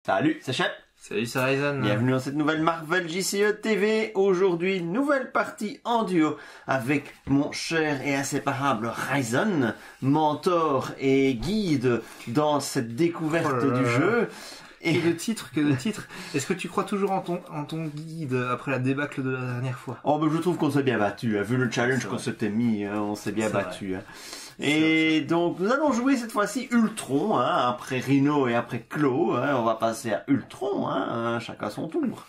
Salut, c'est Shep. Salut, c'est Ryzen. Bienvenue dans cette nouvelle Marvel JCE TV. Aujourd'hui, nouvelle partie en duo avec mon cher et inséparable Ryzen, mentor et guide dans cette découverte du jeu. Et que de titre. Est-ce que tu crois toujours en ton guide après la débâcle de la dernière fois? Oh, ben, je trouve qu'on s'est bien battu. Vu le challenge qu'on s'était mis, on s'est bien battu. Et donc, nous allons jouer cette fois-ci Ultron, après Rhino et après Klaw. On va passer à Ultron, chacun son tour.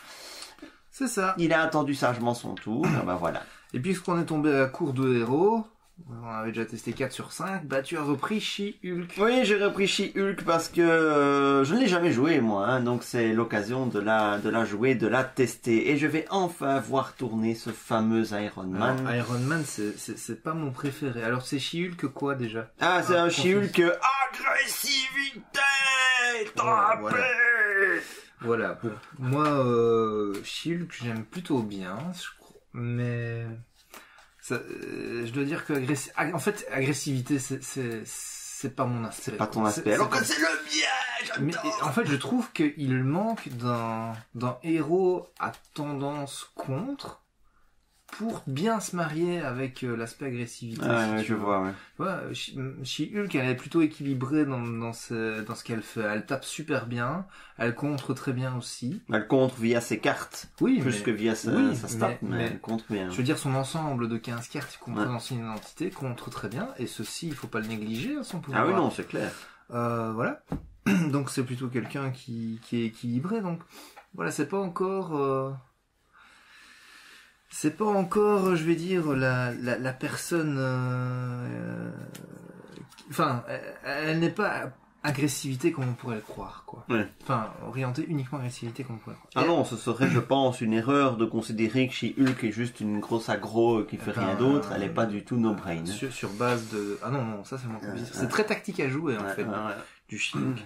C'est ça. Il a attendu sagement son tour, ben voilà. Et puisqu'on est tombé à court de héros, on avait déjà testé 4 sur 5, bah tu as repris She-Hulk. Oui, j'ai repris She-Hulk parce que je ne l'ai jamais joué moi, donc c'est l'occasion de la jouer, de la tester. Et je vais enfin voir tourner ce fameux Iron Man. Alors, Iron Man, c'est pas mon préféré. Alors c'est She-Hulk quoi déjà? Ah, c'est un She-Hulk agressivité, tapé. Voilà, bon. Moi, She-Hulk, j'aime plutôt bien, mais... je dois dire que agressivité, c'est pas mon aspect. C'est pas ton aspect. Alors que c'est le mien, mais en fait, je trouve qu'il manque d'un héros à tendance contre pour bien se marier avec l'aspect agressivité. Ah, si je vois, ouais. Ouais, She-Hulk, elle est plutôt équilibrée dans ce qu'elle fait. Elle tape super bien, elle contre très bien aussi. Elle contre via ses cartes, oui, plus que via sa stat, mais elle contre bien. Je veux dire, son ensemble de 15 cartes, y compris dans son identité, contre très bien, et ceci, il faut pas le négliger à son pouvoir. Ah oui, non, c'est clair. Voilà. Donc c'est plutôt quelqu'un qui est équilibré, donc voilà, c'est pas encore, je vais dire, la personne... Enfin, elle n'est pas agressivité comme on pourrait le croire, quoi. Ouais. Enfin, orientée uniquement agressivité comme on pourrait le croire. Ah non, ce serait, je pense, une erreur de considérer que She-Hulk est juste une grosse aggro qui fait rien d'autre. Elle est pas du tout no-brain. Sur base de... Ah non, ça c'est mon position. C'est très tactique à jouer, en fait, du She-Hulk.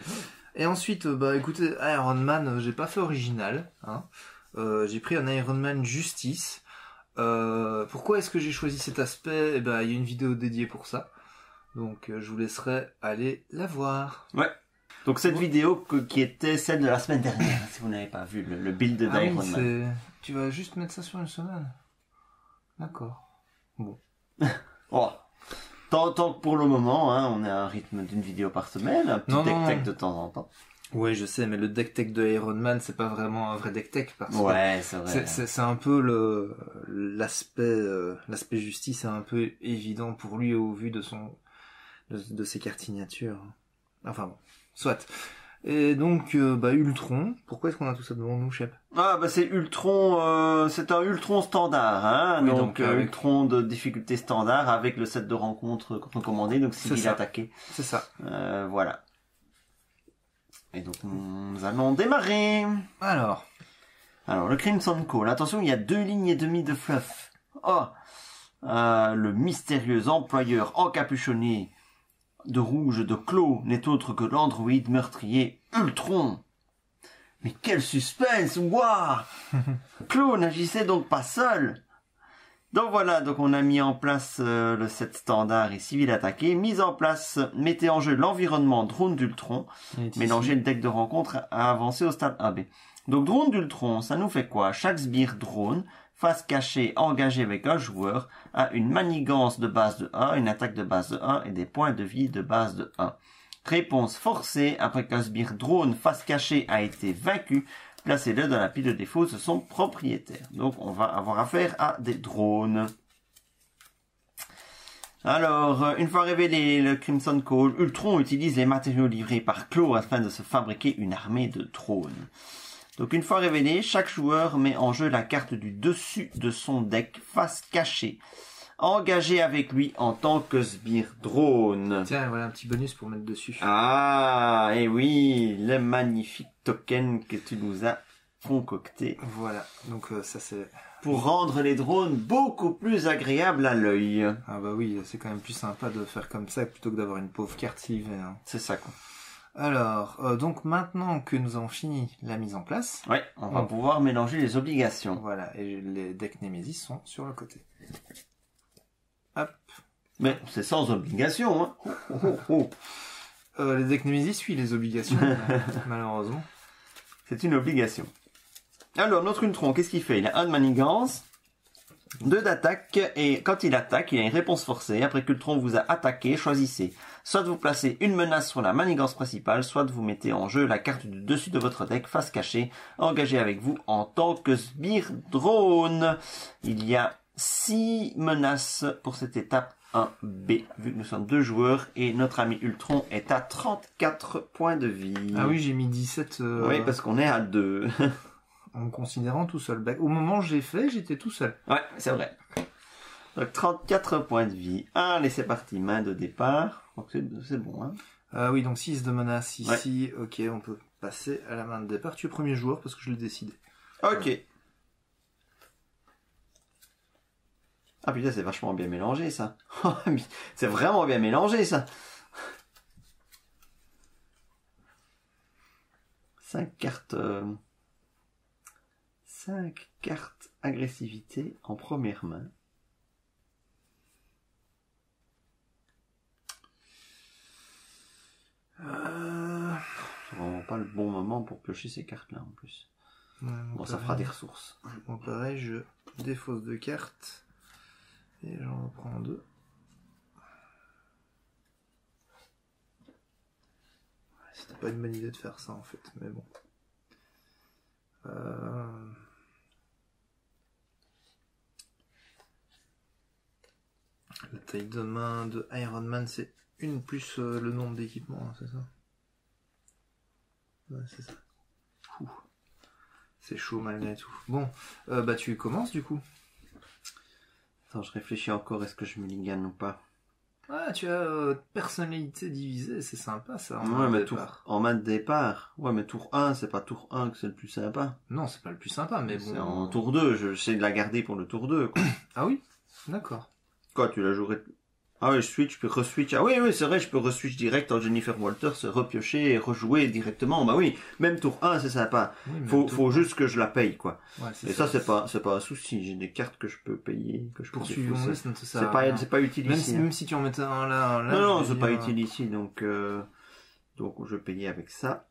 Et ensuite, bah écoutez, Iron Man, j'ai pas fait original, j'ai pris un Iron Man Justice. Pourquoi est-ce que j'ai choisi cet aspect? Eh ben, il y a une vidéo dédiée pour ça. Donc, je vous laisserai aller la voir. Ouais. Donc, cette vidéo qui était celle de la semaine dernière, si vous n'avez pas vu, le build d'Iron Man. Tu vas juste mettre ça sur une semaine? D'accord. Bon. Oh. Tant que pour le moment, on est à un rythme d'une vidéo par semaine, un petit deck tech de temps en temps. Oui, je sais, mais le deck tech de Iron Man, c'est pas vraiment un vrai deck tech parce que c'est vrai. C'est un peu l'aspect justice est un peu évident pour lui au vu de ses cartes signatures. Enfin bon, soit. Et donc, Ultron. Pourquoi est-ce qu'on a tout ça devant nous, Shep? Ah, bah, c'est Ultron, c'est un Ultron standard, Oui, donc Ultron de difficulté standard avec le set de rencontres recommandé, donc civil attaqué. C'est ça. Voilà. Et donc, nous allons démarrer. Alors, le Crimson Call. Attention, il y a 2 lignes et demie de fluff. Oh, le mystérieux employeur encapuchonné de rouge de Klaw n'est autre que l'androïde meurtrier Ultron. Mais quel suspense, waouh. Klaw n'agissait donc pas seul. Donc voilà, donc on a mis en place le set standard et civil attaqué. Mise en place, mettez en jeu l'environnement drone d'Ultron. Mélangez le deck de rencontre à avancer au stade AB. Donc drone d'Ultron, ça nous fait quoi? Chaque sbire drone, face cachée engagée avec un joueur, a une manigance de base de 1, une attaque de base de 1 et des points de vie de base de 1. Réponse forcée, après qu'un sbire drone face cachée a été vaincu, placez-le dans la pile de défauts de son propriétaire. Donc, on va avoir affaire à des drones. Alors, une fois révélé le Crimson Call, Ultron utilise les matériaux livrés par Klaw afin de se fabriquer une armée de drones. Donc, une fois révélé, chaque joueur met en jeu la carte du dessus de son deck face cachée, engagé avec lui en tant que sbire drone. Tiens, voilà un petit bonus pour mettre dessus. Ah, et oui, le magnifique token que tu nous as concocté. Voilà, donc ça c'est... Pour rendre les drones beaucoup plus agréables à l'œil. Ah bah oui, c'est quand même plus sympa de faire comme ça plutôt que d'avoir une pauvre carte slivée. C'est ça, quoi. Alors, donc maintenant que nous avons fini la mise en place... Ouais, on va pouvoir mélanger les obligations. Voilà, et les decks Nemesis sont sur le côté. Hop. Mais c'est sans obligation, Les decks Nemesis suivent les obligations, malheureusement. C'est une obligation. Alors, notre Ultron, qu'est-ce qu'il fait? Il a 1 de manigance, 2 d'attaque, et quand il attaque, il a une réponse forcée. Après que Ultron vous a attaqué, choisissez. Soit vous placez une menace sur la manigance principale, soit vous mettez en jeu la carte du dessus de votre deck, face cachée, engagée avec vous en tant que sbire drone. Il y a 6 menaces pour cette étape 1B, vu que nous sommes 2 joueurs, et notre ami Ultron est à 34 points de vie. Ah oui, j'ai mis 17... Oui, parce qu'on est à 2. En me considérant tout seul. Au moment où j'ai fait, j'étais tout seul. Ouais, c'est vrai. Donc 34 points de vie. Allez, c'est parti, main de départ. Donc c'est bon, hein. Oui, donc 6 de menace ici. Ouais. Ok, on peut passer à la main de départ. Tu es premier joueur parce que je l'ai décidé. Ok. Ouais. Ah putain, c'est vachement bien mélangé, ça. C'est vraiment bien mélangé, ça. 5 cartes... 5 cartes agressivité en première main. C'est vraiment pas le bon moment pour piocher ces cartes-là en plus. Ouais, bon, ça fera des ressources. Bon, pareil, je défausse 2 cartes. Et j'en reprends 2. C'était pas une bonne idée de faire ça en fait, mais bon. La taille de main de Iron Man, c'est 1 plus le nombre d'équipements, hein, c'est ça? Ouais, c'est ça. C'est chaud malgré tout. Bon, bah tu commences du coup. Attends, je réfléchis encore, est-ce que je me ligane ou pas? Ah, tu as personnalité divisée, c'est sympa ça. Ouais, mais en main de départ. Ouais, mais tour 1, c'est pas tour 1 que c'est le plus sympa. Non, c'est pas le plus sympa, mais bon. C'est en tour 2, j'essaie de la garder pour le tour 2, quoi. Ah oui? D'accord. Quoi, tu la jouerais... Ah oui, je switch, puis re-switch. Ah oui, c'est vrai, je peux re-switch direct en Jennifer Walters, se repiocher et rejouer directement. Bah oui, même tour 1, c'est sympa. Oui, faut juste que je la paye, quoi. Ouais, et ça, c'est pas un souci. J'ai des cartes que je peux payer, que je peux poursuivre. C'est pas utile ici. Même si tu en mettais un là, non, c'est pas utile ici, donc je payais avec ça.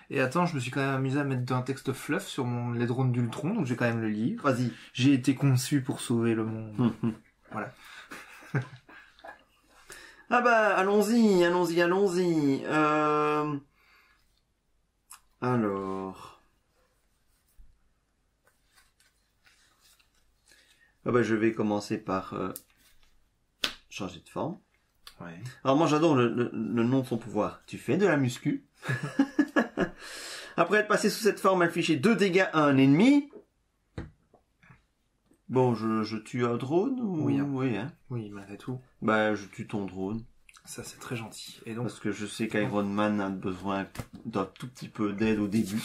Et attends, je me suis quand même amusé à mettre un texte fluff sur les drones d'Ultron, donc je vais quand même le lire. Vas-y. J'ai été conçu pour sauver le monde. Voilà. Ah bah, allons-y. Alors... Ah bah, je vais commencer par changer de forme. Ouais. Alors moi, j'adore le nom de son pouvoir. Tu fais de la muscu. Après être passé sous cette forme, afficher 2 dégâts à un ennemi. Bon, je tue un drone ou... Oui, oui, malgré tout. Bah, je tue ton drone. Ça, c'est très gentil. Et donc... Parce que je sais qu'Iron Man a besoin d'un tout petit peu d'aide au début,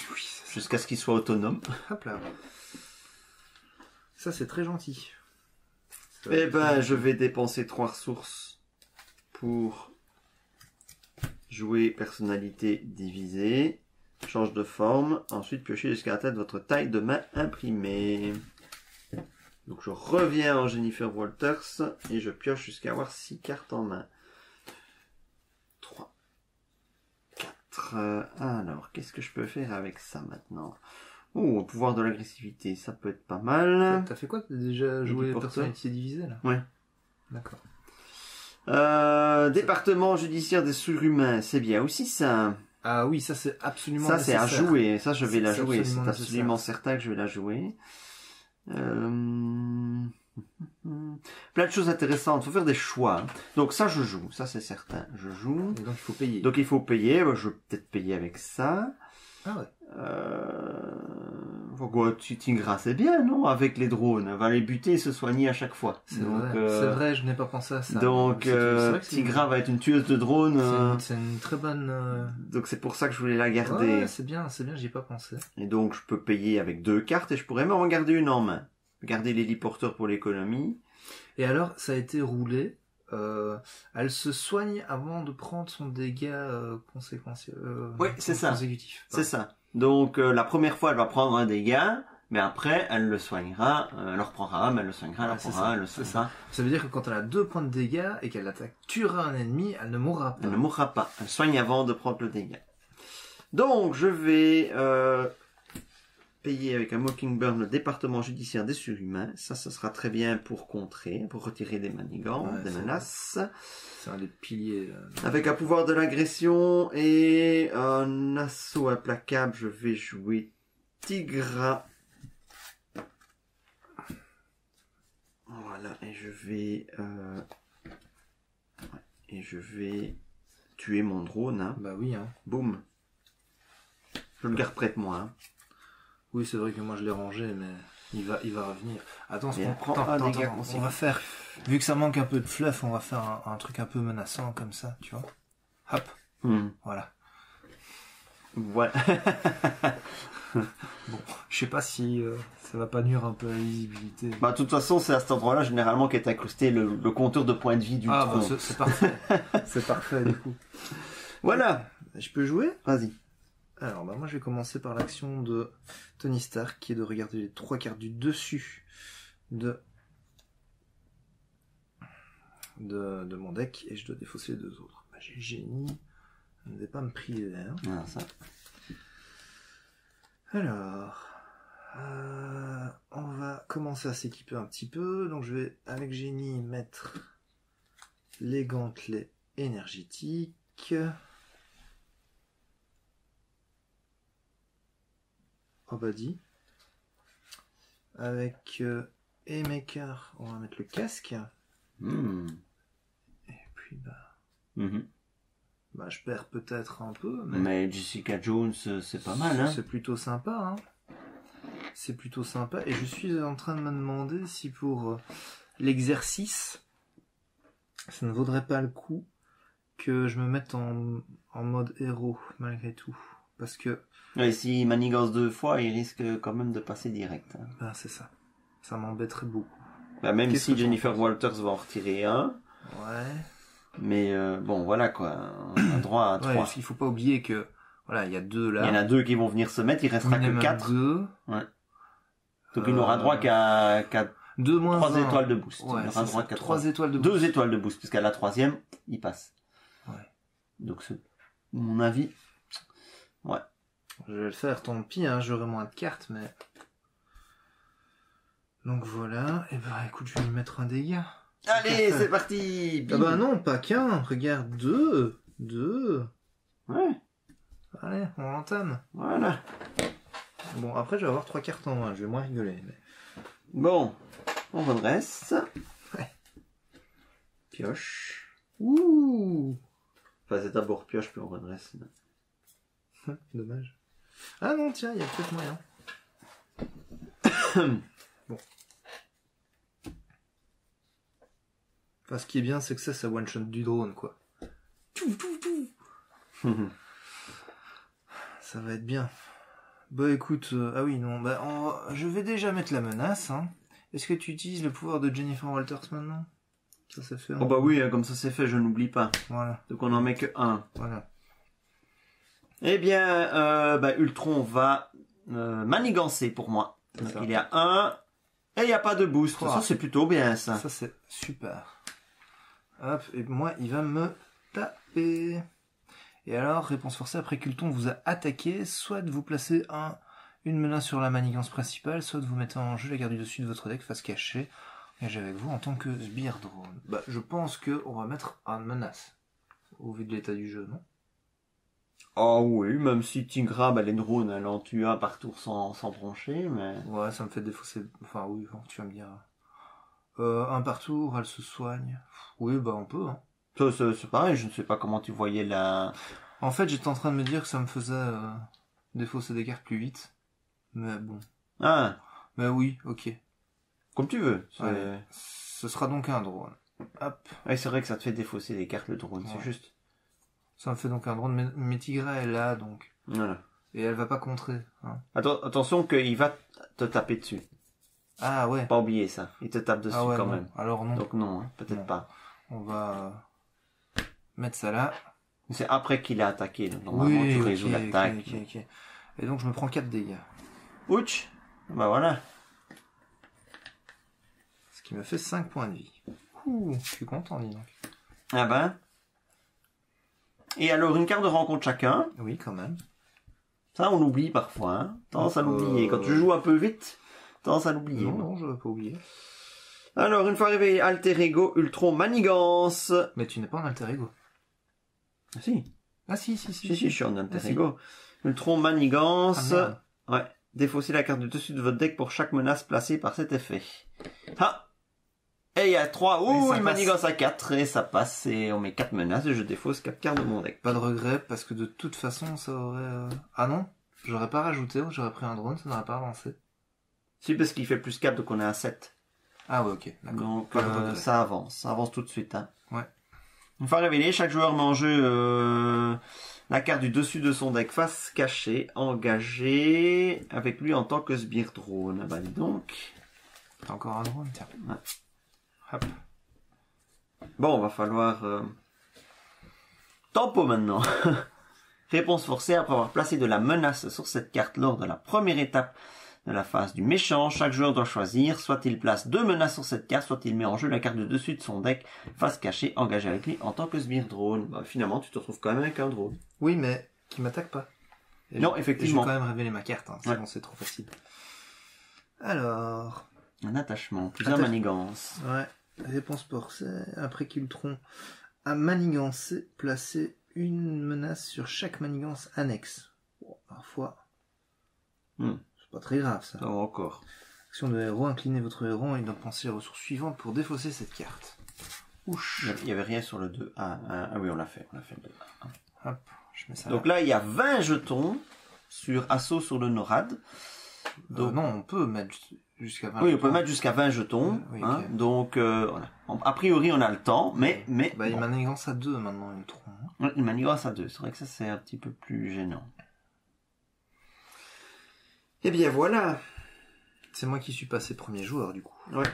jusqu'à ce qu'il soit autonome. Hop là. Ça, c'est très gentil. Eh ben, je vais dépenser 3 ressources pour jouer personnalité divisée. Change de forme. Ensuite, piocher jusqu'à la tête de votre taille de main imprimée. Donc je reviens en Jennifer Walters et je pioche jusqu'à avoir 6 cartes en main. 3, 4. Alors, qu'est-ce que je peux faire avec ça maintenant? Oh, pouvoir de l'agressivité, ça peut être pas mal. T'as fait quoi? T'as déjà joué personnalité divisée là? Ouais. D'accord. Département judiciaire des surhumains, c'est bien aussi ça. Ah oui, ça c'est absolument nécessaire. Ça c'est à jouer, ça je vais la jouer, c'est absolument certain que je vais la jouer. Plein de choses intéressantes, faut faire des choix. Donc ça je joue, ça c'est certain, je joue. Et donc il faut payer. Donc il faut payer, je vais peut-être payer avec ça. Ah ouais. Pourquoi Tigra c'est bien, non? Avec les drones, on va les buter et se soigner à chaque fois. C'est vrai, je n'ai pas pensé à ça. Donc Tigra va être une tueuse de drones. C'est une très bonne... Donc c'est pour ça que je voulais la garder. Ouais, c'est bien, j'y ai pas pensé. Et donc je peux payer avec 2 cartes et je pourrais même en garder une en main. Garder l'héliporteur pour l'économie. Et alors, ça a été roulé. Elle se soigne avant de prendre son dégât conséquentiel. Oui, c'est ça. Consécutif. C'est ça. Donc la première fois, elle va prendre un dégât, mais après, elle le soignera, elle le reprendra, mais elle le soignera, elle le reprendra, elle le soignera. Ça veut dire que quand elle a 2 points de dégâts et qu'elle tuera un ennemi, elle ne mourra pas. Elle ne mourra pas. Elle soigne avant de prendre le dégât. Donc, je vais payer avec un Mockingbird le département judiciaire des surhumains. Ça sera très bien pour contrer, pour retirer des manigances, des menaces. C'est un des piliers. Avec un pouvoir de l'agression et un assaut implacable, je vais jouer Tigra. Voilà, et je vais tuer mon drone. Hein. Bah oui, hein. Boum. Je le garde près de moi. Hein. Oui, c'est vrai que moi je l'ai rangé, mais il va revenir. Attends, on va faire. Vu que ça manque un peu de fluff, on va faire un truc un peu menaçant comme ça, tu vois. Hop. Voilà. Voilà. Bon, je sais pas si ça va pas nuire un peu à la visibilité. Bah, de toute façon, c'est à cet endroit-là, généralement, qu'est incrusté le compteur de points de vie du tronc. Bah, c'est parfait. C'est parfait, du coup. Voilà. Je peux jouer? Vas-y. Alors, bah, moi, je vais commencer par l'action de Tony Stark, qui est de regarder les 3 cartes du dessus de mon deck, et je dois défausser les 2 autres. Bah, j'ai le génie. Je ne vais pas me priver, hein. Ah, ça. Alors, on va commencer à s'équiper un petit peu. Donc je vais, avec génie, mettre les gantelets énergétiques. Obadi. Avec E-Maker, on va mettre le casque. Et puis, bah, je perds peut-être un peu. Mais Jessica Jones, c'est pas mal, hein. C'est plutôt sympa, hein. C'est plutôt sympa. Et je suis en train de me demander si pour l'exercice, ça ne vaudrait pas le coup que je me mette en mode héros, malgré tout. Parce que... Et si il manigance 2 fois, il risque quand même de passer direct. Hein. Ben, c'est ça. Ça m'embêterait beaucoup. Bah, même si Jennifer Walters va en retirer un. Ouais. Mais bon, voilà quoi. On a droit à 3. Ouais, il faut pas oublier que voilà, il y a 2 là. Il y en a 2 qui vont venir se mettre, il restera que 4. 2. Ouais. Donc il n'aura droit qu'à 2 moins 3 1. étoiles de boost. Ouais, il aura droit qu'à 3 étoiles de boost. 2 étoiles de boost, puisqu'à la 3e, il passe. Ouais. Donc c'est mon avis. Ouais. Je vais le faire, tant pis, hein, j'aurai moins de cartes, mais... Donc voilà, et bah écoute, je vais lui mettre un dégât. Allez, c'est parti. Ah bah non, pas qu'un, regarde, 2. 2. Ouais. Allez, on entame. Voilà. Bon, après je vais avoir 3 cartes en main, je vais moins rigoler. Mais... Bon, on redresse. Ouais. Pioche. Ouh. Enfin, c'est d'abord pioche, puis on redresse. Dommage. Ah non, tiens, il y a peut-être moyen. Bon. Enfin, ce qui est bien, c'est que ça one-shot du drone, quoi. Ça va être bien. Bah écoute, ah oui, non, bah je vais déjà mettre la menace, hein. Est-ce que tu utilises le pouvoir de Jennifer Walters maintenant? Ça s'est fait. Oh bah oui, comme ça c'est fait, je n'oublie pas. Voilà. Donc on en met que 1. Voilà. Eh bien, Ultron va manigancer pour moi. Donc, il y a 1 et il n'y a pas de boost. Oh. Ça c'est plutôt bien ça. Ça c'est super. Hop, et moi il va me taper. Et alors, réponse forcée, après qu'Ultron vous a attaqué, soit vous placez une menace sur la manigance principale, soit vous mettez en jeu la carte du dessus de votre deck face cachée, engagé avec vous en tant que sbire drone. Bah, je pense qu'on va mettre une menace, au vu de l'état du jeu, non? Oh oui, même si Tigra, les drones, elle en tue un par tour sans broncher, mais... Ouais, ça me fait défausser... Enfin, oui, tu vas me dire... un par tour, elle se soigne. Oui, bah on peut, hein. C'est pareil, je ne sais pas comment tu voyais la... En fait, j'étais en train de me dire que ça me faisait défausser des cartes plus vite. Mais bon. Ah. Mais oui, ok. Comme tu veux. Ouais. Ce sera donc un drone. Hop. Ouais, c'est vrai que ça te fait défausser des cartes, le drone, ouais. C'est juste. Ça me fait donc un drone, mais Tigra est là, donc. Voilà. Et elle va pas contrer. Hein. Attention qu'il va te taper dessus. Ah ouais. Pas oublier ça. Il te tape dessus quand non. même. Alors non. Donc non, hein, peut-être pas. On va mettre ça là. C'est après qu'il a attaqué. Donc normalement tu résous l'attaque. Ok. Et donc je me prends 4 dégâts. Ouch. Bah voilà. Ce qui me fait 5 points de vie. Ouh, je suis content, dis donc. Ah ben. Et alors une carte de rencontre chacun. Oui, quand même. Ça, on l'oublie parfois, hein. Tendance à l'oublier. Quand tu joues un peu vite, tendance à l'oublier. Non, je vais pas oublier. Alors, une fois réveillé, Alter Ego, Ultron, Manigance. Mais tu n'es pas en Alter Ego. Ah si. Ah si, je suis en Alter Ego. Ultron, Manigance. Ouais. Défaussez la carte du dessus de votre deck pour chaque menace placée par cet effet. Ah! Et il y a 3, une manigance à 4, et ça passe, et on met 4 menaces, et je défausse 4 cartes de mon deck. Pas de regret, parce que de toute façon, ça aurait... Ah non, j'aurais pas rajouté, j'aurais pris un drone, ça n'aurait pas avancé. Si, parce qu'il fait plus 4, donc on est à 7. Ah ouais, ok, d'accord. Donc, ça avance tout de suite, hein. Ouais. Une fois révélé, chaque joueur met en jeu la carte du dessus de son deck face cachée, engagée, avec lui en tant que sbire drone. Bah dis donc. T'as encore un drone, tiens. Ouais. Hop. Bon, va falloir... Tempo maintenant. Réponse forcée après avoir placé de la menace sur cette carte lors de la première étape de la phase du méchant. Chaque joueur doit choisir, soit il place 2 menaces sur cette carte, soit il met en jeu la carte de dessus de son deck, face cachée, engagée avec lui en tant que sbire drone. Bah, finalement, tu te retrouves quand même avec un drone. Oui, mais qui m'attaque pas. Et non, effectivement. Je vais quand même révéler ma carte, hein. Sinon c'est trop facile. Alors... Un attachement, plusieurs manigances. Ouais. Réponse forcée, après qu'Ultron a manigancé, placé une menace sur chaque manigance annexe. Bon, parfois, c'est pas très grave ça. Non, encore. Action de héros, inclinez votre héros et il doit penser les ressources suivantes pour défausser cette carte. Ouch. Il y avait rien sur le 2. Ah oui, on l'a fait le 2. Hop, je mets ça. Donc là, il y a 20 jetons sur assaut sur le NORAD. Donc, non, on peut mettre jusqu'à 20 oui, jetons. on peut mettre jusqu'à 20 jetons. Oui, hein, okay. Donc, voilà. A priori, on a le temps, mais bah, il manigance à 2 maintenant, Ultron. Il manigance à 2. C'est vrai que ça, c'est un petit peu plus gênant. Eh bien, voilà. C'est moi qui suis passé premier joueur, du coup. Ouais.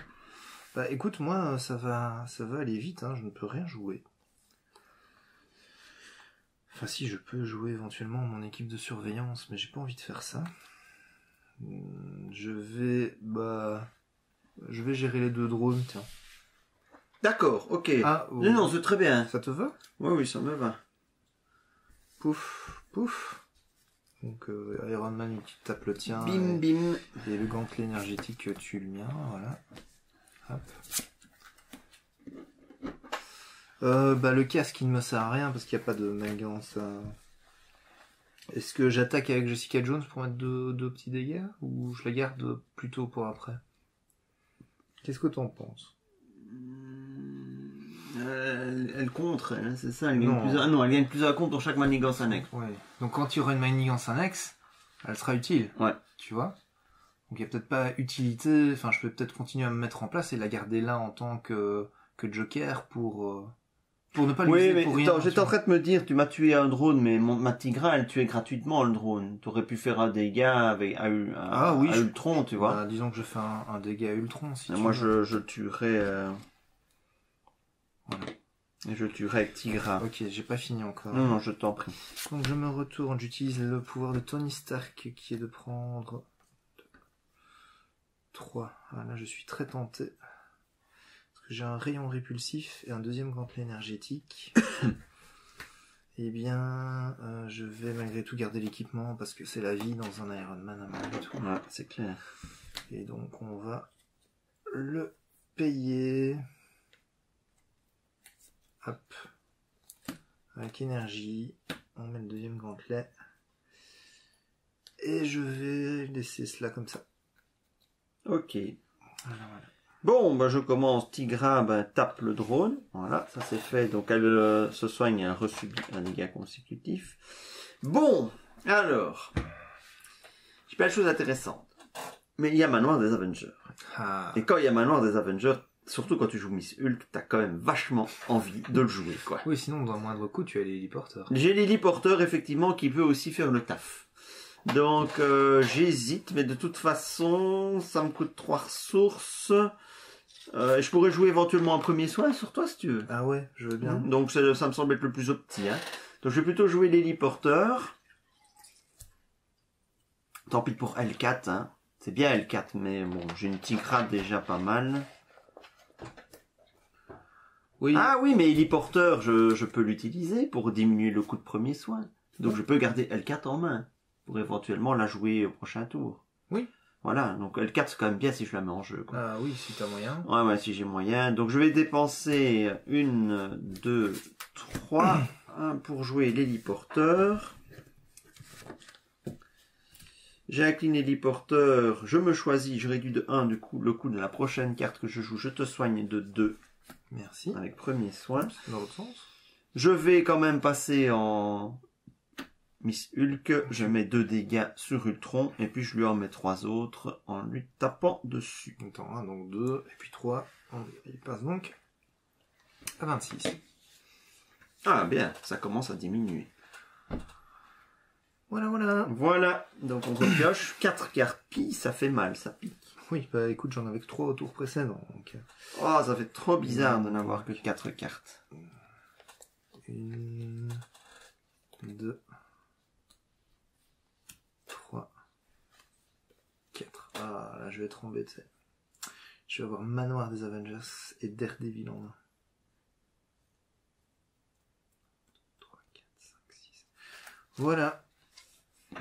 Bah, écoute, moi, ça va aller vite, hein, je ne peux rien jouer. Enfin, si, je peux jouer éventuellement mon équipe de surveillance, mais j'ai pas envie de faire ça. Je vais gérer les 2 drones, tiens. D'accord, ok. Ah, non, c'est très bien. Ça te va? Oui, ça me va. Pouf, pouf. Donc, Iron Man, tu tapes le tien. Bim, bim. Et le gantelet énergétique, tu le mien, voilà. Hop. Le casque, il ne me sert à rien parce qu'il n'y a pas de manigance. Est-ce que j'attaque avec Jessica Jones pour mettre 2 petits dégâts ou je la garde plutôt pour après? Qu'est-ce que t'en penses? Elle contre, hein, c'est ça. Elle gagne plusieurs comptes pour chaque manigance annexe. Ouais. Donc quand il y aura une manigance annexe, elle sera utile. Ouais. Tu vois? Donc il n'y a peut-être pas utilité. Enfin, je peux peut-être continuer à me mettre en place et la garder là en tant que Joker pour ne pas l'utiliser pour rien. Attends, j'étais en train de me dire, tu m'as tué un drone, mais ma Tigra, elle tuait gratuitement le drone. Tu aurais pu faire un dégât à Ultron, tu vois. Bah, disons que je fais un dégât à Ultron. Si moi, je tuerais... Voilà. Et je tuerais avec Tigra. Ok, j'ai pas fini encore. Non, je t'en prie. Donc je me retourne, j'utilise le pouvoir de Tony Stark qui est de prendre 3. Ah, là, je suis très tenté. Parce que j'ai un rayon répulsif et un deuxième gantelet énergétique. Eh bien, je vais malgré tout garder l'équipement parce que c'est la vie dans un Iron Man à malgré tout. Ouais, c'est clair. Et donc on va le payer. Hop. Avec énergie, on met le deuxième gantelet. Et je vais laisser cela comme ça. Ok. Voilà. Bon, je commence. Tigra tape le drone. Voilà, ça c'est fait. Donc elle se soigne et elle resubit un dégât consécutif. Bon, alors. J'ai pas de choses intéressantes. Mais il y a Manoir des Avengers. Ah. Et quand il y a Manoir des Avengers, surtout quand tu joues Miss Hulk, t'as quand même vachement envie de le jouer, quoi. Oui, sinon, dans moindre coup, tu as l'héliporteur. J'ai l'héliporteur, effectivement, qui peut aussi faire le taf. Donc, j'hésite, mais de toute façon, ça me coûte 3 ressources. Je pourrais jouer éventuellement un premier soin sur toi, si tu veux. Ah ouais, je veux bien. Donc, ça me semble être le plus opti, hein. Donc, je vais plutôt jouer l'héliporteur. Tant pis pour L4, hein. C'est bien L4, mais bon, j'ai une Tigra déjà pas mal. Oui. Ah oui, mais héliporteur, je peux l'utiliser pour diminuer le coût de premier soin. Donc je peux garder L4 en main. pour éventuellement la jouer au prochain tour. Oui. Voilà, donc L4 c'est quand même bien si je la mets en jeu, quoi. Ah oui, si t'as moyen. Ouais, si j'ai moyen. Donc je vais dépenser 1, 2, 3, 1 pour jouer l'héliporteur. J'incline l'héliporteur, je me choisis, je réduis de 1 du coup le coût de la prochaine carte que je joue, je te soigne de 2. Merci. Avec premier soin. Dans l'autre sens. Je vais quand même passer en Miss Hulk, je mets 2 dégâts sur Ultron, et puis je lui en mets 3 autres en lui tapant dessus. Attends, 1, donc 2, et puis 3. Il passe donc à 26. Ah bien, ça commence à diminuer. Voilà. Voilà, donc on repioche 4 cartes pis, ça fait mal, ça pique. Oui, bah écoute, j'en avais que 3 au tour précédent. Donc... Oh, ça fait trop bizarre de n'avoir que 4 cartes. 1, 2, 3, 4. Ah, là je vais être embêté. Je vais avoir Manoir des Avengers et Daredevil en main. 3, 4, 5, 6. Voilà.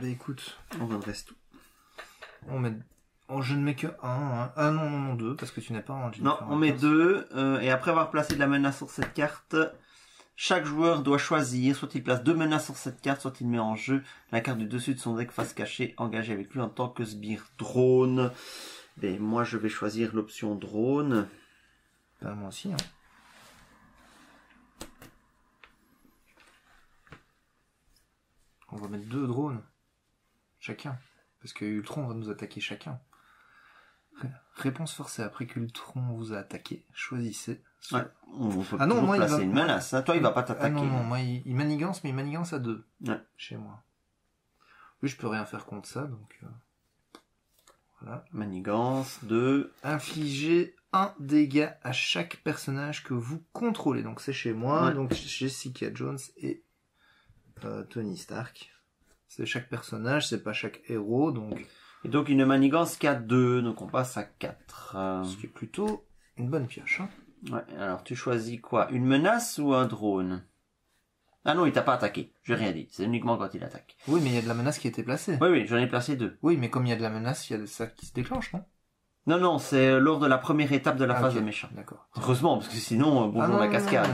Bah écoute, On redresse tout. on met... je ne mets que 1. Hein. Ah non, 2, parce que tu n'as pas un. Non, on met 2, et après avoir placé de la menace sur cette carte, chaque joueur doit choisir, soit il place 2 menaces sur cette carte, soit il met en jeu la carte du dessus de son deck face cachée, engagée avec lui en tant que sbire drone. Et moi je vais choisir l'option drone. Bah moi aussi, hein. On va mettre 2 drones. Chacun. Parce que Ultron va nous attaquer chacun. Réponse forcée. Après qu'Ultron vous a attaqué, choisissez. Ouais, on peut ah non, toujours moi, placer il va... une menace. Hein. Toi, il va pas t'attaquer. Ah non, moi, il manigance, mais il manigance à 2. Ouais. Chez moi. Oui, je peux rien faire contre ça, donc... Voilà. Manigance, 2. Infligez 1 dégât à chaque personnage que vous contrôlez. Donc c'est chez moi, Ouais. donc Jessica Jones et Tony Stark. C'est chaque personnage, c'est pas chaque héros, donc... Et donc une manigance qu'à 2, donc on passe à 4. Ce qui est plutôt une bonne pioche. Hein. Ouais, alors tu choisis quoi? Une menace ou un drone? Ah non, il t'a pas attaqué, j'ai rien dit, c'est uniquement quand il attaque. Oui, mais il y a de la menace qui a été placée. Oui, j'en ai placé 2. Oui, mais comme il y a de la menace, il y a ça qui se déclenche, non? Non, c'est lors de la première étape de la phase de méchant. D'accord. Heureusement, parce que sinon, bonjour la cascade.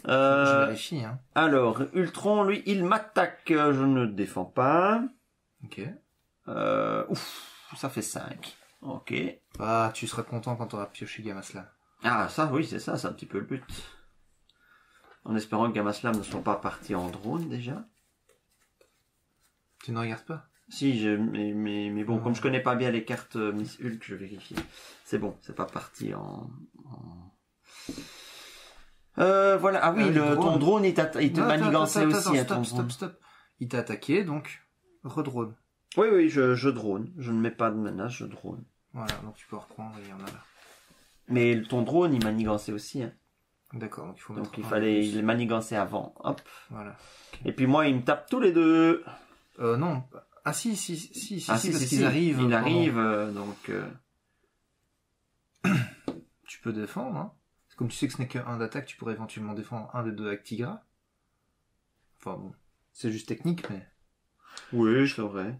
Je vérifie, hein. Alors, Ultron, lui, il m'attaque, je ne défends pas. Ok. Ça fait 5. Ok. Ah, tu seras content quand tu auras pioché Gamaslam. Ah, ça, oui, c'est ça, c'est un petit peu le but. En espérant que Gamaslam ne soit pas parti en drone, déjà. Tu ne regardes pas? Si, mais bon, comme je connais pas bien les cartes Miss Hulk, je vérifie. C'est bon, c'est pas parti en... voilà, ah oui, ton drone, il te manigançait aussi. Stop. Il t'a attaqué, donc, redrone. Oui, je drone. Je ne mets pas de menace, je drone. Voilà, donc tu peux reprendre, il y en a là. Mais ton drone, il manigançait aussi. Hein. D'accord, donc il faut donc mettre... il fallait il manigançait avant. Hop. Voilà. Okay. Et puis moi, il me tape tous les deux. Non. Ah si, parce qu'ils si. arrivent. Il arrive, donc... Tu peux défendre, hein. Comme tu sais que ce n'est qu'un d'attaque, tu pourrais éventuellement défendre un des deux avec Tigra. Enfin bon, c'est juste technique, mais... Oui, c'est vrai.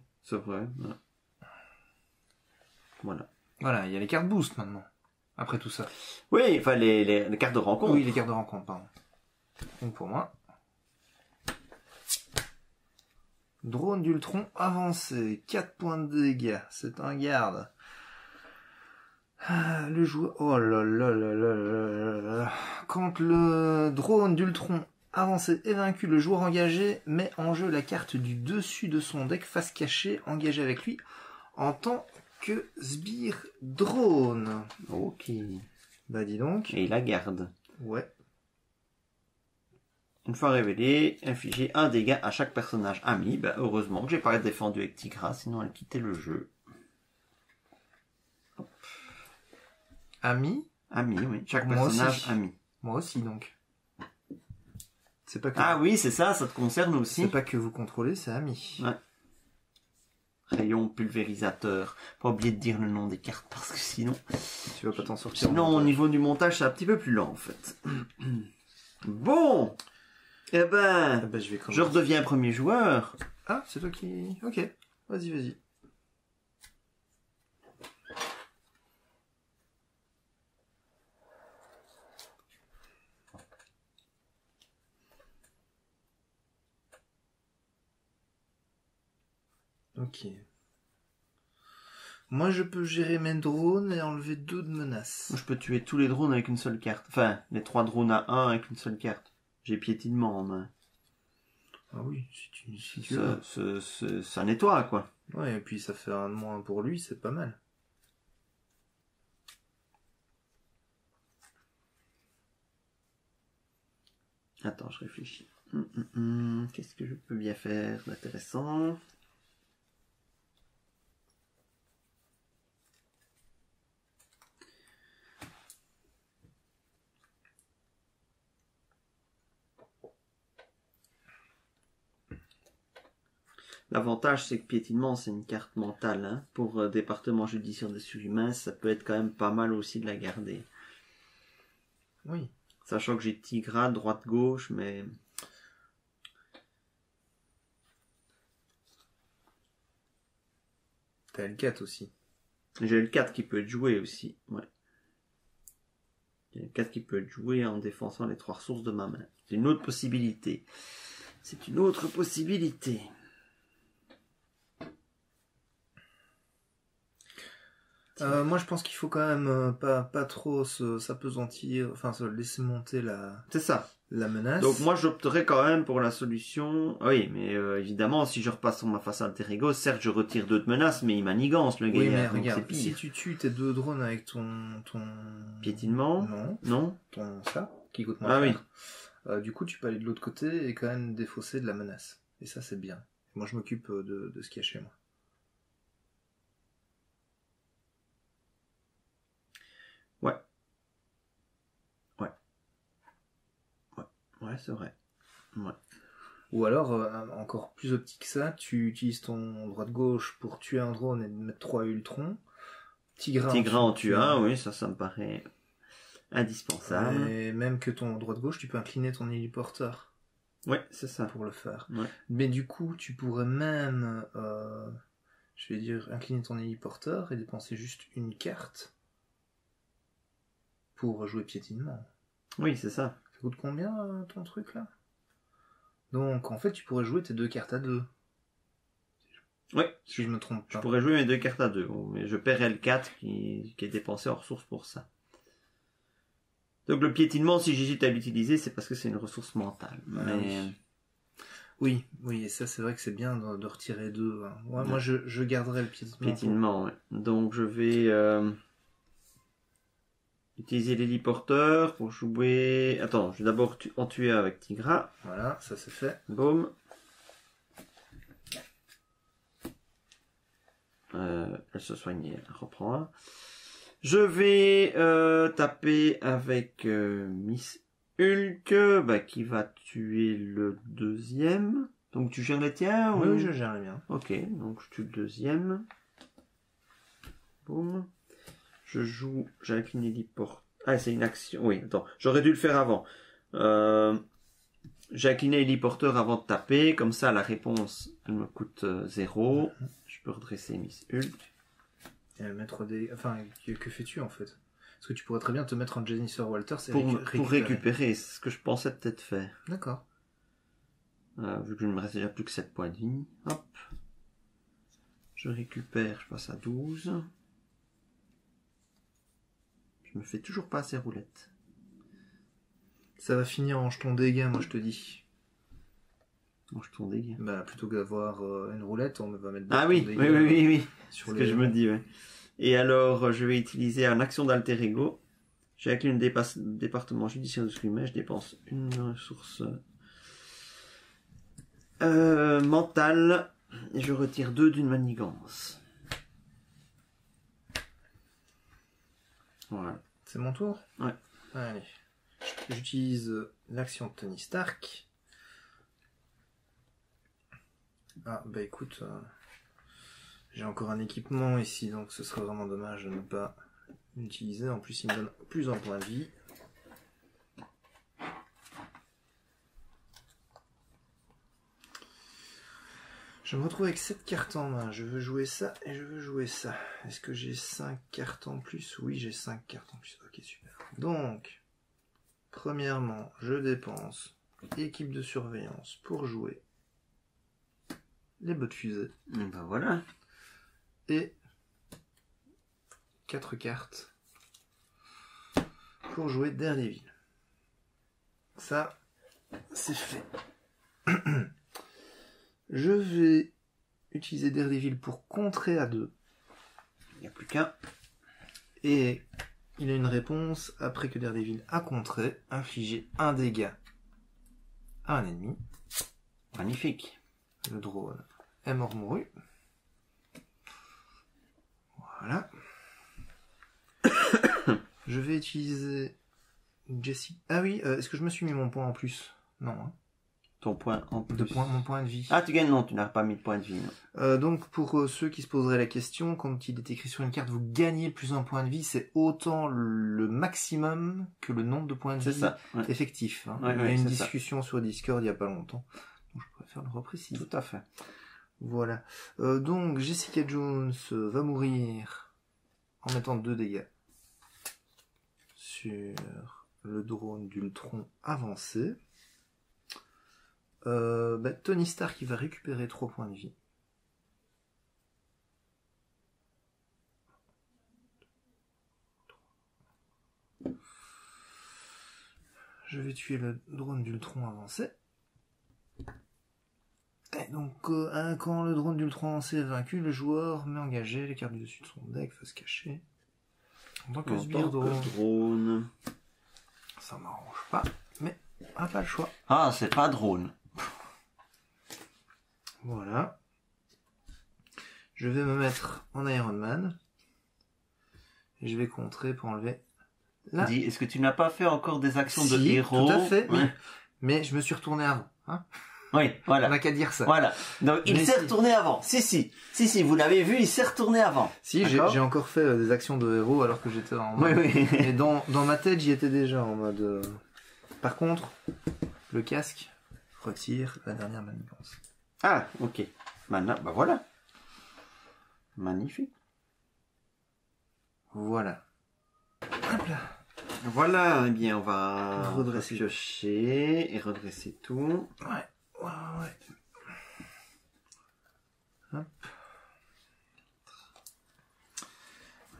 Voilà. Voilà, il y a les cartes boost maintenant. Après tout ça. Oui, enfin les cartes de rencontre. Oui, les cartes de rencontre, pardon. Donc pour moi... Drone d'Ultron avancé, 4 points de dégâts, c'est un garde. Le joueur... Oh là. Quand le drone d'Ultron avancé est vaincu, le joueur engagé met en jeu la carte du dessus de son deck face cachée engagée avec lui en tant que sbire drone. Ok. Bah dis donc. Et il la garde. Ouais. Une fois révélé, infliger 1 dégât à chaque personnage ami. Bah, heureusement que j'ai pas défendu avec Tigra, sinon elle quittait le jeu. Hop. Ami, oui. Chaque moi personnage aussi. ami. Moi aussi, donc. C'est pas que... Ah oui, c'est ça, ça te concerne aussi. C'est pas que vous contrôlez, c'est ami. Ouais. Rayon pulvérisateur. Pas oublier de dire le nom des cartes, parce que sinon... Tu vas pas t'en sortir. Sinon, au niveau du montage, c'est un petit peu plus lent, en fait. Bon. Eh ben, je vais je redeviens premier joueur. Ah, c'est toi qui... Ok, vas-y, vas-y. Ok. Moi, je peux gérer mes drones et enlever 2 de menaces. Moi, je peux tuer tous les drones avec une seule carte. Enfin, les 3 drones à 1 avec une seule carte. J'ai piétinement en main. Ah oui, si tu veux. Ça nettoie, quoi. Ouais, et puis ça fait un de moins pour lui, c'est pas mal. Attends, je réfléchis. Qu'est-ce que je peux bien faire d'intéressant? L'avantage, c'est que piétinement, c'est une carte mentale. Hein. Pour département judiciaire des surhumains, ça peut être quand même pas mal aussi de la garder. Oui. Sachant que j'ai Tigra, droite-gauche, mais... T'as L4 aussi. J'ai le 4 qui peut être joué aussi. Ouais. Il y a le 4 qui peut être joué en défonçant les 3 ressources de ma main. C'est une autre possibilité. C'est une autre possibilité. Moi, je pense qu'il faut quand même pas trop s'apesantir, enfin se laisser monter C'est ça. La menace. Donc moi, j'opterais quand même pour la solution. Oui, mais évidemment, si je repasse sur ma face alter ego, certes, je retire 2 de menaces, mais il manigance le gars. Oui, mais regarde, si tu tues tes 2 drones avec ton piétinement. Non. Ton ça qui coûte moins cher. Oui. Du coup, tu peux aller de l'autre côté et quand même défausser de la menace. Et ça, c'est bien. Moi, je m'occupe de ce qu'il y a chez moi. Ouais, c'est vrai. Ouais. Ou alors, encore plus optique que ça, tu utilises ton droite-gauche pour tuer un drone et mettre 3 Ultrons. Tigrin en tue un, oui, ça me paraît indispensable. Et même que ton droite-gauche, tu peux incliner ton héliporteur. Ouais, c'est ça. Pour le faire. Ouais. Mais du coup, tu pourrais même, je vais dire, incliner ton héliporteur et dépenser juste une carte pour jouer piétinement. Oui, c'est ça. Ça coûte combien ton truc là? Donc en fait, tu pourrais jouer tes 2 cartes à 2. Ouais. Si je me trompe pas. Je pourrais jouer mes 2 cartes à 2, mais je perds L4 qui est dépensé en ressources pour ça. Donc le piétinement, si j'hésite à l'utiliser, c'est parce que c'est une ressource mentale. Mais... Oui, et ça c'est vrai que c'est bien de retirer 2. Hein. Ouais, moi je garderai le piétinement. Piétinement, ouais. Donc je vais utiliser l'héliporteur pour jouer... Attends, je vais d'abord en tuer avec Tigra. Voilà, ça c'est fait. Boum. Elle se soignait, elle reprend. Je vais taper avec Miss Hulk, qui va tuer le 2e. Donc tu gères les tiens? Oui, je gère les miens. Ok, donc je tue le 2e. Boum. J'incline l'héliporteur. Ah, c'est une action. Oui, attends, j'aurais dû le faire avant. J'ai incliné l'héliporteur avant de taper, comme ça la réponse elle me coûte 0. Je peux redresser Miss Hulk. Et mettre des... Enfin, que fais-tu en fait? Parce que tu pourrais très bien te mettre en Jennifer Walters et pour récupérer, c'est ce que je pensais peut-être faire. D'accord. Vu qu'il ne me reste déjà plus que 7 points de vie. Hop. Je récupère, je passe à 12. Je me fais toujours pas assez roulette. Ça va finir en jeton dégâts, moi je te dis. En jeton dégâts. Bah plutôt que d'avoir une roulette, on va mettre des jetons dégâts. Oui. Sur ce que je me dis, ouais. Et alors, je vais utiliser une action d'alter ego. J'incline le département judiciaire de Screamer, je dépense une ressource mentale et je retire 2 d'une manigance. Voilà. C'est mon tour? Ouais. Allez. J'utilise l'action de Tony Stark. Ah, bah écoute, j'ai encore un équipement ici, donc ce serait vraiment dommage de ne pas l'utiliser. En plus, il me donne plus un point de vie. Je me retrouve avec 7 cartes en main. Je veux jouer ça et je veux jouer ça. Est-ce que j'ai 5 cartes en plus? Oui, j'ai 5 cartes en plus. Ok, super. Donc, premièrement, je dépense équipe de surveillance pour jouer les bottes fusées. Et ben voilà. Et 4 cartes pour jouer Daredevil. Ça, c'est fait. Je vais utiliser Daredevil pour contrer à 2. Il n'y a plus qu'un. Et il a une réponse après que Daredevil a contré, infliger un dégât à un ennemi. Magnifique. Le drone est mort mouru. Voilà. Je vais utiliser Jessie. Ah oui, est-ce que je me suis mis mon point en plus? Non. Hein. Ton point en plus. Mon point de vie. Ah, tu gagnes? Non, tu n'as pas mis de point de vie. Donc pour ceux qui se poseraient la question, quand il est écrit sur une carte, vous gagnez plus un point de vie, c'est autant le maximum que le nombre de points de vie ça, ouais. effectifs. Hein. Ouais, il y a une discussion sur Discord il n'y a pas longtemps. Donc je préfère le repréciser. Tout à fait. Voilà. Donc Jessica Jones va mourir en mettant 2 dégâts sur le drone d'Ultron avancé. Tony Stark qui va récupérer 3 points de vie. Je vais tuer le drone d'Ultron avancé. Et donc, quand le drone d'Ultron avancé est vaincu, le joueur met engagé les cartes du dessus de son deck, face cachée. En tant que sbire drone. Ça m'arrange pas, mais on n'a pas le choix. Ah, c'est pas drone. Voilà. Je vais me mettre en Iron Man. Et je vais contrer pour enlever là. Dis, est-ce que tu n'as pas fait encore des actions de Si, héros? tout à fait. Ouais. Mais je me suis retourné avant. Hein, oui, voilà. on n'a qu'à dire ça. Voilà. Donc, il s'est retourné avant. Si, vous l'avez vu, il s'est retourné avant. Si, j'ai encore fait des actions de héros alors que j'étais en mode... Oui. Et dans ma tête, j'y étais déjà en mode... Par contre, le casque retire la dernière manigance. Ah, ok. Maintenant, bah voilà. Magnifique. Voilà. Hop là. Voilà, eh bien, on va redresser, piocher et redresser tout. Ouais. Hop.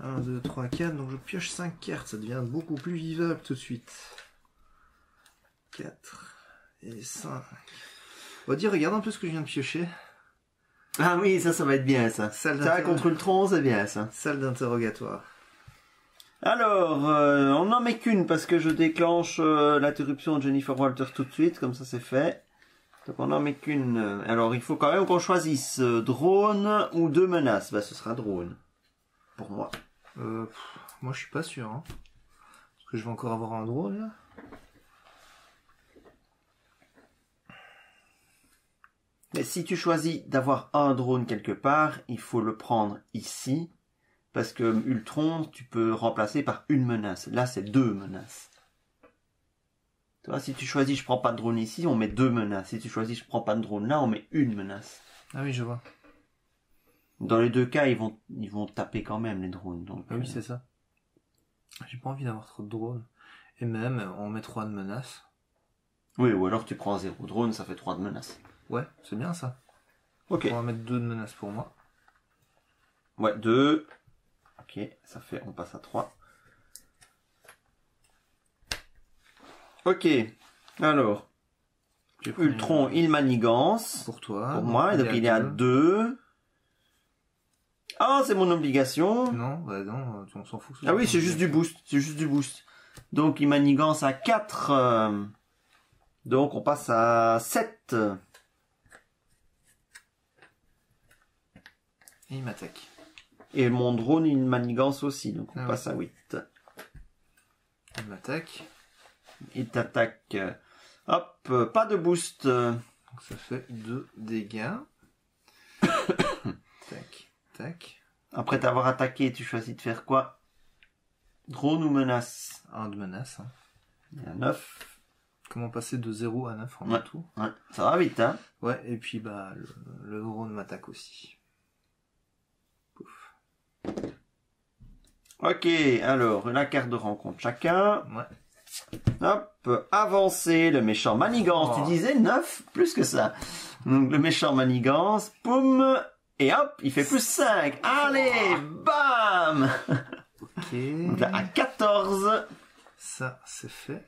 1, 2, 3, 4. Donc je pioche 5 cartes. Ça devient beaucoup plus vivable tout de suite. 4 et 5. On va dire, regarde un peu ce que je viens de piocher. Ah oui, ça va être bien, ça. Ça, contre Ultron, c'est bien, ça. Salle d'interrogatoire. Alors, on n'en met qu'une parce que je déclenche l'interruption de Jennifer Walters tout de suite, comme ça c'est fait. Donc on n'en met qu'une. Alors il faut quand même qu'on choisisse drone ou 2 menaces. Bah ce sera drone. Pour moi. Moi je suis pas sûr. Hein. Parce que je vais encore avoir un drone là. Mais si tu choisis d'avoir un drone quelque part, il faut le prendre ici. Parce que Ultron, tu peux remplacer par une menace. Là, c'est 2 menaces. Tu vois, si tu choisis, je prends pas de drone ici, on met 2 menaces. Si tu choisis, je prends pas de drone là, on met une menace. Ah oui, je vois. Dans les 2 cas, ils vont taper quand même les drones. Donc, ah oui, c'est ça. J'ai pas envie d'avoir trop de drones. Et même, on met 3 de menaces. Oui, ou alors tu prends 0 drone, ça fait 3 de menaces. Ouais, c'est bien ça. Ok. On va mettre 2 de menaces pour moi. Ouais, 2. Ok, ça fait, on passe à 3. Ok, alors, Ultron, il manigance. Pour toi. Pour moi, et donc il est à 2. Ah, c'est mon obligation. Non, bah non, on s'en fout. Ah oui, c'est juste du boost, Donc il manigance à 4. Donc on passe à 7. Et il m'attaque. Et mon drone, il manigance aussi, donc on passe à 8. Il m'attaque. Il t'attaque. Hop, pas de boost. Donc ça fait 2 dégâts. Tac. Après t'avoir attaqué, tu choisis de faire quoi? Drone ou menace? 1 de menace. Hein. Il y a 9. Comment passer de 0 à 9 en tout. Ouais, ça va vite, hein. Ouais, et puis bah le drone m'attaque aussi. Pouf. Ok, alors, la carte de rencontre chacun. Ouais. Hop, avancer, le méchant manigance. Tu disais 9, plus que ça. Donc, le méchant manigance, poum, et hop, il fait plus 5. Allez, bam. Ok. Donc là, à 14. Ça, c'est fait.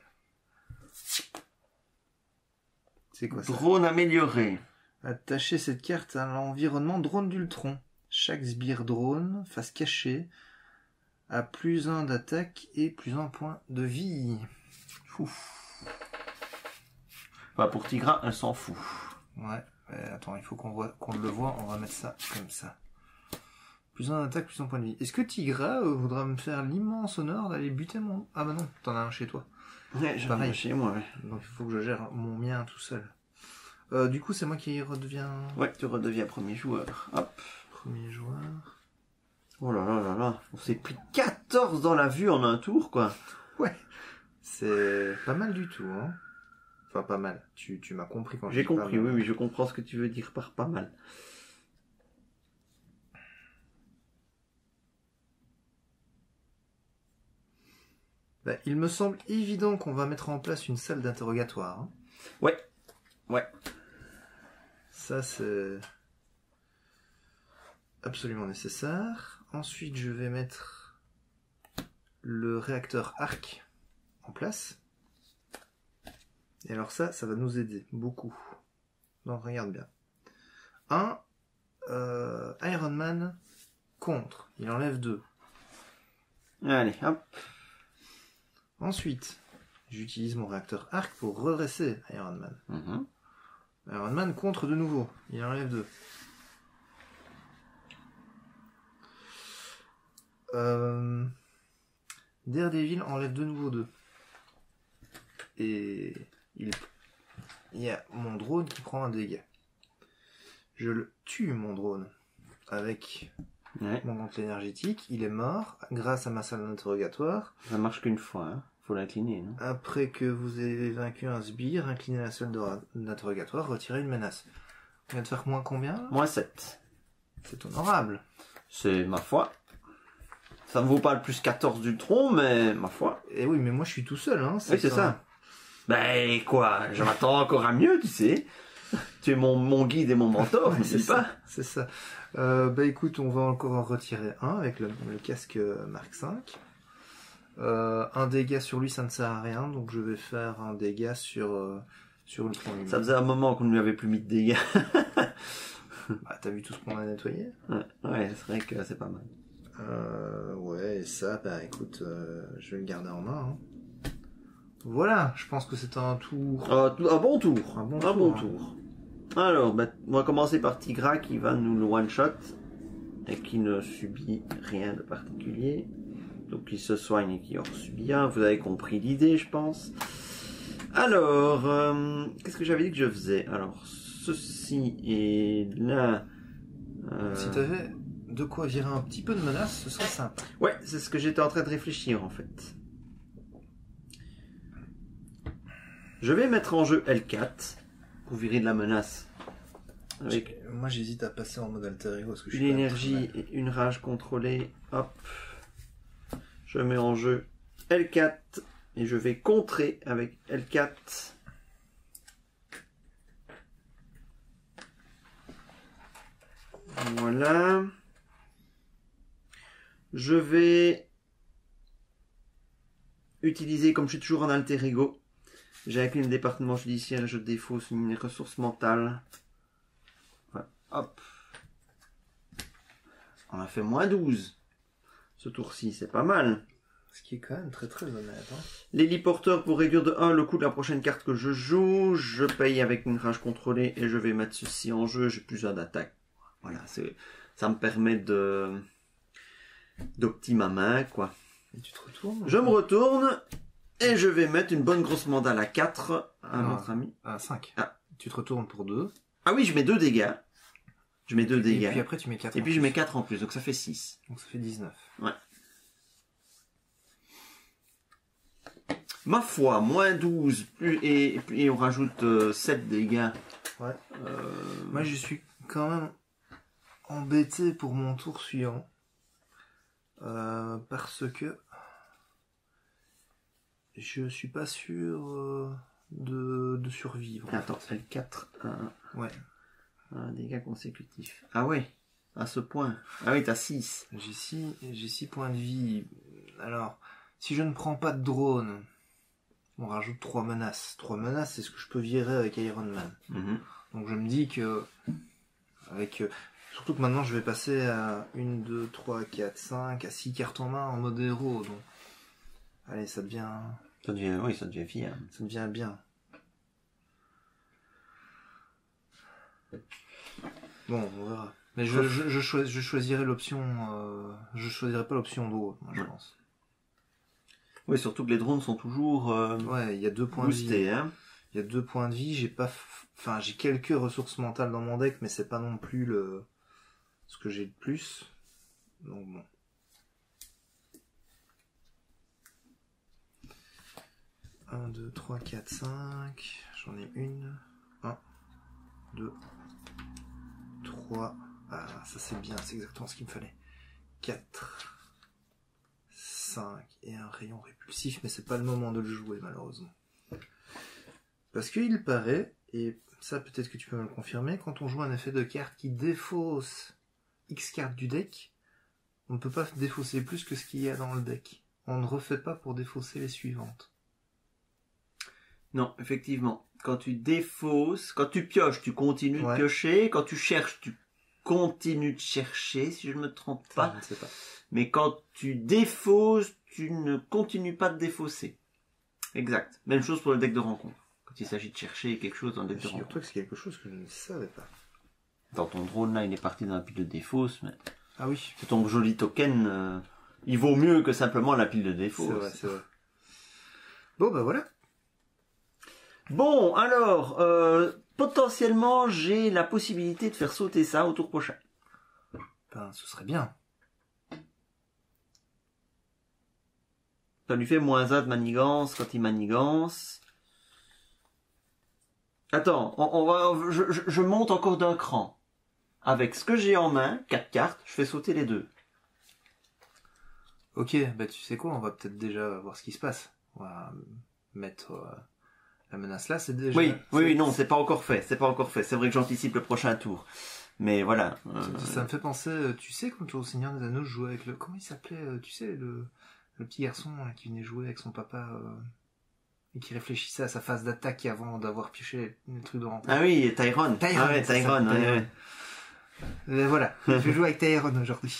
C'est quoi ça? Drone amélioré. Attachez cette carte à l'environnement drone d'Ultron. Chaque sbire drone, face cachée, a plus 1 d'attaque et plus 1 point de vie. Ouf. Bah, pour Tigra, elle s'en fout. Ouais, attends, il faut qu'on le voit, on va mettre ça comme ça. Plus 1 d'attaque, plus 1 point de vie. Est-ce que Tigra voudra me faire l'immense honneur d'aller buter mon... Ah bah non, t'en as un chez toi. Ouais, j'en ai un chez moi, ouais. Donc il faut que je gère mon mien tout seul. Du coup, c'est moi qui redeviens... Ouais, tu redeviens premier joueur. Hop. Premier joueur. Oh là là là là. On s'est pris 14 dans la vue en un tour, quoi. Ouais. C'est pas mal du tout, hein. Enfin, pas mal. Tu m'as compris quand j'ai compris, oui, je comprends ce que tu veux dire par pas mal. Bah, il me semble évident qu'on va mettre en place une salle d'interrogatoire. Hein. Ouais. Ouais. Ça, c'est absolument nécessaire. Ensuite, je vais mettre le réacteur arc en place. Et alors ça va nous aider beaucoup. Donc, regarde bien. Iron Man contre. Il enlève 2. Allez, hop. Ensuite, j'utilise mon réacteur arc pour redresser Iron Man. Iron Man contre de nouveau. Il enlève 2. Daredevil enlève de nouveau 2. Et il y a mon drone qui prend un dégât. Je le tue, mon drone, avec mon gantelet énergétique. Il est mort grâce à ma salle d'interrogatoire. Ça marche qu'une fois, hein. Faut l'incliner, non? Après que vous avez vaincu un sbire, inclinez la salle d'interrogatoire, retirez une menace. On vient de faire moins combien? Moins 7. C'est honorable. C'est ma foi. Ça ne vaut pas le plus 14 d'Ultron, mais ma foi. Et oui, mais moi je suis tout seul, hein. Oui, c'est ça. Ben quoi, je m'attends encore à mieux, tu sais. Tu es mon guide et mon mentor, ouais, n'est-ce pas? C'est ça. Bah écoute, on va encore en retirer un avec le casque Mark V. Un dégât sur lui, ça ne sert à rien, donc je vais faire un dégât sur Ultron. Ça faisait un moment qu'on ne lui avait plus mis de dégâts. Bah, t'as vu tout ce qu'on a nettoyé? Ouais, c'est vrai que c'est pas mal. Ouais, et ça, bah écoute, je vais le garder en main. Hein. Voilà, je pense que c'est un tour. Un bon tour. Un bon tour. Alors, bah, on va commencer par Tigra qui va nous le one-shot et qui ne subit rien de particulier. Donc il se soigne et qui en subit un. Vous avez compris l'idée, je pense. Alors, qu'est-ce que j'avais dit que je faisais? Alors, ceci est là. Si t'avais de quoi virer un petit peu de menace, ce serait sympa. Ouais, c'est ce que j'étais en train de réfléchir en fait. Je vais mettre en jeu L4 pour virer de la menace. Avec moi j'hésite à passer en mode alter ego parce que je une énergie et une rage contrôlée. Hop. Je mets en jeu L4 et je vais contrer avec L4. Voilà. Je vais utiliser, comme je suis toujours en alter ego, j'ai incliné le département judiciaire et je défausse une ressource mentale. Voilà. Hop. On a fait moins 12. Ce tour-ci, c'est pas mal. Ce qui est quand même très très honnête. Hein. L'héliporteur, pour réduire de 1 le coût de la prochaine carte que je joue, je paye avec une rage contrôlée et je vais mettre ceci en jeu. J'ai plus d'attaque. Voilà, ça me permet d'optimiser ma main, quoi. Et tu te retournes? Je me retourne et je vais mettre une bonne grosse mandale à 4 à notre ami. À 5. Ah. Tu te retournes pour 2. Ah oui, je mets 2 dégâts. Je mets 2 dégâts. Et puis après tu mets 4. Et puis je mets 4 en plus, donc ça fait 6. Donc ça fait 19. Ouais. Ma foi, moins 12, et on rajoute 7 dégâts. Ouais. Moi, je suis quand même embêté pour mon tour suivant. Parce que je suis pas sûr de survivre. Attends, c'est le 4. Ouais. Un dégât consécutif. Ah ouais, à ce point. Ah oui, t'as 6. J'ai 6 points de vie. Alors, si je ne prends pas de drone, on rajoute 3 menaces. 3 menaces, c'est ce que je peux virer avec Iron Man. Donc je me dis que surtout que maintenant je vais passer à 1, 2, 3, 4, 5, à 6 cartes en main en mode héros. Donc, allez, ça devient fiable. Ça devient bien. Bon, on verra. Mais je choisirai l'option... je choisirai pas l'option drone, moi, je pense. Oui, surtout que les drones sont toujours ouais, il y a 2 points boostés, de vie. Hein. Il y a 2 points de vie, j'ai quelques ressources mentales dans mon deck, mais c'est pas non plus ce que j'ai de plus. Donc bon. Un, 2, 3, 4, 5. J'en ai une. 1, 2, 3. Ah, ça c'est bien, c'est exactement ce qu'il me fallait. 4, 5 et un rayon répulsif, mais c'est pas le moment de le jouer malheureusement. Parce qu'il paraît, et ça peut-être que tu peux me le confirmer, quand on joue un effet de carte qui défausse X cartes du deck, on ne peut pas défausser plus que ce qu'il y a dans le deck. On ne refait pas pour défausser les suivantes. Non, effectivement. Quand tu défausses, quand tu pioches, tu continues de piocher. Quand tu cherches, tu continues de chercher, si je ne me trompe pas. Je ne sais pas. Mais quand tu défausses, tu ne continues pas de défausser. Exact. Même chose pour le deck de rencontre. Quand il s'agit de chercher quelque chose dans le deck de rencontre. Surtout que c'est quelque chose que je ne savais pas. Dans ton drone, là, il est parti dans la pile de défausse, mais... Ah oui. C'est ton joli token. Il vaut mieux que simplement la pile de défausse. C'est vrai, c'est vrai. Bon, bah voilà. Bon, alors, potentiellement, j'ai la possibilité de faire sauter ça au tour prochain. Ben, ce serait bien. Ça lui fait -1 de manigance quand il manigance. Attends, je monte encore d'un cran. Avec ce que j'ai en main, 4 cartes, je fais sauter les 2. Ok, bah tu sais quoi, on va peut-être déjà voir ce qui se passe. On va mettre la menace là, c'est déjà... Oui, non, c'est pas encore fait. C'est vrai que j'anticipe le prochain tour. Mais voilà. Ça me fait penser, tu sais, quand au Seigneur des Anneaux, je jouais avec le... Comment il s'appelait, tu sais, le petit garçon là, qui venait jouer avec son papa... et qui réfléchissait à sa phase d'attaque avant d'avoir pioché le truc de rencontre. Ah oui, Tyrone. Ah ouais, Tyrone, ouais. Voilà, je joue avec Tyrone aujourd'hui.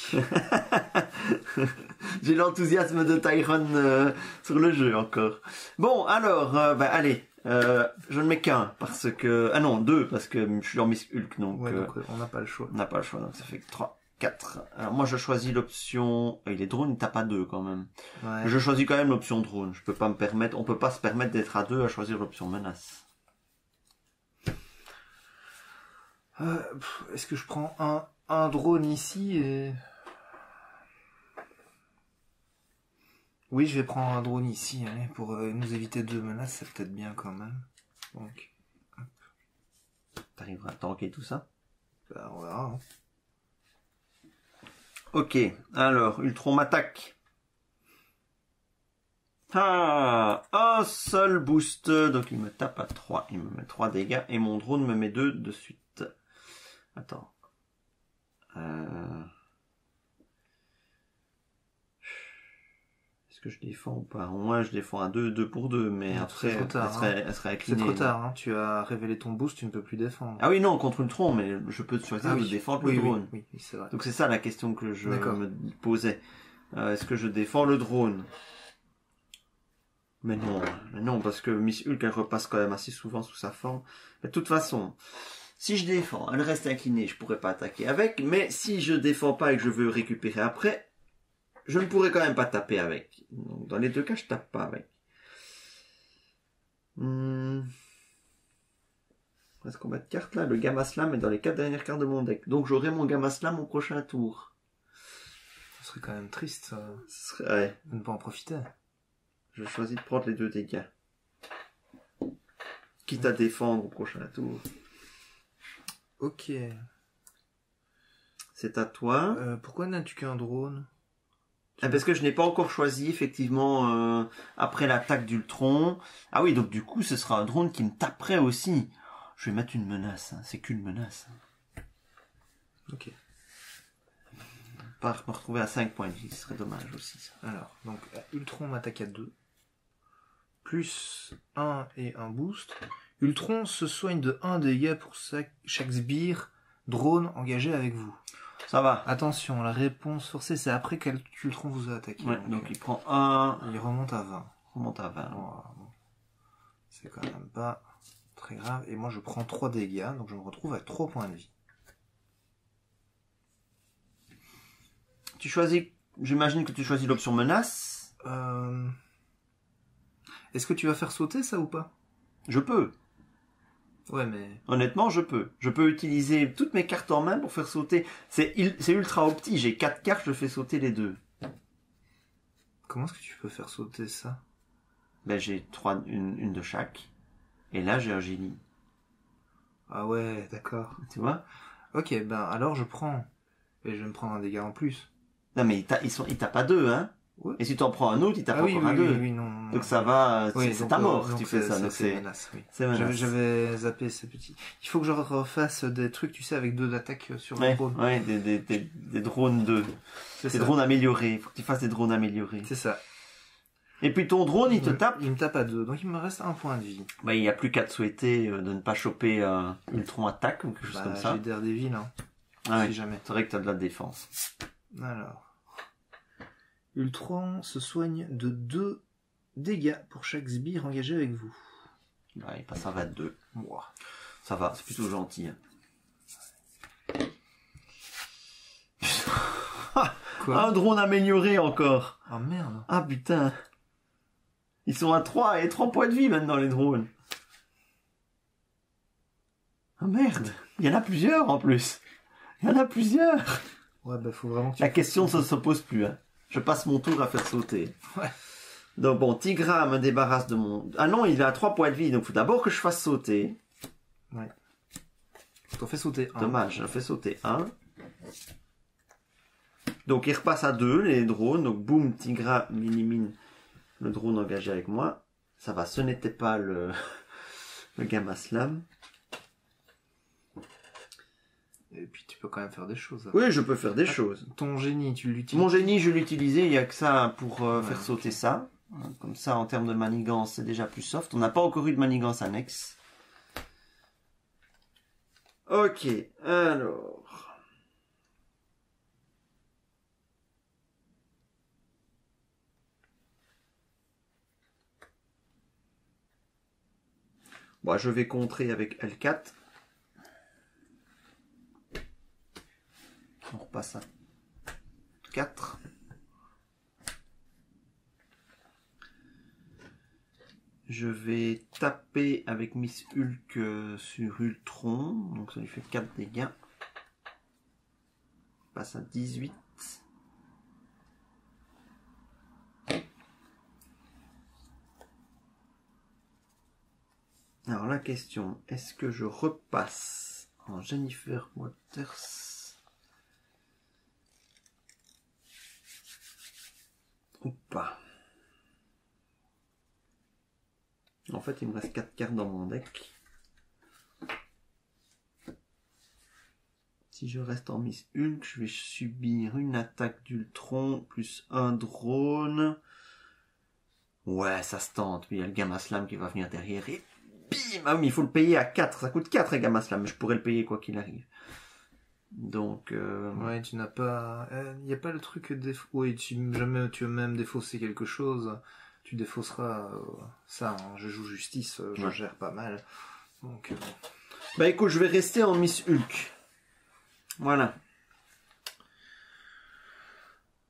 J'ai l'enthousiasme de Tyrone sur le jeu encore. Bon, alors, allez, je ne mets qu'un parce que... Ah non, 2 parce que je suis en Miss Hulk, donc... Ouais, donc on n'a pas le choix. On n'a pas le choix, donc ça fait 3, 4. Alors moi je choisis l'option... Il est drone, il tape à 2 quand même. Ouais. Je choisis quand même l'option drone. Je peux pas me permettre... On peut pas se permettre d'être à 2 à choisir l'option menace. Est-ce que je prends un drone ici et... Oui, je vais prendre un drone ici, allez, pour nous éviter 2 menaces, c'est peut-être bien quand même. Donc, t'arriveras à tanker tout ça? Ben, on verra. Hein. Ok, alors, Ultron m'attaque. Ah, un seul boost, donc il me tape à 3, il me met 3 dégâts, et mon drone me met 2 de suite. Attends. Est-ce que je défends ou pas? Moi, je défends à 2 pour 2, mais après, elle serait inclinée. C'est trop tard, hein. Tu as révélé ton boost, tu ne peux plus défendre. Ah oui, non, contre Ultron, mais je peux choisir de défendre le drone. Oui, c'est vrai. Donc c'est ça la question que je me posais. Est-ce que je défends le drone? Mais non, parce que Miss Hulk, elle repasse quand même assez souvent sous sa forme. Mais de toute façon, si je défends, elle reste inclinée, je pourrais pas attaquer avec, mais si je défends pas et que je veux récupérer après, je ne pourrais quand même pas taper avec. Donc, dans les 2 cas, je tape pas avec. Est-ce qu'on met de cartes là? Le Gamma Slam est dans les 4 dernières cartes de mon deck. Donc j'aurai mon Gamma Slam au prochain tour. Ce serait quand même triste Ce serait... de ne pas en profiter. Je choisis de prendre les 2 dégâts. Quitte à défendre au prochain tour. Ok. C'est à toi. Pourquoi n'as-tu qu'un drone? Parce que je n'ai pas encore choisi, effectivement, après l'attaque d'Ultron. Ah oui, donc du coup, ce sera un drone qui me taperait aussi. Je vais mettre une menace, hein. C'est qu'une menace. Ok. Pas me retrouver à 5 points de vie, ce serait dommage aussi. Ça. Alors, donc Ultron m'attaque à 2. Plus 1 et un boost. Ultron se soigne de 1 dégât pour chaque sbire drone engagé avec vous. Ça va. Attention, la réponse forcée, c'est après qu'Ultron vous a attaqué. Ouais, donc il prend 1. Il remonte à 20. Remonte à 20. Bon. C'est quand même pas très grave. Et moi, je prends 3 dégâts, donc je me retrouve à 3 points de vie. Tu choisis... J'imagine que tu choisis l'option menace. Est-ce que tu vas faire sauter ça ou pas? Je peux. Ouais, mais... Honnêtement, je peux. Je peux utiliser toutes mes cartes en main pour faire sauter. C'est ultra opti. J'ai 4 cartes, je fais sauter les 2. Comment est-ce que tu peux faire sauter ça? Ben, j'ai une de chaque. Et là, j'ai un génie. Ah ouais, d'accord. Tu vois? Ok, ben alors je prends. Et je vais me prendre un dégât en plus. Non, mais il tape à 2, hein? Ouais. Et si tu en prends un autre, il tape encore à 2. Oui, non. Donc ça va, oui, c'est ta mort, donc tu fais ça. Donc c'est menace, oui. menace. J'avais zappé ces petits. Il faut que je refasse des trucs, tu sais, avec 2 d'attaque sur le drone. Ouais, des drones des drones améliorés. Il faut que tu fasses des drones améliorés. C'est ça. Et puis ton drone, il te tape. Il me tape à 2, donc il me reste 1 point de vie. Bah, il n'y a plus qu'à te souhaiter de ne pas choper Ultron attaque ou quelque chose comme ça. J'ai Daredevil, hein. Ah si ouais. jamais. C'est vrai que t'as de la défense. Alors. Ultron se soigne de 2 dégâts pour chaque sbire engagé avec vous. Ouais, il passe à 22. Wow. Ça va, c'est plutôt gentil. Hein. Quoi? Un drone amélioré encore. Ah merde. Ah putain. Ils sont à 3 et 3 points de vie maintenant les drones. Ah merde. Il y en a plusieurs en plus. Il y en a plusieurs. Ouais, bah faut vraiment que la question ne se pose plus. Hein. Je passe mon tour à faire sauter. Ouais. Donc bon, Tigra me débarrasse de mon... Ah non, il a 3 points de vie, donc il faut d'abord que je fasse sauter. Ouais. Je t'en fais sauter 1. Dommage, je fais sauter 1. Donc il repasse à 2, les drones. Donc boum, Tigra m'élimine le drone engagé avec moi. Ça va, ce n'était pas le Gamma Slam. Et puis tu peux quand même faire des choses. Hein. Oui, je peux faire des choses. Ton génie, tu l'utilises? Mon génie, je l'utilisais, il n'y a que ça pour faire sauter ça. Comme ça, en termes de manigance, c'est déjà plus soft. On n'a pas encore eu de manigance annexe. Ok, alors... Bon, je vais contrer avec L4. On repasse à 4. Je vais taper avec Miss Hulk sur Ultron. Donc ça lui fait 4 dégâts. On passe à 18. Alors la question, est-ce que je repasse en Jennifer Waters ou pas? En fait, il me reste 4 cartes dans mon deck. Si je reste en Miss Hulk, je vais subir une attaque d'Ultron plus un drone. Ouais, ça se tente. Mais il y a le Gamma Slam qui va venir derrière et bim! Ah oui, mais il faut le payer à 4. Ça coûte 4 Gamma Slam, mais je pourrais le payer quoi qu'il arrive. Donc... Ouais, tu n'as pas... Il n'y a pas le truc... Oui, jamais tu veux même défausser quelque chose... Tu défausseras ça, hein. Je joue justice, je gère pas mal. Donc, bah écoute, je vais rester en Miss Hulk. Voilà.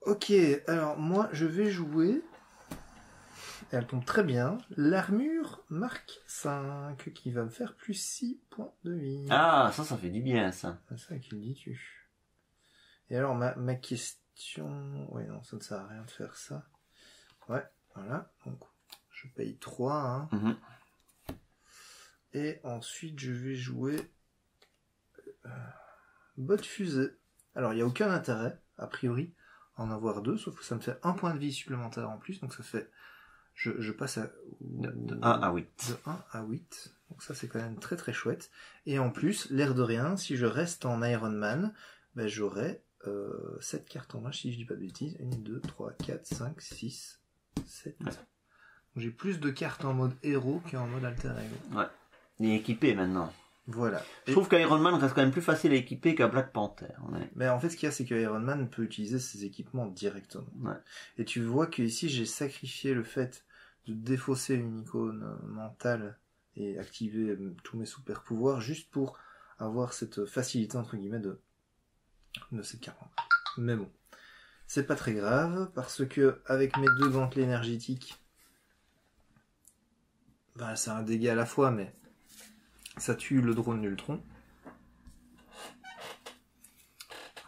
Ok, alors moi je vais jouer, elle tombe très bien, l'armure Mark 5 qui va me faire plus 6 points de vie. Ah, ça fait du bien ça. C'est ça qu'il dis-tu. Et alors ma question... Oui non, ça ne sert à rien de faire ça. Ouais. Voilà, donc je paye 3. Hein. Et ensuite, je vais jouer bot fusée. Alors, il n'y a aucun intérêt, a priori, à en avoir 2, sauf que ça me fait 1 point de vie supplémentaire en plus, donc ça fait... Je passe à... De 1 à 8. De 1 à 8. Donc ça, c'est quand même très très chouette. Et en plus, l'air de rien, si je reste en Iron Man, ben, j'aurai 7 cartes en main, si je dis pas de bêtises. 1, 2, 3, 4, 5, 6, 7. Ouais. Donc j'ai plus de cartes en mode héros qu'en mode alter ego. Ouais. Il est équipé maintenant. Voilà. Je trouve qu'Iron Man reste quand même plus facile à équiper qu'un Black Panther. Ouais. Mais en fait, ce qu'il y a, c'est que Iron Man peut utiliser ses équipements directement. Ouais. Et tu vois que ici, j'ai sacrifié le fait de défausser une icône mentale et activer tous mes super pouvoirs juste pour avoir cette facilité entre guillemets de cette carte. Mais bon, c'est pas très grave parce que avec mes 2 gantelets énergétiques, ben, c'est un dégât à la fois, mais ça tue le drone d'Ultron.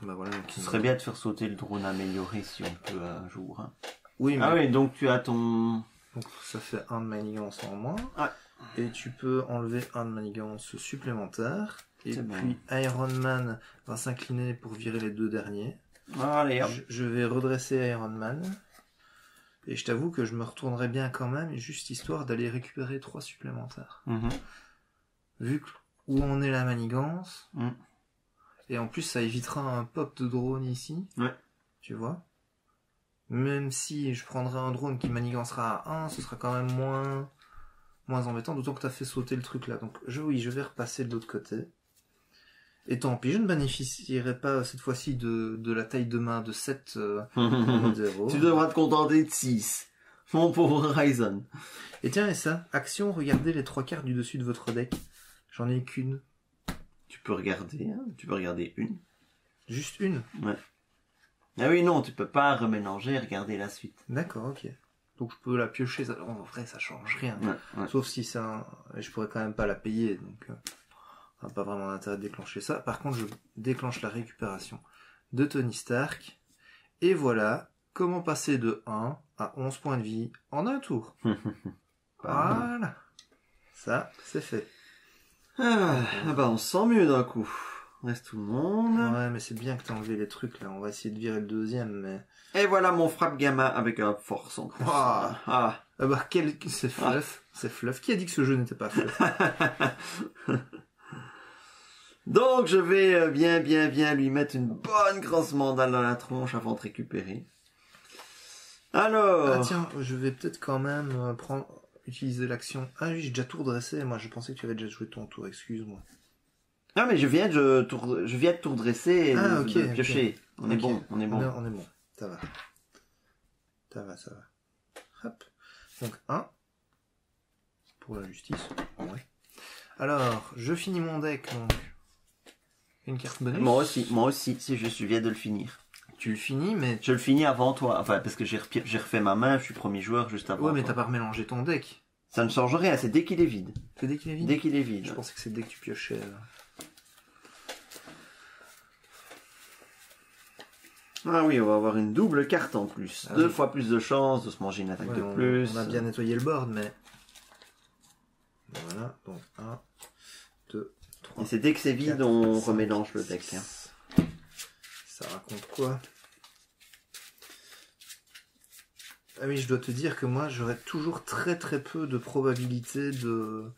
Ben voilà, donc ce serait bien de faire sauter le drone amélioré si on peut un jour. Hein. Oui, mais... Ah oui, donc tu as ton... Donc ça fait 1 de manigance en moins. Ouais. Et tu peux enlever 1 de manigance supplémentaire. Et puis bon. Iron Man va s'incliner pour virer les 2 derniers. Allez, hop. Je vais redresser Iron Man. Et je t'avoue que je me retournerai bien quand même, juste histoire d'aller récupérer 3 supplémentaires. Vu où on est la manigance. Et en plus ça évitera un pop de drone ici. Ouais. Tu vois. Même si je prendrai un drone qui manigancera à 1, ce sera quand même moins embêtant, d'autant que tu as fait sauter le truc là. Donc oui, je vais repasser de l'autre côté. Et tant pis, je ne bénéficierai pas cette fois-ci de la taille de main de 7 en mode héros. Tu devras te contenter de 6. Mon pauvre Ryzen. Et tiens, et ça, action, regardez les 3 cartes du dessus de votre deck. J'en ai qu'une. Tu peux regarder, hein. Tu peux regarder une. Juste une? Ouais. Ah oui, non, tu peux pas remélanger et regarder la suite. D'accord, ok. Donc je peux la piocher, ça... en vrai ça change rien. Ouais. Sauf si c'est un... Je pourrais quand même pas la payer, donc on n'a pas vraiment d'intérêt de déclencher ça. Par contre, je déclenche la récupération de Tony Stark. Et voilà comment passer de 1 à 11 points de vie en un tour. Voilà. Ça, c'est fait. Ah bah on se sent mieux d'un coup. Reste tout le monde. Ouais, mais c'est bien que t'as enlevé les trucs là. On va essayer de virer le deuxième, mais... Et voilà mon frappe gamma avec un force en plus. Ah bah c'est fluff. C'est fluff. Qui a dit que ce jeu n'était pas fluff? Donc je vais bien lui mettre une bonne grosse mandale dans la tronche avant de récupérer. Alors... Ah tiens, je vais peut-être quand même utiliser l'action... Ah oui, j'ai déjà tout redressé. Moi, je pensais que tu avais déjà joué ton tour. Excuse-moi. Non mais je viens de tout redresser et de piocher. Okay. On est bon. On est bon. Ça va. Hop. Donc 1. Pour la justice. Ouais. Alors, je finis mon deck donc. Une carte bonus. Moi aussi, si je viens de le finir. Tu le finis, mais... Je le finis avant toi. Enfin, parce que j'ai refait ma main, je suis premier joueur juste avant. Ouais, mais t'as pas remélangé ton deck. Ça ne change rien, c'est dès qu'il est vide. C'est dès qu'il est vide? Dès qu'il est vide. Je pensais que c'est dès que tu piochais. Ah oui, on va avoir une double carte en plus. Ah 2 oui. fois plus de chances de se manger une attaque de plus. On a bien nettoyé le board, mais... Voilà, donc 1, 2, 3... Et c'est dès que c'est vide, 4, on 5, remélange le deck. Hein. Ça raconte quoi? Ah oui, je dois te dire que moi, j'aurais toujours très peu de probabilité de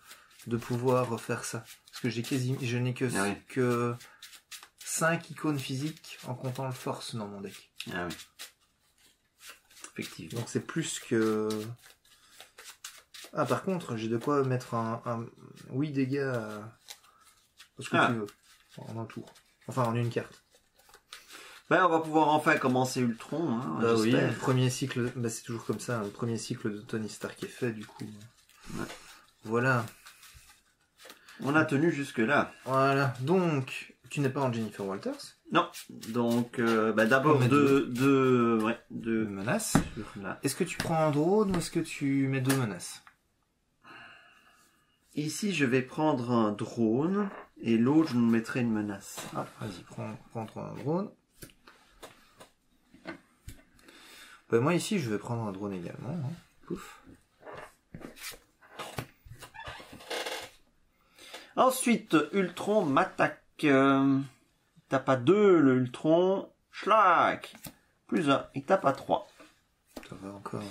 pouvoir faire ça. Parce que je n'ai que 5 icônes physiques en comptant le force dans mon deck. Ah oui. Effectivement. Donc c'est plus que... Ah par contre, j'ai de quoi mettre un 8 dégâts parce que tu veux. En un tour. Enfin en une carte. Ben, on va pouvoir enfin commencer Ultron. Hein, bah oui, le premier cycle, bah, c'est toujours comme ça. Le premier cycle de Tony Stark est fait du coup. Ouais. Voilà. On a tenu jusque là. Voilà. Donc, tu n'es pas en Jennifer Walters? Non. Donc, d'abord deux menaces. Est-ce que tu prends un drone ou est-ce que tu mets 2 menaces? Ici, je vais prendre un drone et l'autre, je me mettrai une menace. Ah, vas-y, prends un drone. Ben, moi ici, je vais prendre un drone également. Hein. Pouf. Ensuite, Ultron m'attaque. Il tape à 2, le Ultron. Schlack. Plus 1, il tape à 3. Ça va encore.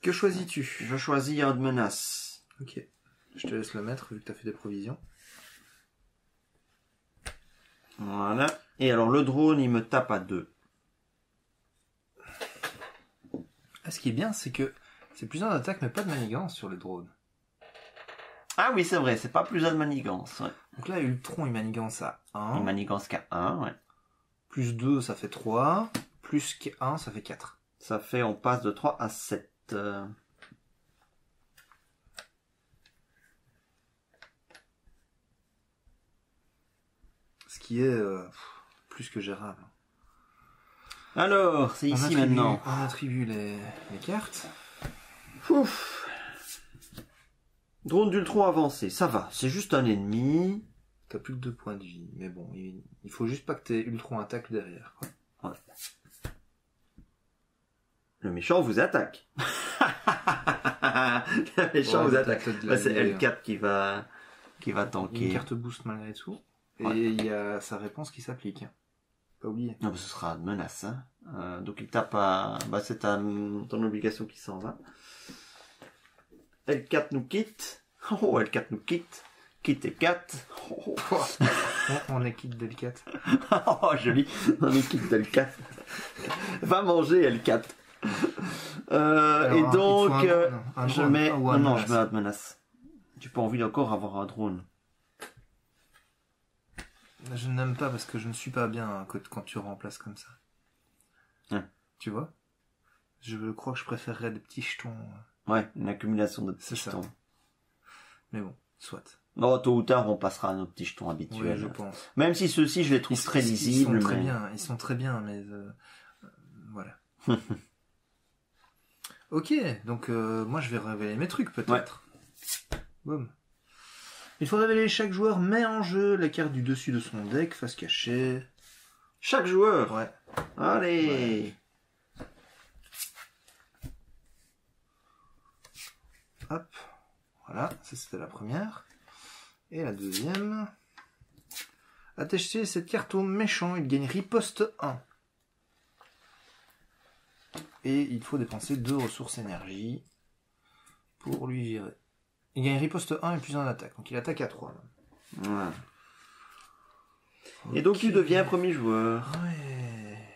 Que choisis-tu? Je choisis un de menace. Ok. Je te laisse le mettre vu que tu as fait des provisions. Voilà. Et alors le drone, il me tape à 2. Ah, ce qui est bien, c'est que c'est plus un d'attaque, mais pas de manigance sur le drone. Ah oui, c'est vrai, c'est pas plus un de manigance. Ouais. Donc là, Ultron, il manigance à 1. Il manigance qu'à 1, ouais. Plus 2, ça fait 3. Plus 1, ça fait 4. Ça fait, on passe de 3 à 7. Ce qui est plus que gérable. Alors, c'est ici maintenant. On attribue les cartes. Ouf. Drone d'Ultron avancé, ça va, c'est juste un ennemi. T'as plus que 2 points de vie, mais bon, il faut juste pas que tes Ultron attaque derrière. Quoi. Ouais. Le méchant vous attaque. Le méchant vous attaque. C'est L4 qui va tanker. Une carte boost malgré tout. Ouais. Et il y a sa réponse qui s'applique. Pas oublier. Non, ce sera une menace. Hein. Donc il tape à... Bah, c'est ton obligation qui s'en va. L4 nous quitte. Oh, L4 nous quitte. Quitte L4. Oh. On est quitte L4. Oh, joli. On est quitte L4. Va manger L4. Alors, et donc, je mets... Non, je mets un menace. J'ai pas envie encore avoir un drone. Je n'aime pas parce que je ne suis pas bien quand tu remplaces comme ça. Hein. Tu vois? Je crois que je préférerais des petits jetons. Ouais, une accumulation de petits jetons. Mais bon, soit. Non, tôt ou tard, on passera à nos petits jetons habituels. Oui, je pense. Même si ceux-ci, je les trouve très lisibles. Ils sont très bien, mais voilà. Ok, donc moi je vais révéler mes trucs peut-être. Ouais. Boum. Il faut révéler chaque joueur met en jeu la carte du dessus de son deck, face cachée. Chaque joueur? Ouais. Allez. Ouais. Hop. Voilà, ça c'était la première. Et la deuxième. Attachez cette carte au méchant, il gagne riposte 1. Et il faut dépenser 2 ressources énergie pour lui virer. Il gagne riposte 1 et plus 1 d'attaque. Donc il attaque à 3. Ouais. Et donc tu deviens premier joueur. Ouais.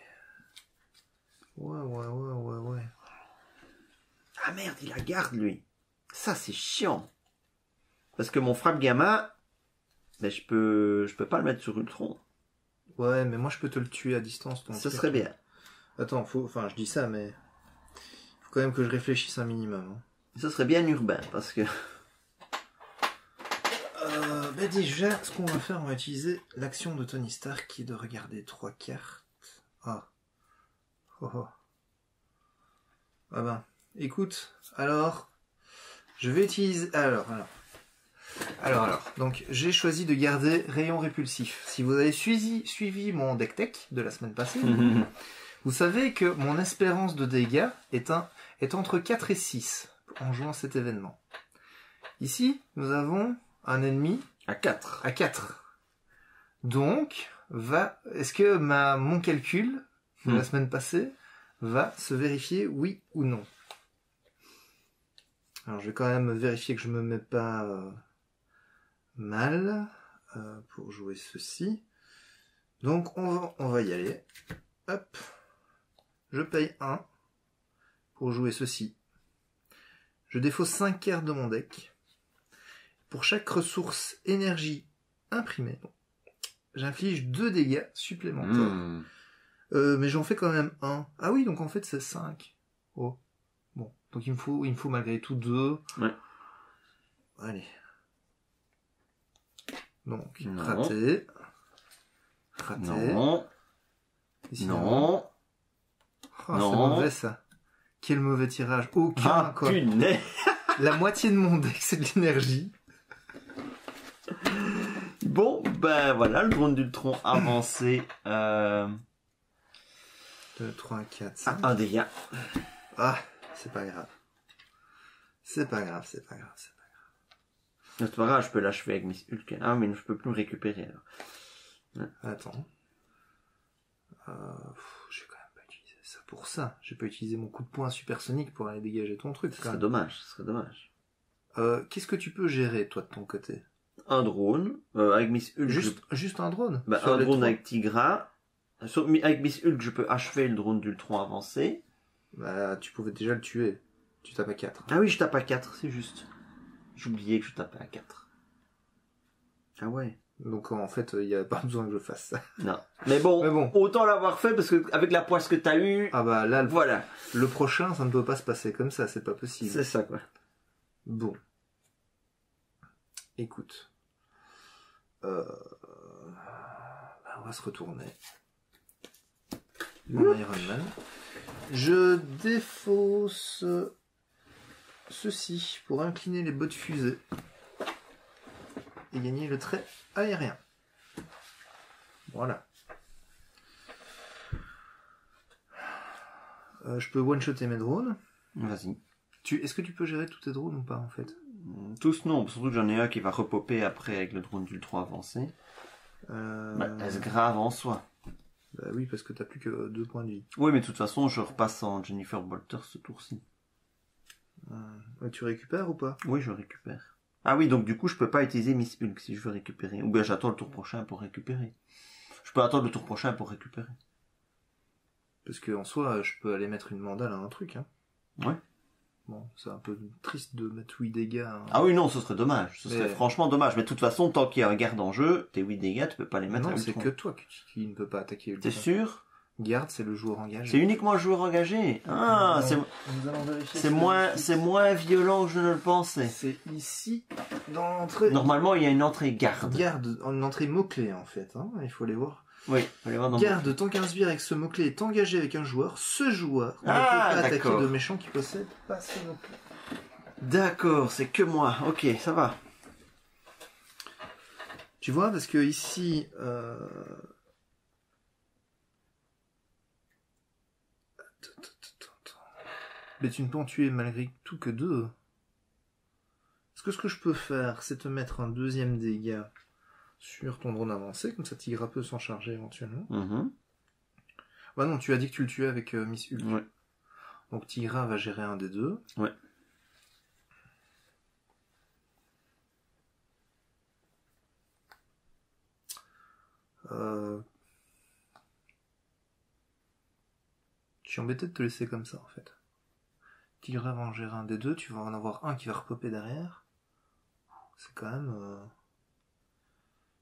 Ah merde, il la garde lui. Ça c'est chiant. Parce que mon frappe gamma, ben je peux pas le mettre sur Ultron. Ouais, mais moi je peux te le tuer à distance. Ça serait bien. Attends, je dis ça, mais faut quand même que je réfléchisse un minimum. Ça serait bien urbain, parce que... Déjà, ce qu'on va faire, on va utiliser l'action de Tony Stark qui est de regarder 3 cartes. Ah. Oh. Ah ben, écoute, alors, je vais utiliser... Alors. Donc, j'ai choisi de garder Rayon Répulsif. Si vous avez suivi mon deck tech de la semaine passée, vous savez que mon espérance de dégâts est entre 4 et 6 en jouant cet événement. Ici, nous avons un ennemi à 4. Donc, est-ce que mon calcul de la semaine passée va se vérifier oui ou non? Alors, je vais quand même vérifier que je me mets pas mal pour jouer ceci. Donc, on va y aller. Hop. Je paye 1 pour jouer ceci. Je défausse 5 cartes de mon deck. Pour chaque ressource énergie imprimée, j'inflige 2 dégâts supplémentaires. Mais j'en fais quand même 1. Ah oui, donc en fait c'est 5. Oh. Bon, donc il me faut malgré tout 2. Ouais. Allez. Donc, non. Raté. Non. Non. Oh, non. C'est mauvais ça. Quel mauvais tirage. Aucun, quoi. Punaise. La moitié de mon deck, c'est de l'énergie. Bon, ben voilà, le drone d'Ultron avancé. 2, 3, 4, 5. Un dégât. Ah, c'est pas grave. C'est pas grave. C'est pas grave, je peux l'achever avec Miss Hulk. Ah, mais je peux plus me récupérer, alors. Ouais. Attends. J'ai quand même pas utilisé ça pour ça. J'ai pas utilisé mon coup de poing supersonique pour aller dégager ton truc. Ce serait dommage, ce serait dommage. Qu'est-ce que tu peux gérer, toi, de ton côté? Un drone, avec Miss Hulk. Juste un drone? Bah, un drone avec Tigra. Avec Miss Hulk, je peux achever le drone d'Ultron avancé. Bah, tu pouvais déjà le tuer. Tu tapes à 4. Ah oui, je tape à 4, c'est juste. J'oubliais que je tapais à 4. Ah ouais. Donc en fait, il n'y a pas besoin que je fasse ça. Non. Mais bon, autant l'avoir fait parce que avec la poisse que t'as eue. Ah bah là, voilà. Le prochain, ça ne peut pas se passer comme ça, c'est pas possible. C'est ça, quoi. Bon. Écoute. Bah, on va se retourner. Mon Iron Man. Je défausse ceci pour incliner les bottes fusées et gagner le trait aérien. Voilà. Je peux one-shotter mes drones. Vas-y. Est-ce que tu peux gérer tous tes drones ou pas en fait? Tous non, surtout que j'en ai un qui va repopper après avec le drone d'Ultron avancé. Est-ce grave en soi? Bah oui, parce que t'as plus que 2 points de vie. Oui, mais de toute façon, je repasse en Jennifer Bolter ce tour-ci. Tu récupères ou pas? Oui, je récupère. Ah oui, donc du coup, je peux pas utiliser Miss Hulk si je veux récupérer. Ou bien j'attends le tour prochain pour récupérer. Je peux attendre le tour prochain pour récupérer. Parce que en soi, je peux aller mettre une mandale à un truc, hein. Ouais. Bon, c'est un peu triste de mettre 8 dégâts. Hein. Ah oui, non, ce serait dommage. Ce serait franchement dommage. Mais de toute façon, tant qu'il y a un garde en jeu, tes 8 dégâts, tu peux pas les mettre à Ultron. Non, c'est que toi qui ne peux pas attaquer Ultron. T'es sûr? Garde, c'est le joueur engagé. C'est uniquement le joueur engagé. Ah, c'est moins violent que je ne le pensais. C'est ici, dans l'entrée. Normalement, il y a une entrée garde. Garde, une entrée mot-clé, en fait. Hein. Il faut les voir. Oui, faut les voir dans garde, tant qu'un sbire avec ce mot-clé est engagé avec un joueur, ce joueur ne peut pas attaquer de méchants qui possèdent pas ce mot-clé. D'accord, c'est que moi. Ok, ça va. Tu vois, parce que ici... Mais tu ne peux en tuer malgré tout que 2. Est-ce que ce que je peux faire, c'est te mettre un deuxième dégât sur ton drone avancé, comme ça Tigra peut s'en charger éventuellement. Bah non, tu as dit que tu le tuais avec Miss Hulk. Ouais. Donc Tigra va gérer un des 2. Ouais. Je suis embêté de te laisser comme ça en fait. Tigra va en gérer un des 2, tu vas en avoir un qui va repopper derrière. C'est quand même...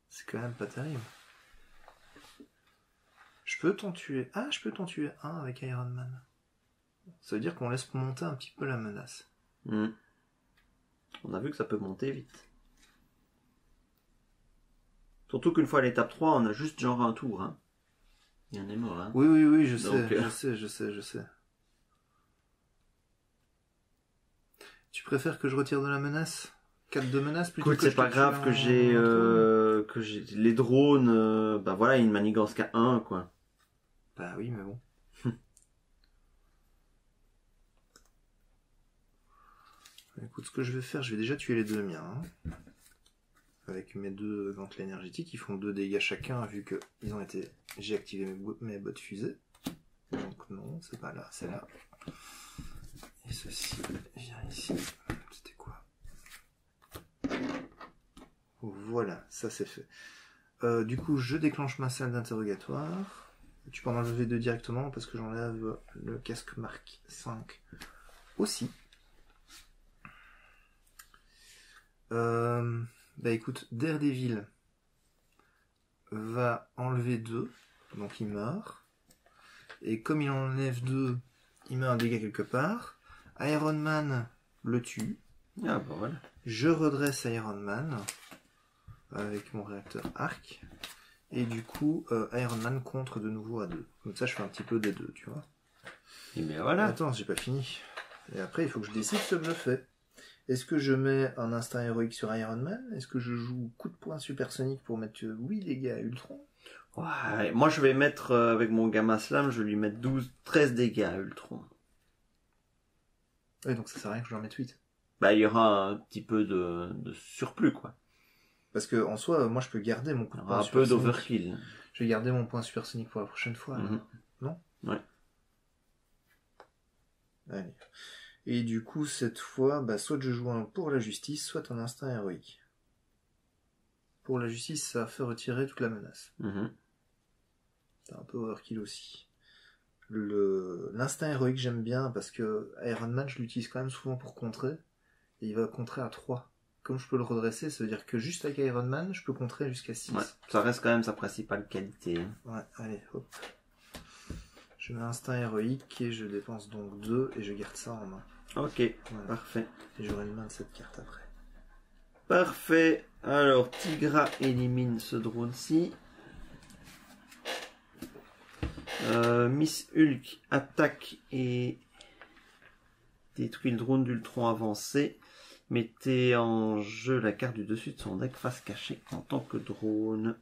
C'est quand même pas terrible. Je peux t'en tuer... Ah, je peux t'en tuer un avec Iron Man. Ça veut dire qu'on laisse monter un petit peu la menace. On a vu que ça peut monter vite. Surtout qu'une fois à l'étape 3, on a juste genre un tour. Hein. Il y en est mort. Hein. Oui, je sais, je sais. Tu préfères que je retire de la menace? 4 de menace plutôt? Écoute, c'est pas grave que j'ai les drones, bah voilà, une manigance qu'à 1 quoi. Bah oui, mais bon. Écoute, ce que je vais faire, je vais déjà tuer les 2 miens. Hein. Avec mes 2 gantelets énergétiques, ils font 2 dégâts chacun, vu que ils ont été... j'ai activé mes bottes fusées. Donc non, c'est pas là, c'est là. Et ceci vient ici. C'était quoi? Voilà, ça c'est fait. Du coup, je déclenche ma salle d'interrogatoire. Tu peux en enlever 2 directement parce que j'enlève le casque Mark 5 aussi. Bah écoute, Daredevil va enlever 2, donc il meurt. Et comme il enlève 2, il met un dégât quelque part. Iron Man le tue. Ah bah voilà. Je redresse Iron Man avec mon réacteur arc. Et du coup, Iron Man contre de nouveau à 2. Comme ça, je fais un petit peu des 2, tu vois. Et bien voilà. Attends, j'ai pas fini. Et après, il faut que je décide ce que je fais. Est-ce que je mets un instinct héroïque sur Iron Man? Est-ce que je joue coup de poing supersonique pour mettre 8 dégâts à Ultron? Ouais, moi je vais mettre, avec mon Gamma Slam, je vais lui mettre 13 dégâts à Ultron. Oui, donc ça sert à rien que je leur mette 8. bah il y aura un petit peu de surplus, quoi. Parce que en soi, moi je peux garder mon coup de poing un peu d'overkill. Je vais garder mon point supersonique pour la prochaine fois. Non? Ouais. Allez. Et du coup, cette fois, bah, soit je joue un pour la justice, soit un instinct héroïque. Pour la justice, ça fait retirer toute la menace. C'est un peu overkill aussi. L'instinct héroïque, j'aime bien parce que Iron Man, je l'utilise quand même souvent pour contrer. Et il va contrer à 3. Comme je peux le redresser, ça veut dire que juste avec Iron Man, je peux contrer jusqu'à 6. Ouais, ça reste quand même sa principale qualité. Ouais, allez, hop. Je mets instinct héroïque et je dépense donc 2 et je garde ça en main. Ok, voilà. Parfait. Et j'aurai une main de cette carte après. Parfait. Alors, Tigra élimine ce drone-ci. Miss Hulk attaque et détruit le drone d'Ultron avancé. Mettez en jeu la carte du dessus de son deck face cachée en tant que drone.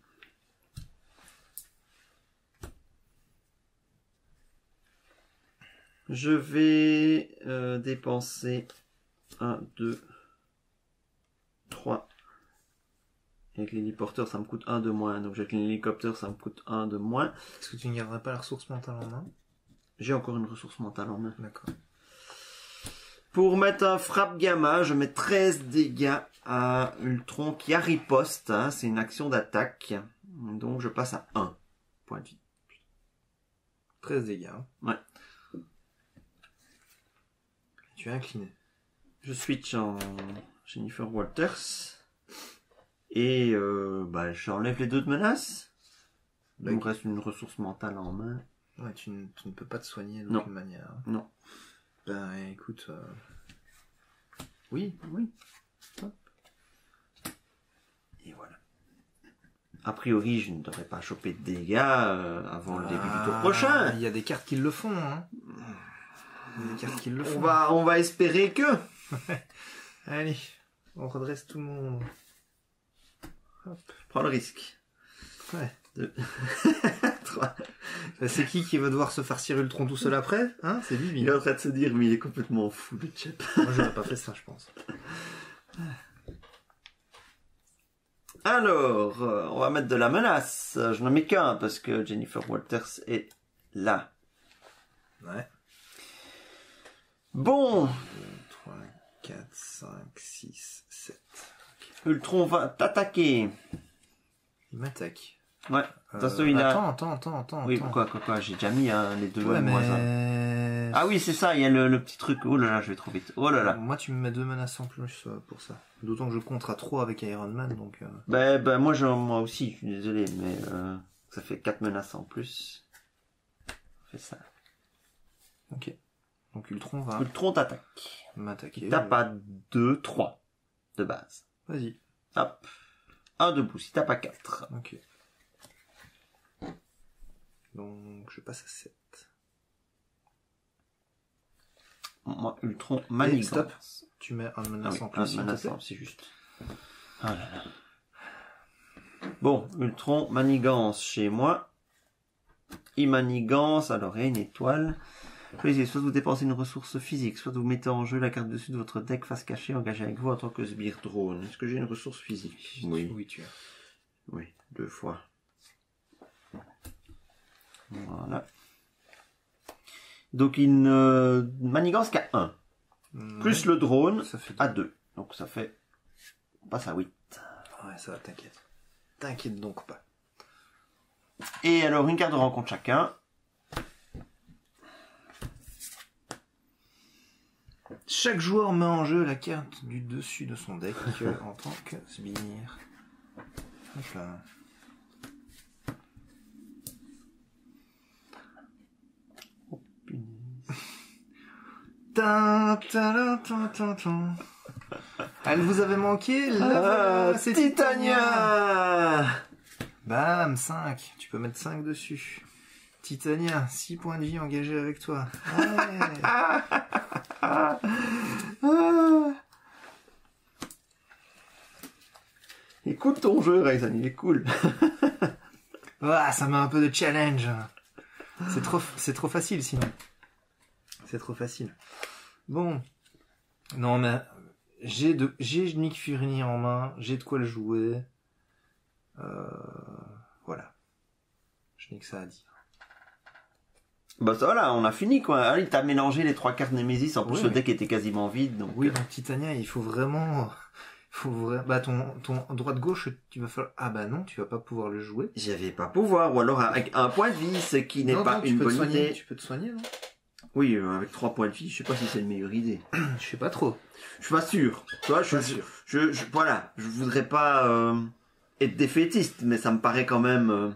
Je vais dépenser 1, 2, 3. Avec l'héliporteur, ça me coûte 1 de moins. Donc avec l'hélicoptère, ça me coûte 1 de moins. Est-ce que tu ne garderais pas la ressource mentale en main? J'ai encore une ressource mentale en main. D'accord. Pour mettre un frappe gamma, je mets 13 dégâts à Ultron qui a riposte. Hein, c'est une action d'attaque. Donc je passe à 1 point de vie. 13 dégâts. Ouais. Tu es incliné. Je switch en Jennifer Walters. Et bah, j'enlève les 2 de menace. Il me reste une ressource mentale en main. Ouais, tu ne peux pas te soigner d'aucune manière. Non. Ben écoute... Oui. Hop. Et voilà. A priori, je ne devrais pas choper de dégâts avant le début du tour prochain. Il y a des cartes qui le font, hein. Il y a des cartes qui le font. On va espérer que... Allez, on redresse tout le monde. Hop. Prends le risque. Ouais. 2, 3. C'est qui va devoir se farcir Ultron tout seul après, hein? C'est Bibi. Il est en train de se dire, mais il est complètement fou, le chap. Moi, j'aurais pas fait ça, je pense. Alors, on va mettre de la menace. Je n'en mets qu'un, parce que Jennifer Walters est là. Ouais. Bon. 2, 3, 4, 5, 6, 7. Okay. Ultron va t'attaquer. Il m'attaque. Ouais. Attention, il a... Attends. Oui, quoi, j'ai déjà mis les 2 ouais, mais... Ah oui, c'est ça, il y a le petit truc. Oh là là, je vais trop vite. Oh là là. Moi, tu me mets 2 menaces en plus pour ça. D'autant que je contre à 3 avec Iron Man, donc... Ben, moi aussi, je suis désolé, mais ça fait 4 menaces en plus. Fais ça. Ok. Donc Ultron va... Ultron t'attaque. M'attaquer. T'as pas 2, 3 de base. Vas-y. Hop. 1 de boost, si t'as pas 4. Ok. Donc je passe à 7. Moi, Ultron manigance. Stop. Tu mets un menace en plus. Un menace, c'est juste. Oh là là. Bon, Ultron manigance chez moi. Il manigance, alors il y a une étoile. Choisissez, soit vous dépensez une ressource physique, soit vous mettez en jeu la carte dessus de votre deck face cachée engagée avec vous en tant que sbire drone. Est-ce que j'ai une ressource physique? Oui, tu as. Oui, 2 fois. Voilà. Donc il ne manigance qu'à 1. Plus le drone, ça fait à 2. Donc ça fait... On passe à 8. Ouais, ça va, t'inquiète. T'inquiète donc pas. Et alors une carte de rencontre chacun. Chaque joueur met en jeu la carte du dessus de son deck en tant que sbire. Hop là. Oh punaise. Elle vous avait manqué, c'est Titania. Bam, 5. Tu peux mettre 5 dessus. Titania, 6 points de vie engagés avec toi. Ouais. Écoute ton jeu, Ryzen, il est cool. Ça met un peu de challenge. C'est trop facile sinon. C'est trop facile. Bon. Non mais j'ai Nick Fury en main, j'ai de quoi le jouer. Voilà. Je n'ai que ça à dire. Bah ça voilà, on a fini quoi. Ah, il t'a mélangé les 3 cartes Némésis, en plus le deck était quasiment vide. Donc... Oui, donc Titania, il faut vraiment... Bah ton droite-gauche, tu vas falloir... Ah bah non, tu vas pas pouvoir le jouer. J'avais pas pouvoir, ou alors avec un point de vie, ce qui n'est pas une bonne idée. Tu peux te soigner, non? Oui, avec 3 points de vie, je sais pas si c'est une meilleure idée. Je sais pas trop. Je suis pas sûr. Tu vois, voilà, je voudrais pas être défaitiste, mais ça me paraît quand même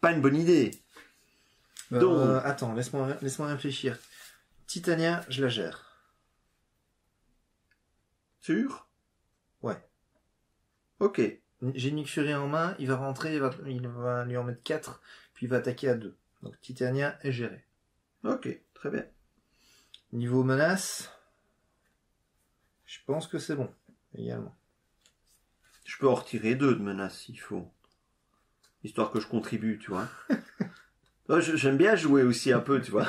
pas une bonne idée. Donc, attends, laisse-moi réfléchir. Titania, je la gère. Sûr? Ouais. Ok. J'ai Nick Fury en main, il va rentrer, il va lui en mettre 4, puis il va attaquer à 2. Donc Titania est gérée. Ok, très bien. Niveau menace, je pense que c'est bon, également. Je peux en retirer 2 de menace s'il faut. Histoire que je contribue, tu vois. J'aime bien jouer aussi un peu, tu vois.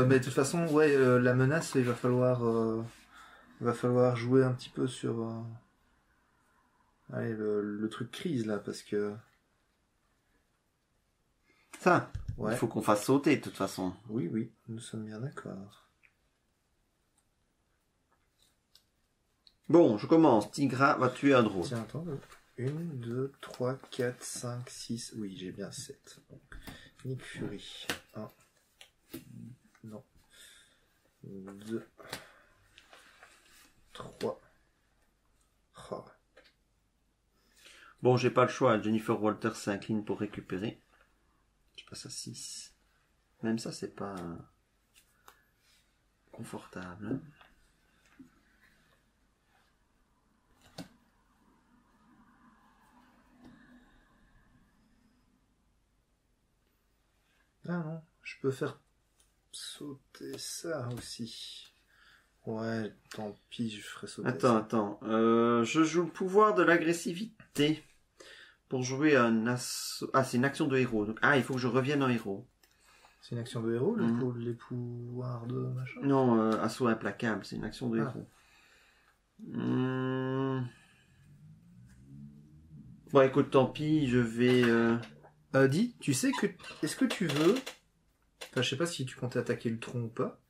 Mais de toute façon, ouais, la menace, il va falloir jouer un petit peu sur allez, le truc crise là, parce que ça, ouais. Il faut qu'on fasse sauter de toute façon. Oui, nous sommes bien d'accord. Bon, je commence. Tigra va tuer un drone. Tiens, attends. 1, 2, 3, 4, 5, 6. Oui, j'ai bien 7. Donc, Nick Fury. 1. Non. 2. 3. Oh. Bon, j'ai pas le choix. Jennifer Walters s'incline pour récupérer. Je passe à 6. Même ça, c'est pas confortable. Hein. Ah non, je peux faire sauter ça aussi. Ouais, tant pis, je ferai sauter ça. Attends. Je joue le pouvoir de l'agressivité pour jouer un assaut. Ah, c'est une action de héros. Donc, il faut que je revienne en héros. C'est une action de héros, les pouvoirs de machin? Non, assaut implacable, c'est une action de héros. Bon, écoute, tant pis, je vais... Dis, tu sais que... Est-ce que tu veux... Enfin, je sais pas si tu comptais attaquer le tronc ou pas.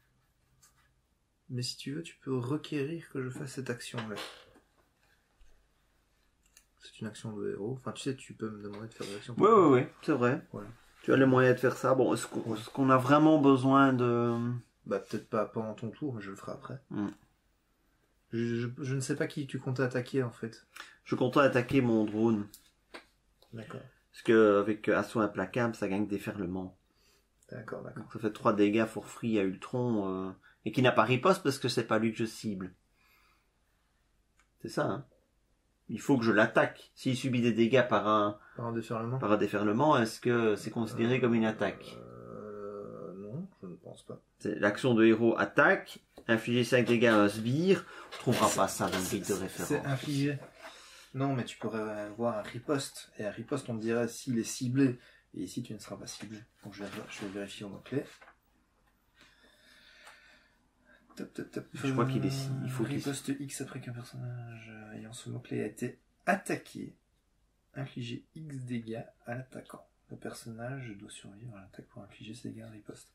Mais si tu veux, tu peux requérir que je fasse cette action-là. C'est une action de héros. Enfin, tu sais, tu peux me demander de faire l'action. Oui, c'est vrai. Voilà. Tu as les moyens de faire ça. Bon, est-ce qu'on a vraiment besoin de... Bah, peut-être pas pendant ton tour, mais je le ferai après. Je ne sais pas qui tu comptais attaquer, en fait. Je comptais attaquer mon drone. D'accord. Parce que avec assaut implacable, ça gagne déferlement. D'accord. Donc ça fait 3 dégâts for free à Ultron, et qui n'a pas riposte parce que c'est pas lui que je cible. C'est ça, hein. Il faut que je l'attaque. S'il subit des dégâts par un déferlement, est-ce que c'est considéré comme une attaque? Non, je ne pense pas. C'est l'action de héros attaque, infliger 5 dégâts à un sbire. On trouvera pas ça dans le guide de référence. C'est infliger. Non, mais tu pourrais avoir un riposte. Et un riposte, on te dirait s'il est ciblé. Et ici, tu ne seras pas ciblé. Donc, je vais vérifier en mot-clé. Top. Je crois qu'il est... Il faut riposte X après qu'un personnage ayant ce mot-clé a été attaqué. Infliger X dégâts à l'attaquant. Le personnage doit survivre à l'attaque pour infliger ses dégâts à riposte.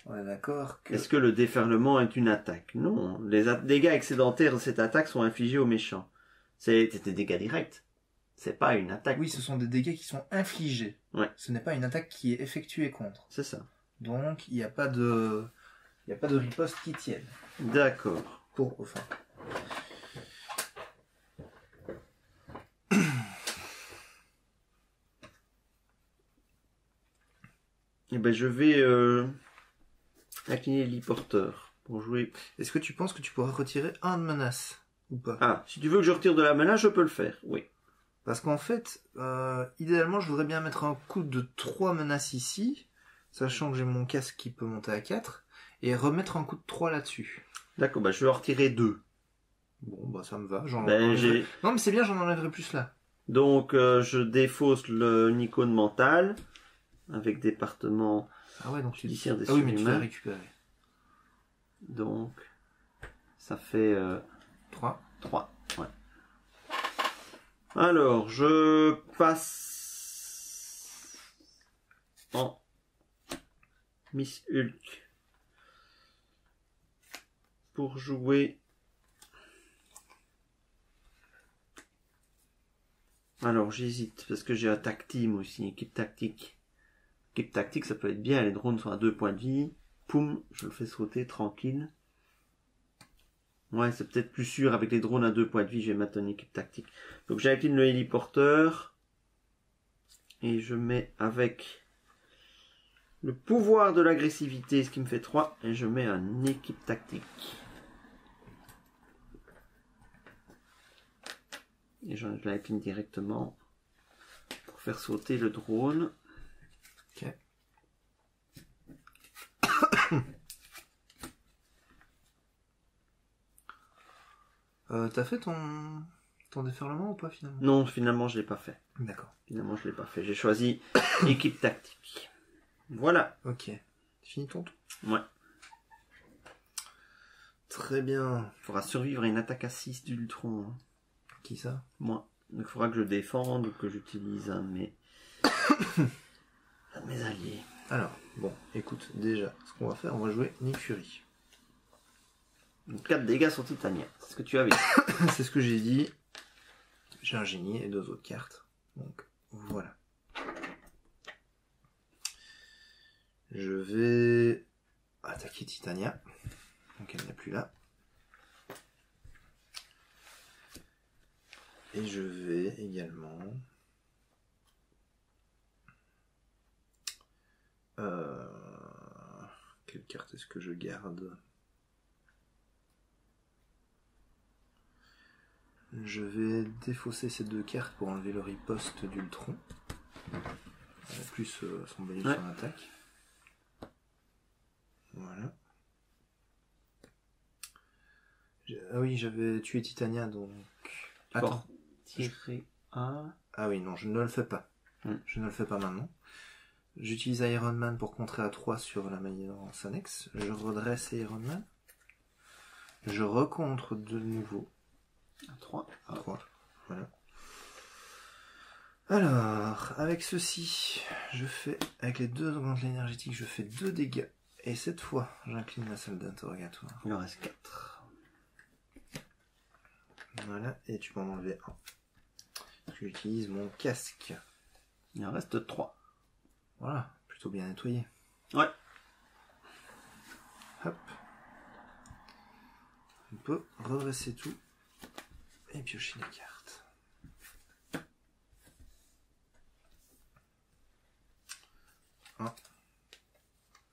On est d'accord que... Est-ce que le déferlement est une attaque? Non. Les dégâts excédentaires de cette attaque sont infligés aux méchants. C'est des dégâts directs. C'est pas une attaque. Oui, ce sont des dégâts qui sont infligés. Ouais. Ce n'est pas une attaque qui est effectuée contre. C'est ça. Donc, il n'y a pas de riposte qui tienne. D'accord. Eh ben, je vais incliner l'e-porteur pour jouer. Est-ce que tu penses que tu pourras retirer un de menace ou pas? Ah, si tu veux que je retire de la menace, je peux le faire, oui. Parce qu'en fait, idéalement, je voudrais bien mettre un coup de 3 menaces ici, sachant que j'ai mon casque qui peut monter à 4, et remettre un coup de 3 là-dessus. D'accord, bah je vais en retirer 2. Bon, bah ça me va. Non, mais c'est bien, j'en enlèverai plus là. Donc, je défausse le Nikon mental, avec département... Ah ouais, donc judiciaire des oui, mais tu l'as humains. récupéré. Donc, Ça fait 3. 3. Ouais. Alors, je passe en Miss Hulk pour jouer. Alors, j'hésite parce que j'ai un tag team aussi, équipe tactique. Équipe tactique, ça peut être bien. Les drones sont à 2 points de vie. Poum, je le fais sauter tranquille. Ouais, c'est peut-être plus sûr avec les drones à 2 points de vie. Je vais mettre une équipe tactique. Donc, j'incline le héliporteur. Et je mets avec le pouvoir de l'agressivité, ce qui me fait 3. Et je mets une équipe tactique. Et je l'incline directement pour faire sauter le drone. Ok. T'as fait ton déferlement ou pas finalement? Non, finalement je l'ai pas fait. D'accord. Finalement je l'ai pas fait. J'ai choisi équipe tactique. Voilà. Ok. Fini ton tour? Ouais. Très bien. Il faudra survivre à une attaque à 6 d'Ultron. Hein. Qui ça? Moi. Donc il faudra que je défende ou que j'utilise un de mes... mes alliés. Alors, bon, écoute, déjà, ce qu'on va faire, on va jouer Nick Fury. Donc 4 dégâts sur Titania. C'est ce que tu avais. C'est ce que j'ai dit. J'ai un génie et 2 autres cartes. Donc, voilà. Je vais attaquer Titania. Donc elle n'est plus là. Et je vais également... Quelle carte est-ce que je garde? Je vais défausser ces 2 cartes pour enlever le riposte d'Ultron. Plus son bonus en attaque. Voilà. Ah oui, j'avais tué Titania, donc... Attends. Tirer un... Ah oui, non, je ne le fais pas. Je ne le fais pas maintenant. J'utilise Iron Man pour contrer à 3 sur la maintenance annexe. Je redresse Iron Man. Je recontre de nouveau. À 3. À 3. Voilà. Alors, avec ceci, je fais, avec les 2 augmentes énergétiques, je fais 2 dégâts. Et cette fois, j'incline la salle d'interrogatoire. Il en reste 4. Voilà, et tu peux en enlever 1. J'utilise mon casque. Il en reste 3. Voilà, plutôt bien nettoyé. Ouais. Hop. On peut redresser tout et piocher les cartes.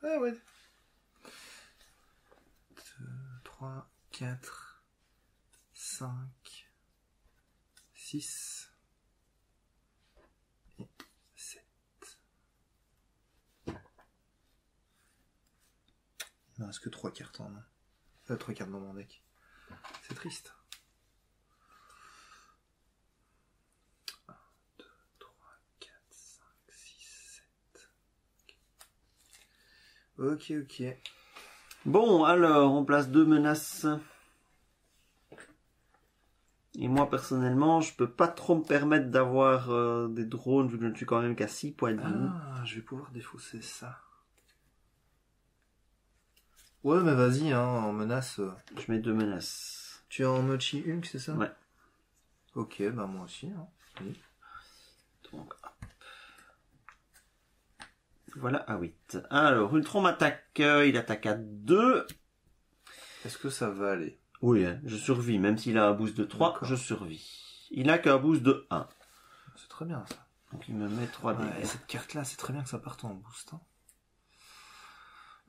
Ah ouais. 2, 3, 4, 5, 6 et 7. Il ne reste que 3 cartes en main. 3 cartes dans mon deck. C'est triste. 1, 2, 3, 4, 5, 6, 7. Ok. Bon, alors, on place 2 menaces. Et moi, personnellement, je peux pas trop me permettre d'avoir des drones, vu que je ne suis quand même qu'à 6 points de vie. Ah, je vais pouvoir défausser ça. Ouais, mais vas-y, hein, en menace. Je mets 2 menaces. Tu es en mode She-Hulk, c'est ça? Ouais. Ok, bah moi aussi. Hein. Oui. Donc, hop. Voilà à 8. Alors, Ultron m'attaque. Il attaque à 2. Est-ce que ça va aller? Oui, hein, je survis. Même s'il a un boost de 3, je survis. Il a qu'un boost de 1. C'est très bien ça. Donc il me met 3 dégâts. Cette carte-là, c'est très bien que ça parte en boost. Hein.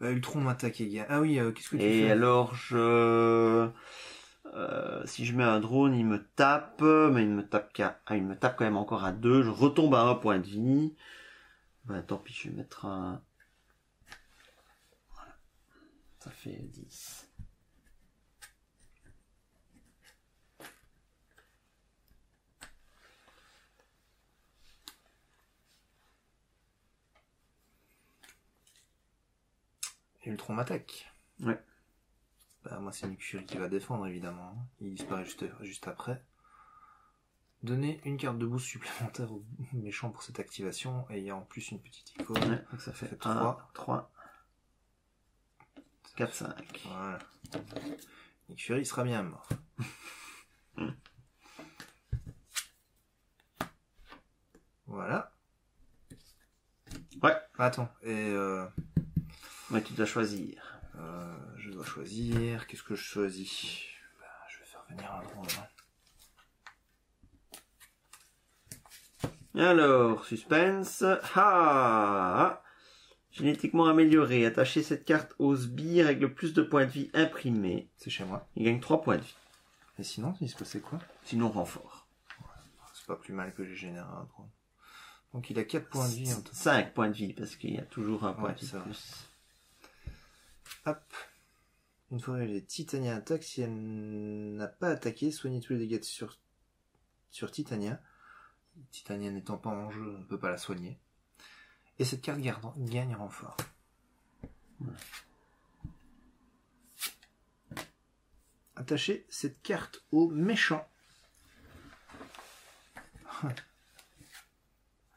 Ultron m'attaque également. Ah oui, qu'est-ce que tu fais? Et alors, si je mets un drone, il me tape, mais il me tape quand même encore à 2. Je retombe à 1 point de vie. Ben, tant pis, je vais mettre un... Voilà. Ça fait 10. Et Ultron m'attaque. Ouais. Bah, moi, c'est Nick Fury qui va défendre, évidemment. Il disparaît juste après. Donner une carte de boost supplémentaire au méchant pour cette activation, et il y a en plus une petite icône. Ouais, donc ça fait 3, 3, 4, 5. Voilà. Nick Fury sera bien mort. Voilà. Ouais. Attends, et ouais, tu dois choisir. je dois choisir. Qu'est-ce que je choisis? Je vais faire venir un drone. Alors, suspense. Ah, génétiquement amélioré. Attacher cette carte au sbire avec le plus de points de vie imprimés. C'est chez moi. Il gagne 3 points de vie. Et sinon, il se passait quoi? Sinon, renfort. C'est pas plus mal que j'ai généré un drone. Donc il a 4 points de vie en tout. 5 points de vie, parce qu'il y a toujours un point de vie de plus. Hop. Une fois les Titania attaque, si elle n'a pas attaqué, soignez tous les dégâts sur Titania. Titania n'étant pas en jeu, on ne peut pas la soigner. Et cette carte gagne renfort. Ouais. Attachez cette carte au méchant.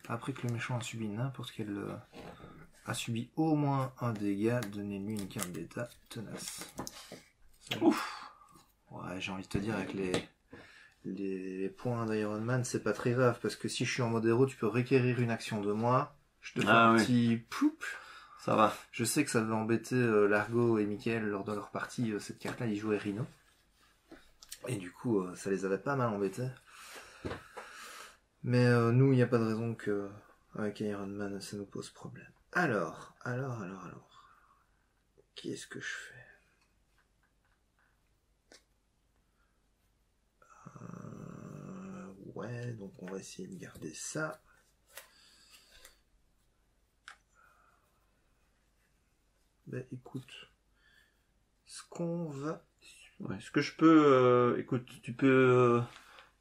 Après que le méchant a subi n'importe quel... a subi au moins un dégât, donnez-lui une carte d'état tenace. Ouf. Ouais, j'ai envie de te dire, avec les points d'Iron Man, c'est pas très grave, parce que si je suis en mode héros, tu peux requérir une action de moi, je te fais un petit ploup. Ça va. Je sais que ça va embêter Largo et Mickaël lors de leur partie, cette carte-là, ils jouaient Rhino. Et du coup, ça les avait pas mal embêtés. Mais nous, il n'y a pas de raison que avec Iron Man, ça nous pose problème. Alors. Qu'est-ce que je fais? Ouais, donc on va essayer de garder ça. Ben écoute, ce qu'on va... Ouais, ce que je peux... écoute, tu peux...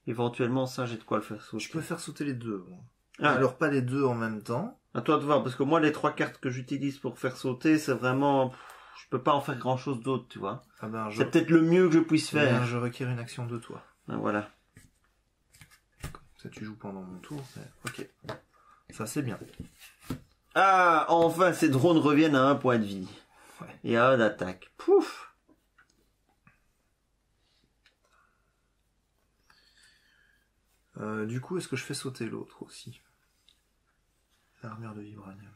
éventuellement, ça, j'ai de quoi le faire sauter. Je peux faire sauter les deux. Moi. Ah. Alors, pas les deux en même temps. À toi de voir, parce que moi, les 3 cartes que j'utilise pour faire sauter, c'est vraiment... je peux pas en faire grand-chose d'autre, tu vois. Ah ben, c'est peut-être le mieux que je puisse faire. Ben, je requiers une action de toi. Ben, voilà. Ça, tu joues pendant mon tour. Mais... ok. Ça, c'est bien. Ah, enfin, ces drones reviennent à 1 point de vie. Ouais. Et à 1 d'attaque. Pouf. Du coup, est-ce que je fais sauter l'autre aussi? L'armure de vibranium.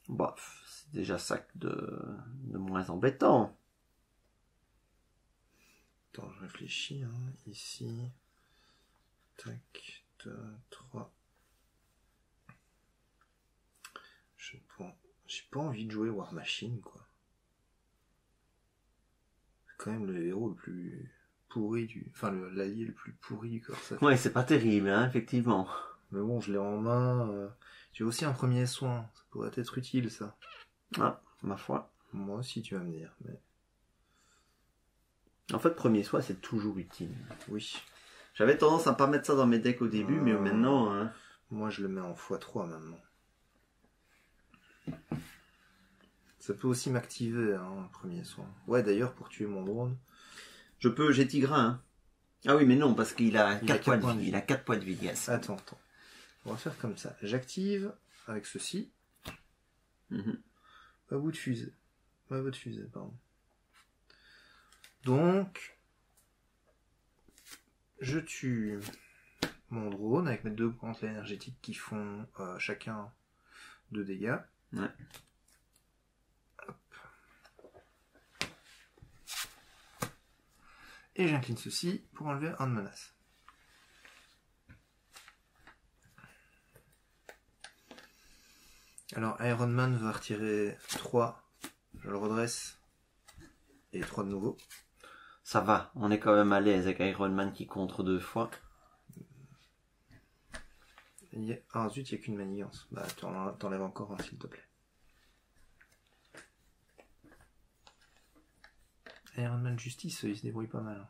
Bah, c'est déjà ça de moins embêtant. Attends, je réfléchis. Hein. Ici. Tac, 2, 3. J'ai pas envie de jouer War Machine, quoi. C'est quand même le héros le plus pourri enfin, l'allié le plus pourri du corps. Ouais, c'est pas terrible, hein, effectivement. Mais bon, je l'ai en main. J'ai aussi un premier soin. Ça pourrait être utile, ça. Ah, ma foi. Moi aussi, tu vas me dire. Mais... en fait, premier soin, c'est toujours utile. Oui. J'avais tendance à pas mettre ça dans mes decks au début, mais maintenant... hein... moi, je le mets en x3 maintenant. Ça peut aussi m'activer, hein, premier soin. Ouais, d'ailleurs, pour tuer mon drone... j'ai Tigrin, hein. Ah oui, mais non, parce qu'il a 4 points de vie. Il a 4 points de vie, yes. Attends. On va faire comme ça. J'active avec ceci. À bout de fusée. Pardon. Donc, je tue mon drone avec mes 2 gantelets énergétiques qui font chacun 2 dégâts. Ouais. Hop. Et j'incline ceci pour enlever un de menace. Alors Iron Man va retirer 3, je le redresse, et 3 de nouveau. Ça va, on est quand même à l'aise avec Iron Man qui contre 2 fois. Ah zut, il n'y a qu'une manigance. Bah t'enlèves encore un s'il te plaît. Iron Man Justice, il se débrouille pas mal.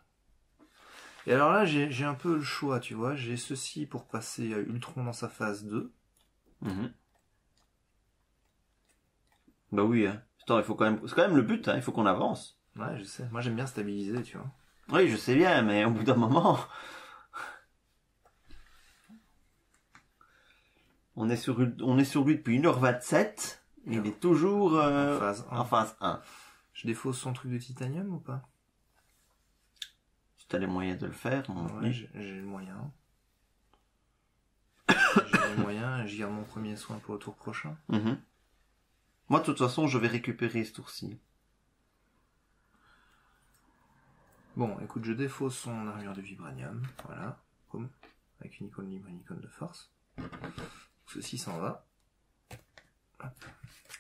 Et alors là, j'ai un peu le choix, tu vois. J'ai ceci pour passer à Ultron dans sa phase 2. Bah oui, hein. Attends, il faut quand même... C'est quand même le but, hein. Il faut qu'on avance. Ouais, je sais. Moi, j'aime bien stabiliser, tu vois. Oui, je sais bien, mais au bout d'un moment... On est sur lui depuis 1h27. Et il est toujours en phase 1. Je défausse son truc de titanium ou pas? Si t'as les moyens de le faire. Ouais, j'ai le moyen. J'ai les moyens et je garde mon premier soin pour le tour prochain. Moi, de toute façon, je vais récupérer ce tour-ci. Bon, écoute, je défausse son armure de vibranium. Voilà. Boum. Avec une icône libre, une icône de force. Ceci s'en va. Hop.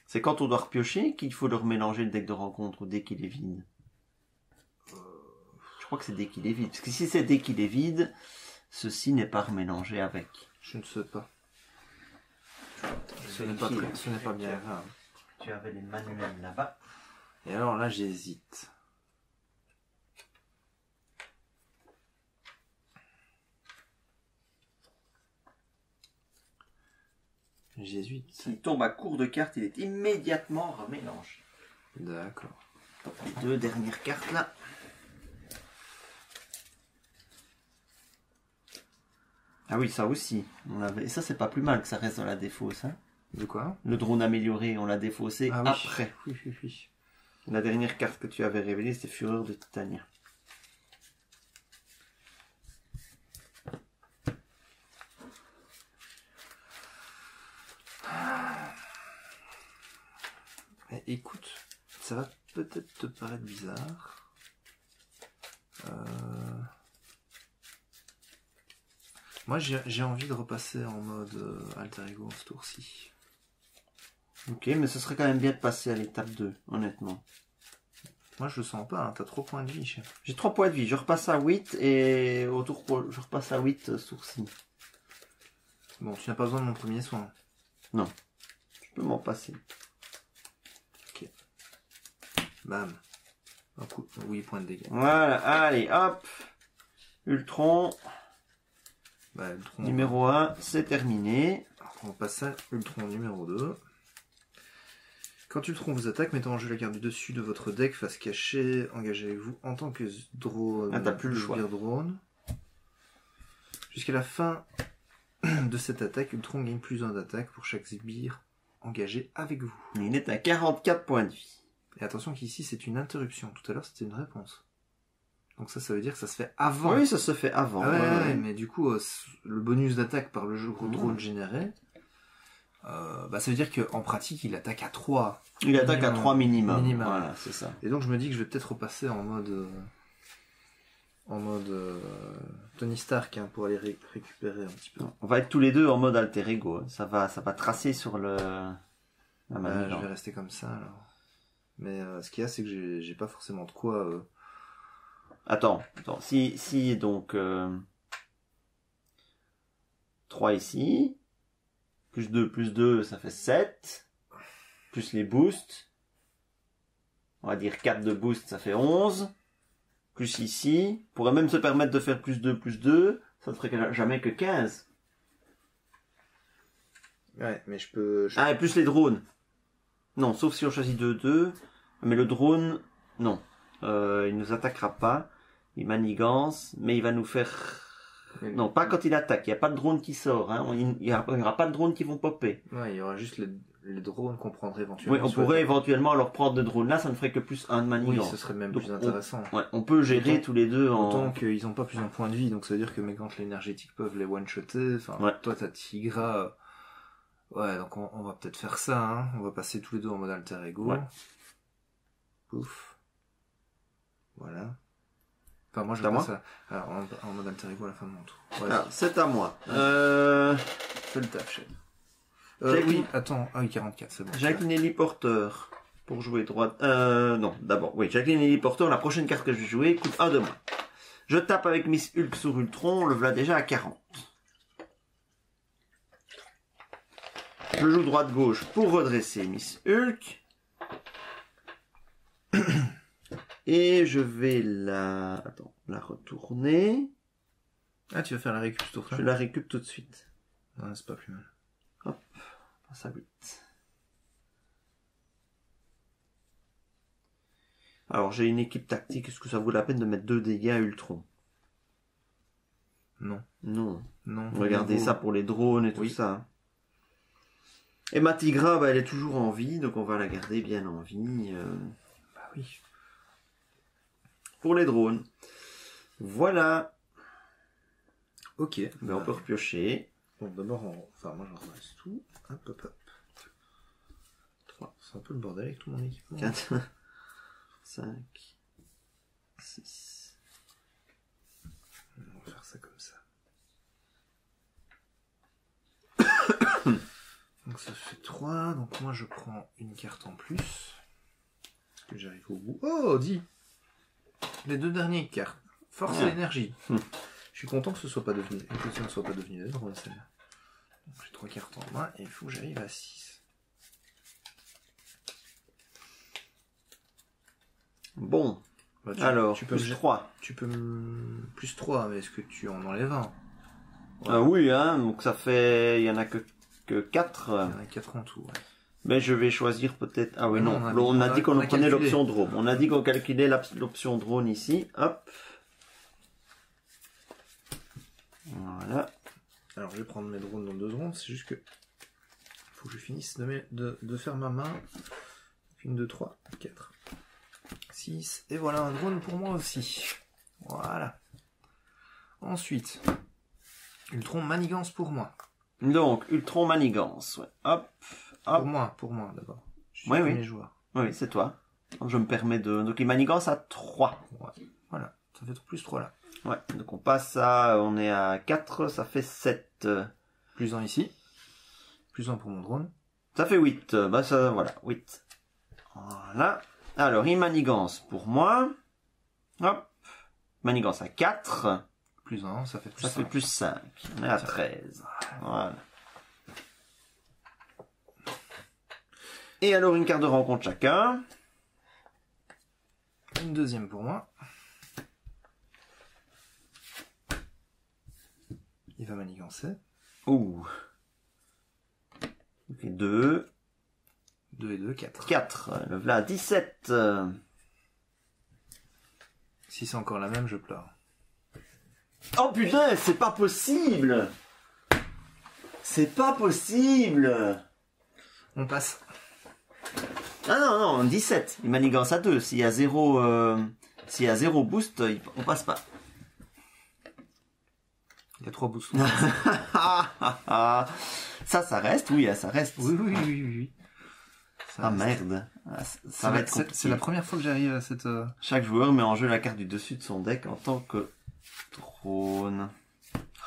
C'est quand on doit repiocher qu'il faut leur mélanger le deck de rencontre dès qu'il est vide. Je crois que c'est dès qu'il est vide. Parce que si c'est dès qu'il est vide, ceci n'est pas remélangé avec. Je ne sais pas. Ce n'est pas bien grave. Tu avais les manuels là-bas. Et alors là, j'hésite. Jésuite. S'il tombe à court de cartes, il est immédiatement remélangé. D'accord. Donc les 2 dernières cartes là. Ah oui, ça aussi. Et ça, c'est pas plus mal que ça reste dans la défausse. Hein. De quoi? Le drone amélioré, on l'a défaussé après. Oui. La dernière carte que tu avais révélée, c'était Fureur de Titania. Écoute, ça va peut-être te paraître bizarre. Moi, j'ai envie de repasser en mode alter ego ce tour-ci. Ok, mais ce serait quand même bien de passer à l'étape 2, honnêtement. Moi, je le sens pas, hein. T'as 3 points de vie, chef. J'ai 3 points de vie, je repasse à 8 et au tour je repasse à 8 ce tour-ci. Bon, tu n'as pas besoin de mon premier soin. Non, je peux m'en passer. Ok. Bam. Un coup, 8 points de dégâts. Voilà, allez, hop. Ultron. Bah, Ultron numéro 1, c'est terminé. Alors, on passe à Ultron numéro 2. Quand Ultron vous attaque, mettez en jeu la carte du dessus de votre deck face cachée. Engagez avec vous en tant que drone. Ah, t'as plus le choix. Drone. Jusqu'à la fin de cette attaque, Ultron gagne plus 1 d'attaque pour chaque sbire engagé avec vous. Il est à 44 points de vie. Et attention qu'ici c'est une interruption. Tout à l'heure c'était une réponse. Donc ça veut dire que ça se fait avant. Oui, ça se fait avant. Ah ouais, mais du coup, le bonus d'attaque par le jeu drone généré, bah ça veut dire qu'en pratique, il attaque à 3. Il attaque à 3 minimum. Voilà, c'est ça. Et donc je me dis que je vais peut-être repasser en mode Tony Stark pour aller récupérer un petit peu. On va être tous les deux en mode alter ego. Hein. Ça va tracer sur la manip. Je vais rester comme ça alors. Mais ce qu'il y a, c'est que j'ai pas forcément de quoi... Attends, si donc 3 ici, plus 2, ça fait 7, plus les boosts, on va dire 4 de boost, ça fait 11, plus ici, pourrait même se permettre de faire plus 2, ça ne ferait jamais que 15. Ouais, mais je peux... Ah, et plus les drones. Non, sauf si on choisit 2, mais le drone, non. Il nous attaquera pas, il manigance, mais il va nous faire... Non, pas quand il attaque, il n'y a pas de drone qui sort, hein. Il n'y aura pas de drones qui vont popper. Ouais, il y aura juste les drones qu'on prendrait éventuellement. Oui, on pourrait éventuellement leur prendre de drones là, ça ne ferait que plus 1 de manigance. Oui, ce serait même plus intéressant. On peut gérer tous les deux en... Autant qu'ils n'ont pas plus un point de vie, donc ça veut dire que mes gantes énergétiques peuvent les one-shotter, toi t'as Tigra... Ouais, donc on va peut-être faire ça, hein. On va passer tous les deux en mode alter ego. Ouais. Pouf. Voilà. Enfin, moi je passe en mode alter ego à la fin de mon tour. Alors, c'est à moi. Fais le taf, chef. Oui, attends. Ah oui, 44, c'est bon. Jacqueline Héliporteur. Pour jouer droite. Non, d'abord. Oui, Jacqueline Héliporteur, la prochaine carte que je vais jouer coûte 1 de moins. Je tape avec Miss Hulk sur Ultron, le voilà déjà à 40. Je joue droite-gauche pour redresser Miss Hulk. Et je vais la retourner. Ah, tu vas faire la récup ce tour. Je la récup tout de suite. Ouais, c'est pas plus mal. Hop, passe à 8. Alors, j'ai une équipe tactique. Est-ce que ça vaut la peine de mettre 2 dégâts à Ultron? Non. Non. Non. Regardez ça pour les drones et tout ça. Et ma Tigra, bah, elle est toujours en vie, donc on va la garder bien en vie. Bah oui. Pour les drones. Voilà. Ok. Ben, on peut repiocher. Bon, d'abord, enfin, moi, j'en ramasse tout. Hop, hop, hop. 3. C'est un peu le bordel avec tout mon équipement. 4, 5, 6. On va faire ça comme ça. Donc ça fait 3. Donc moi, je prends une carte en plus. Est-ce que j'arrive au bout? Oh, 10. Les 2 dernières cartes. Force et énergie. Je suis content que ce soit pas devenu, que ça ne soit pas devenu drôle celle-là. J'ai 3 cartes en main et il faut que j'arrive à 6. Bon. Bah, alors, tu peux plus 3. Tu peux plus 3, mais est-ce que tu en enlèves un? Ouais. Oui, hein, donc ça fait... Il y en a que 4. Il y en a 4 en tout, ouais. Mais je vais choisir peut-être... Ah oui, non, on a dit qu'on prenait l'option drone. On a dit qu'on calculait l'option drone ici. Hop. Voilà. Alors je vais prendre mes drones dans 2 secondes, c'est juste que... faut que je finisse de faire ma main. 1, 2, 3, 4, 6. Et voilà un drone pour moi aussi. Voilà. Ensuite, Ultron Manigance pour moi. Donc, Ultron Manigance. Ouais. Hop. Pour moi d'abord. Oui, oui. Les joueurs. Oui, c'est toi. Donc, je me permets de... Donc, il Manigance à 3. Ouais. Voilà, ça fait plus 3 là. Ouais, donc on passe à... On est à 4, ça fait 7. Plus 1 ici. Plus 1 pour mon drone. Ça fait 8. Bah ça, voilà, 8. Voilà. Alors, il Manigance pour moi. Hop. Manigance à 4. Plus 1, ça fait plus 5. Ça fait plus 5. On est à 13. Voilà. Et alors, une carte de rencontre chacun. Une deuxième pour moi. Il va manigancer. Ouh. Ok, 2. 2 et 2, 4. 4. Le voilà, 17. Si c'est encore la même, je pleure. Oh putain, c'est pas possible. C'est pas possible. On passe. Ah non, 17. Il manigance à 2. S'il y a 0, boost, on passe pas. Il y a 3 boosts. Ça reste, oui, ça reste. Oui. Ça merde. Ça va être compliqué. C'est la première fois que j'arrive à cette... Chaque joueur met en jeu la carte du dessus de son deck en tant que drone.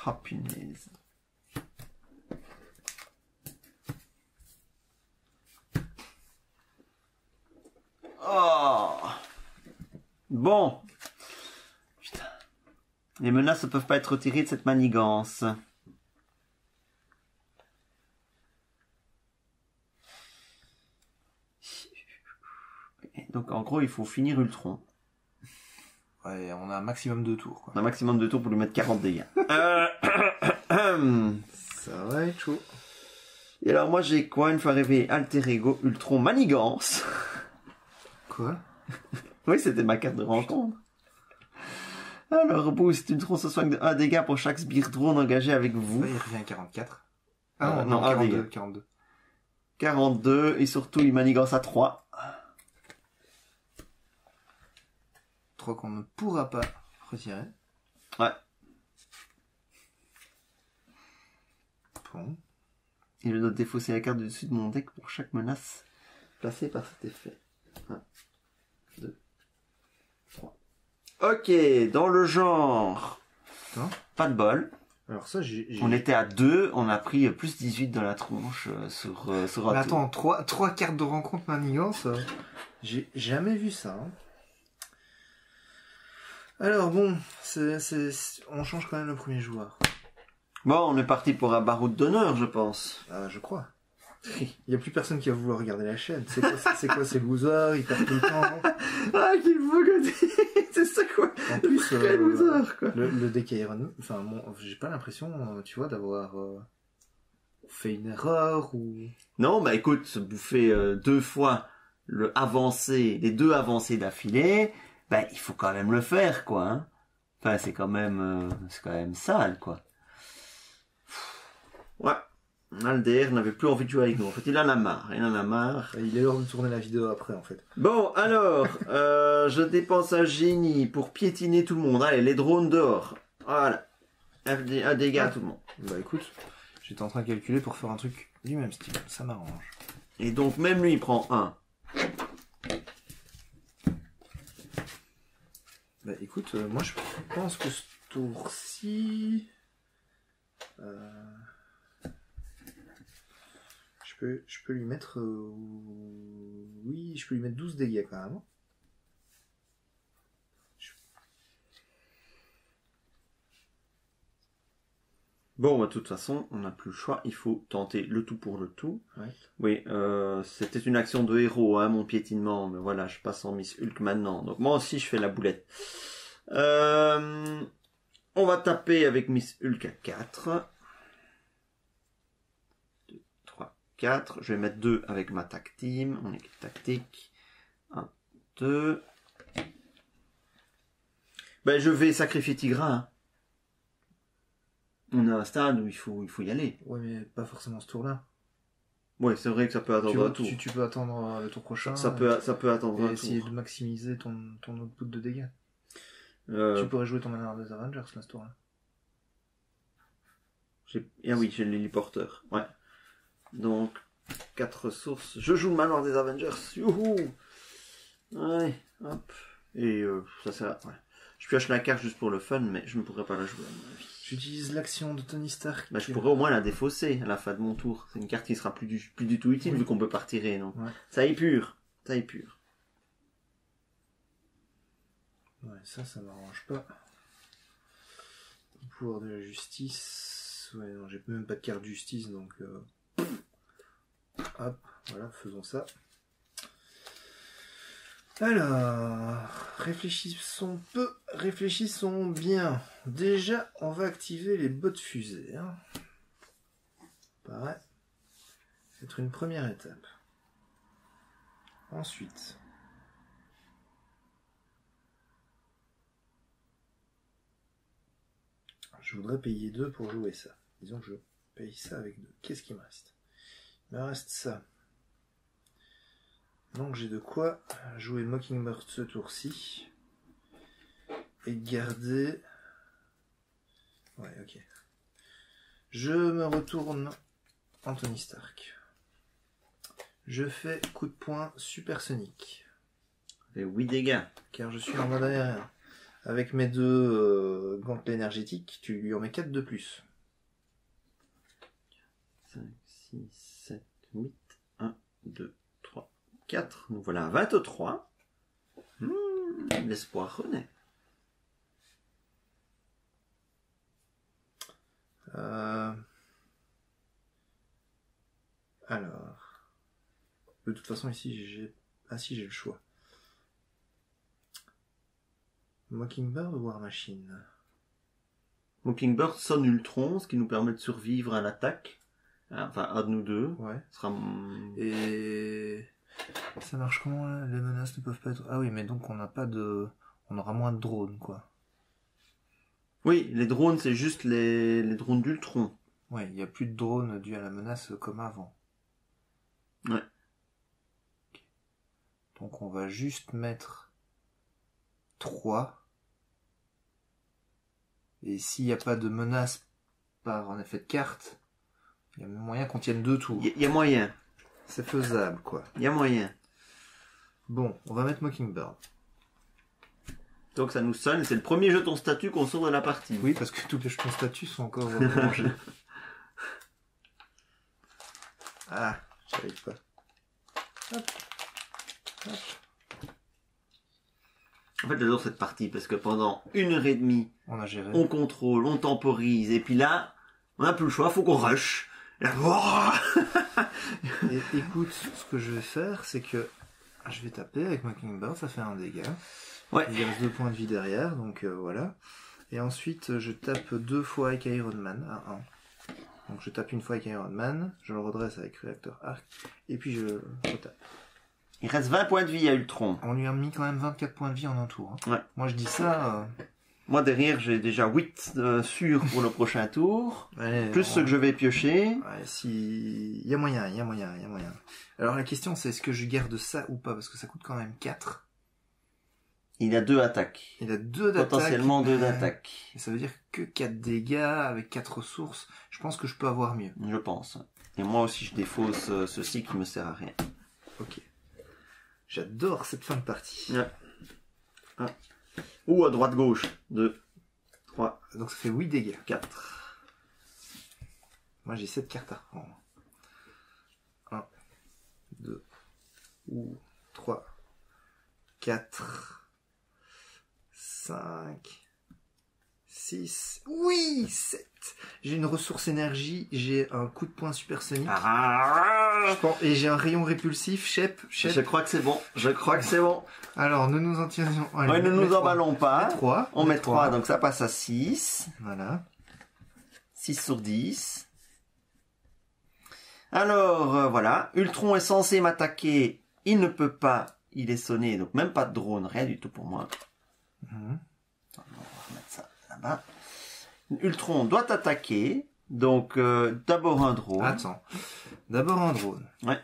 Ah, punaise. Oh. Bon. Putain. Les menaces ne peuvent pas être retirées de cette manigance. Donc en gros, il faut finir Ultron. Ouais, on a un maximum de tours, quoi. Un maximum de tours pour lui mettre 40 dégâts. Ça va être chaud. Et alors moi j'ai quoi une fois rêvé Alter Ego Ultron Manigance. Quoi? Oui, c'était ma carte de rencontre. Alors boost, Ultron se soigne de 1 dégât pour chaque sbire drone engagé avec vous. Ouais, il revient à 44. Ah non, 42, 42, et surtout il manigance à 3. 3 qu'on ne pourra pas retirer. Ouais. Bon. Et je dois défausser la carte du dessus de mon deck pour chaque menace placée par cet effet. 1, 2, 3. Ok, dans le genre. Attends. Pas de bol. Alors ça, On était à 2, on a pris plus 18 dans la tronche sur Mais attends, 3 cartes de rencontre manigance, j'ai jamais vu ça. Hein. Alors bon, on change quand même le premier joueur. Bon, on est parti pour un baroud d'honneur, je pense. Je crois. Il n'y a plus personne qui va vouloir regarder la chaîne. C'est quoi ces losers? Ils perdent tout le temps. Ah, qu'il faut que c'est ça quoi. En plus, loser, quoi. Le deck Iron, enfin, j'ai pas l'impression, tu vois, d'avoir fait une erreur ou. Non, bah écoute, se bouffer 2 fois les deux avancées d'affilée, ben il faut quand même le faire, quoi. Hein. Enfin, c'est quand même sale, quoi. Ouais. Alder n'avait plus envie de jouer avec nous. En fait, il en a marre. Il est l'heure de tourner la vidéo après, en fait. Bon, alors, je dépense un génie pour piétiner tout le monde. Allez, les drones dehors. Voilà. Un dégât à tout le monde. Bah écoute, j'étais en train de calculer pour faire un truc du même style. Ça m'arrange. Et donc, même lui, il prend 1. Bah écoute, moi je pense que ce tour-ci... Je peux lui mettre... Oui, je peux lui mettre 12 dégâts quand même. Bon, bah, de toute façon, on n'a plus le choix. Il faut tenter le tout pour le tout. Ouais. Oui, c'était une action de héros, hein, mon piétinement. Mais voilà, je passe en Miss Hulk maintenant. Donc moi aussi, je fais la boulette. On va taper avec Miss Hulk à 4. 2, 3, 4. Je vais mettre 2 avec ma tac team. On est tactique. 1, 2. Ben, je vais sacrifier Tigra. Hein. On est à un stade où il faut y aller. Ouais, mais pas forcément ce tour-là. Ouais, c'est vrai que ça peut attendre un tour. Tu peux attendre le tour prochain. Ça peut attendre un tour. Et essayer de maximiser ton output de dégâts. Tu pourrais jouer ton Manor des Avengers là, ce tour-là. Ah oui, j'ai le l'héliporteur. Ouais. Donc, 4 ressources. Je joue le Manor des Avengers. Youhou! Ouais, hop. Et ça sert. Ouais. Je pioche la carte juste pour le fun, mais je ne pourrais pas la jouer à mon avis. J'utilise l'action de Tony Stark. Bah, je pourrais au moins la défausser à la fin de mon tour. C'est une carte qui sera plus du tout utile vu qu'on peut pas retirer, non? Ouais. Ça épure. Ça épure. Ouais, ça m'arrange pas. Le pouvoir de la justice. Ouais, non, j'ai même pas de carte justice, donc... Hop, voilà, faisons ça. Alors, réfléchissons bien. Déjà, on va activer les bottes fusées. Hein. Paraît être une première étape. Ensuite, je voudrais payer 2 pour jouer ça. Disons que je paye ça avec 2. Qu'est-ce qui me reste? Il me reste ça. Donc j'ai de quoi jouer Mockingbird ce tour-ci. Et garder... Ouais, ok. Je me retourne Anthony Stark. Je fais coup de poing supersonique. Et 8 dégâts. Car je suis en mode aérien. Avec mes 2 gantelets énergétiques, tu lui en mets 4 de plus. 5, 6, 7, 8, 1, 2, 3, 4. Nous voilà à 23. L'espoir renaît. Alors... De toute façon, ici, j'ai... Ah si, j'ai le choix. Mockingbird ou War Machine? Mockingbird sonne Ultron, ce qui nous permet de survivre à l'attaque. Enfin, un de nous deux. Ouais. Sera... Et... Ça marche comment, là? Les menaces ne peuvent pas être... Ah oui, mais donc on n'a pas de... On aura moins de drones, quoi. Oui, les drones, c'est juste les drones d'Ultron. Ouais, il n'y a plus de drones dus à la menace comme avant. Ouais. Okay. Donc on va juste mettre 3. Et s'il n'y a pas de menace par un effet de carte, il y a moyen qu'on tienne 2 tours. Il y a moyen. C'est faisable, quoi. Il y a moyen. Bon, on va mettre Mockingbird. Donc ça nous sonne, c'est le premier jeton statut qu'on sort de la partie. Oui, parce que tous les jetons statuts sont encore rangés. Ah, j'arrive pas. Hop. Hop. En fait, j'adore cette partie parce que pendant 1h30, on a géré. On contrôle, on temporise, et puis là, on n'a plus le choix, faut qu'on rush. Là, et écoute, ce que je vais faire, c'est que je vais taper avec Mockingbird, ça fait un dégât. Ouais. Il reste 2 points de vie derrière, donc voilà. Et ensuite, je tape 2 fois avec Iron Man à 1. Donc je tape une fois avec Iron Man, je le redresse avec Réacteur Arc, et puis je retape. Il reste 20 points de vie à Ultron. On lui a mis quand même 24 points de vie en un tour. Hein. Ouais. Moi, je dis ça... Moi, derrière, j'ai déjà 8 sûrs pour le prochain tour. Ouais, plus ceux que je vais piocher. Ouais, si... Il y a moyen. Alors, la question, c'est est-ce que je garde ça ou pas? Parce que ça coûte quand même 4. Il a 2 attaques. Il a 2 d'attaque. Potentiellement 2 d'attaque. Et ça veut dire que 4 dégâts avec 4 ressources. Je pense que je peux avoir mieux. Je pense. Et moi aussi, je défausse ceci qui me sert à rien. Ok. J'adore cette fin de partie. Ouais. Ah. Ou à droite-gauche. 2, 3. Donc ça fait 8 dégâts. 4. Moi j'ai 7 cartes à reprendre. 1, 2, 3, 4, 5, 6, oui, 7. J'ai une ressource énergie, j'ai un coup de poing supersonique. Et j'ai un rayon répulsif, Shep. Je crois que c'est bon. Alors, ne nous en tirions. Ouais, ne nous emballons pas. 3. On met 3, donc ça passe à 6. Voilà. 6 sur 10. Alors, voilà. Ultron est censé m'attaquer. Il ne peut pas. Il est sonné, donc même pas de drone, rien du tout pour moi. On va remettre ça là-bas. Ultron doit attaquer. Donc, d'abord un drone. Attends. D'abord un drone. Ouais.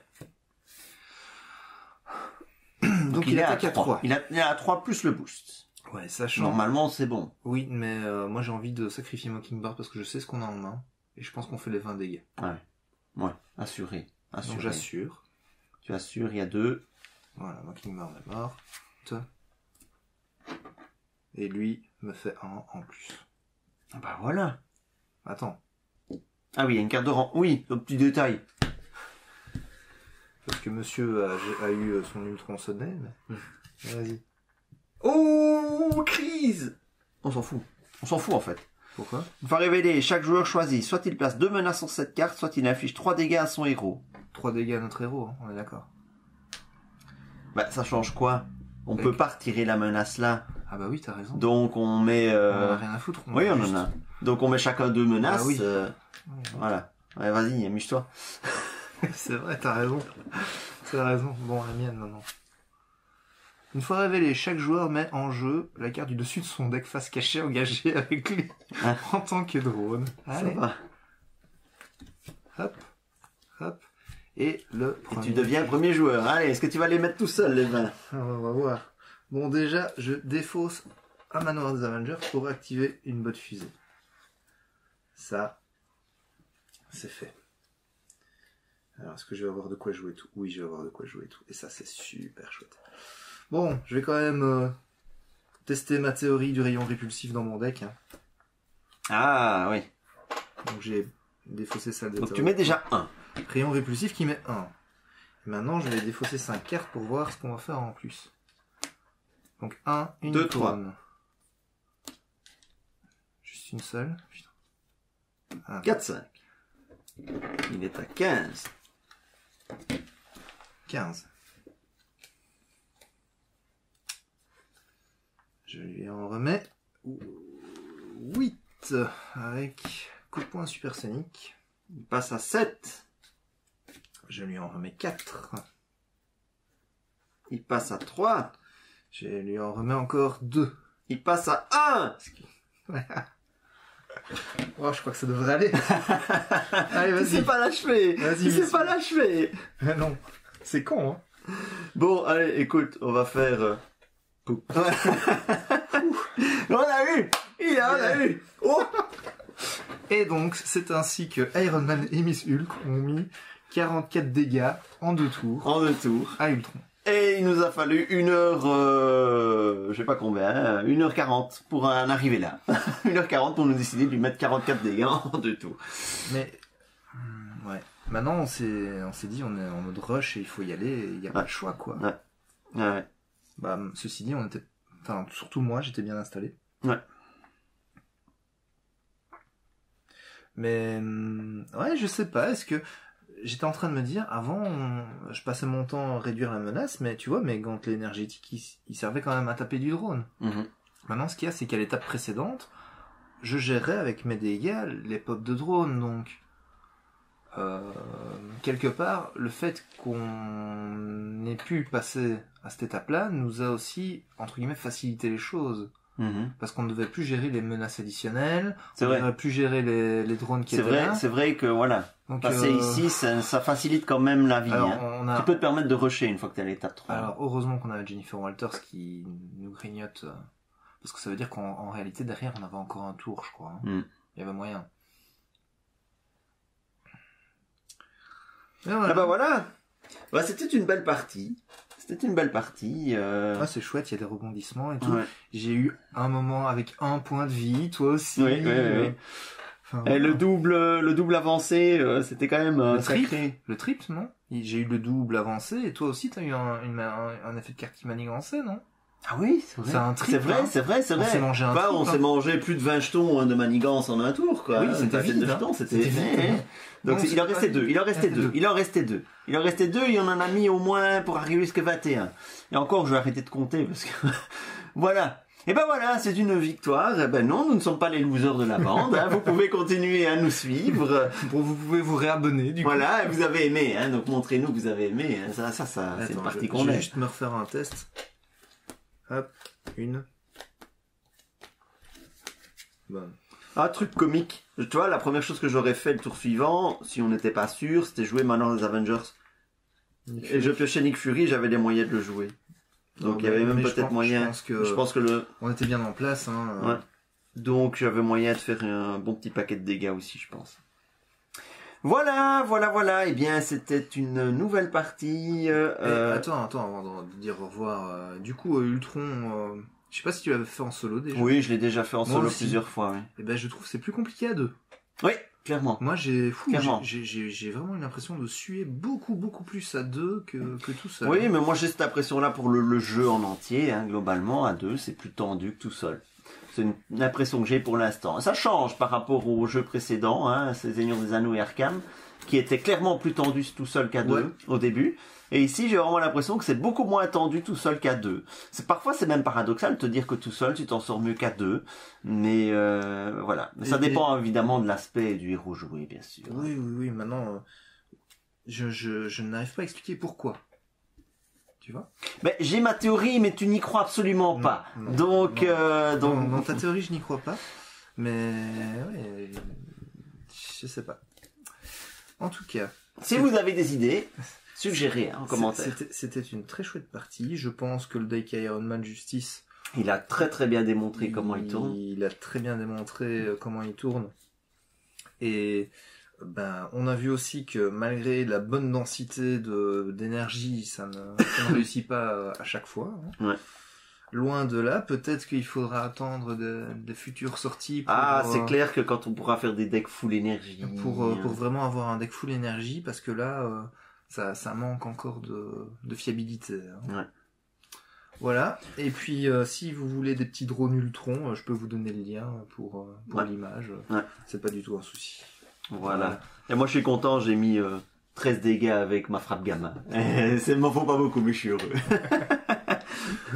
Donc il attaque à 3. Il est à 3 plus le boost. Ouais, sachant... Normalement, c'est bon. Oui, mais moi j'ai envie de sacrifier Mockingbird parce que je sais ce qu'on a en main. Et je pense qu'on fait les 20 dégâts. Ouais, assuré. Donc j'assure. Tu assures, il y a 2. Voilà, Mockingbird est mort. Et lui me fait 1 en plus. Bah voilà. Attends. Ah oui, il y a une carte de rang. Oui, au petit détail. Parce que monsieur a eu son Ultron sonné. Mais... Vas-y. Oh, crise. On s'en fout en fait. Pourquoi? Il va révéler, chaque joueur choisit, soit il place 2 menaces sur cette carte, soit il inflige 3 dégâts à son héros. 3 dégâts à notre héros, hein, on est d'accord. Bah ça change quoi? On peut pas retirer la menace là. Ah bah oui, t'as raison. Donc on met... On en a rien à foutre. Oui, on en a. Donc on met chacun 2 menaces. Ah oui. Voilà. Ouais, vas-y, amuse-toi. C'est vrai, t'as raison. Bon, la mienne maintenant. Une fois révélé, chaque joueur met en jeu la carte du dessus de son deck face cachée engagée avec lui en tant que drone. Allez. Ça va. Hop. Et le premier. Et tu deviens premier joueur. Allez, est-ce que tu vas les mettre tout seul, les 20? On va voir. Bon, déjà, je défausse un manoir des Avengers pour activer une botte fusée. Ça, c'est fait. Alors, est-ce que je vais avoir de quoi jouer tout? Oui, je vais avoir de quoi jouer tout. Et ça, c'est super chouette. Bon, je vais quand même tester ma théorie du rayon répulsif dans mon deck. Hein. Ah, oui. Donc, j'ai défaussé celle de Donc, tu mets déjà 1. Rayon répulsif qui met 1. Et maintenant, je vais défausser 5 cartes pour voir ce qu'on va faire en plus. Donc, 1, une 2, 3. Juste une seule. Putain. 4, 5. Il est à 15. 15. Je lui en remets 8 avec coup de poing supersonique. Il passe à 7. Je lui en remets 4. Il passe à 3. Je lui en remets encore 2. Il passe à 1. Oh, je crois que ça devrait aller. Allez, vas-y. Tu sais pas l'achever. Vas-y, tu sais pas l'achever. Non, c'est con, hein. Bon, allez, écoute, on va faire... On a eu. On a eu. Oh. Et donc, c'est ainsi que Iron Man et Miss Hulk ont mis 44 dégâts en 2 tours. En 2 tours. À Ultron. Et il nous a fallu 1 heure, je sais pas combien, 1h40 pour en arriver là. 1h40 pour nous décider de lui mettre 44 dégâts en 2 tours. Mais, ouais. Maintenant, on s'est dit, on est en mode rush et il faut y aller, il n'y a pas le choix, quoi. Ouais. Bah, ceci dit, enfin, surtout moi, j'étais bien installé. Ouais. Mais, ouais, je sais pas, est-ce que, j'étais en train de me dire, avant, je passais mon temps à réduire la menace, mais tu vois, mes gantelets énergétiques, ils servaient quand même à taper du drone. Mm-hmm. Maintenant, ce qu'il y a, c'est qu'à l'étape précédente, je gérais avec mes dégâts les pops de drone, donc... quelque part, le fait qu'on ait pu passer à cette étape-là nous a aussi, entre guillemets, facilité les choses. Parce qu'on ne devait plus gérer les menaces additionnelles, on ne devait plus gérer les drones qui étaient là. C'est vrai que voilà, donc, passer ici, ça facilite quand même la vie. Alors, tu peux te permettre de rusher une fois que tu es à l'étape 3. Alors heureusement qu'on a Jennifer Walters qui nous grignote, parce que ça veut dire qu'en réalité derrière on avait encore un tour, je crois. Il y avait moyen. Et voilà. Ah bah voilà, bah, c'était une belle partie. C'était une belle partie. Ah, c'est chouette, il y a des rebondissements et tout. Ouais. J'ai eu un moment avec 1 point de vie, toi aussi. Oui. Enfin, et le double avancé, c'était quand même sacré. Le triple, non? J'ai eu le double avancé et toi aussi t'as eu un effet de carte qui manigancé, non? Ah oui, c'est vrai. C'est un triple. C'est vrai. On s'est mangé un triple. On s'est mangé plus de 20 jetons de manigance en un tour, quoi. Oui, c'était vite. C'était vite. Donc il en restait deux. Il en restait deux. Il en a mis au moins pour arriver jusqu'à 21. Et encore, je vais arrêter de compter parce que voilà. Et ben voilà, c'est une victoire. Et ben non, nous ne sommes pas les losers de la bande. Vous pouvez continuer à nous suivre. Vous pouvez vous réabonner du coup. Voilà, vous avez aimé, donc montrez-nous que vous avez aimé. Ça, c'est une partie qu'on aime. Je vais juste me refaire un test. Hop, une. Bon. Un truc comique. Tu vois, la première chose que j'aurais fait le tour suivant, si on n'était pas sûr, c'était jouer maintenant les Avengers. Et je piochais Nick Fury, j'avais les moyens de le jouer. Donc il y avait même peut-être moyen. Je pense que on était bien en place. Ouais. Donc j'avais moyen de faire un bon petit paquet de dégâts aussi, je pense. Voilà. Eh bien, c'était une nouvelle partie. Attends, avant de dire au revoir. Du coup, Ultron, je sais pas si tu l'avais fait en solo déjà. Oui, je l'ai déjà fait en solo plusieurs fois. Oui. Et ben, je trouve que c'est plus compliqué à 2. Oui, clairement. Moi, j'ai vraiment une impression de suer beaucoup plus à 2 que tout seul. Oui, mais moi j'ai cette impression-là pour le jeu en entier. Globalement, à 2, c'est plus tendu que tout seul. C'est une impression que j'ai pour l'instant. Ça change par rapport aux jeux précédents, Seigneur des Anneaux et Arkham, qui étaient clairement plus tendus tout seul qu'à 2 au début. Et ici, j'ai vraiment l'impression que c'est beaucoup moins tendu tout seul qu'à 2. Parfois, c'est même paradoxal de te dire que tout seul, tu t'en sors mieux qu'à 2. Mais voilà. Ça dépend évidemment de l'aspect du héros joué, bien sûr. Oui. Maintenant, je n'arrive pas à expliquer pourquoi. Tu vois? Ben, j'ai ma théorie, mais tu n'y crois absolument pas. Non, dans ta théorie, je n'y crois pas. Mais ouais, je sais pas. En tout cas, si vous avez des idées, suggérez en commentaire. C'était une très chouette partie. Je pense que le deck Iron Man Justice, il a très bien démontré comment il tourne. Il a très bien démontré comment il tourne. Et ben, on a vu aussi que malgré la bonne densité d'énergie, ça ne réussit pas à chaque fois. Ouais. Loin de là, peut-être qu'il faudra attendre des futures sorties. C'est clair que quand on pourra faire des decks full énergie. Pour vraiment avoir un deck full énergie, parce que là, ça manque encore de fiabilité. Ouais. Voilà. Et puis, si vous voulez des petits drones Ultron, je peux vous donner le lien pour l'image. Ouais. C'est pas du tout un souci. Voilà. Et moi, je suis content, j'ai mis 13 dégâts avec ma frappe gamma. Ça m'en faut pas beaucoup, mais je suis heureux.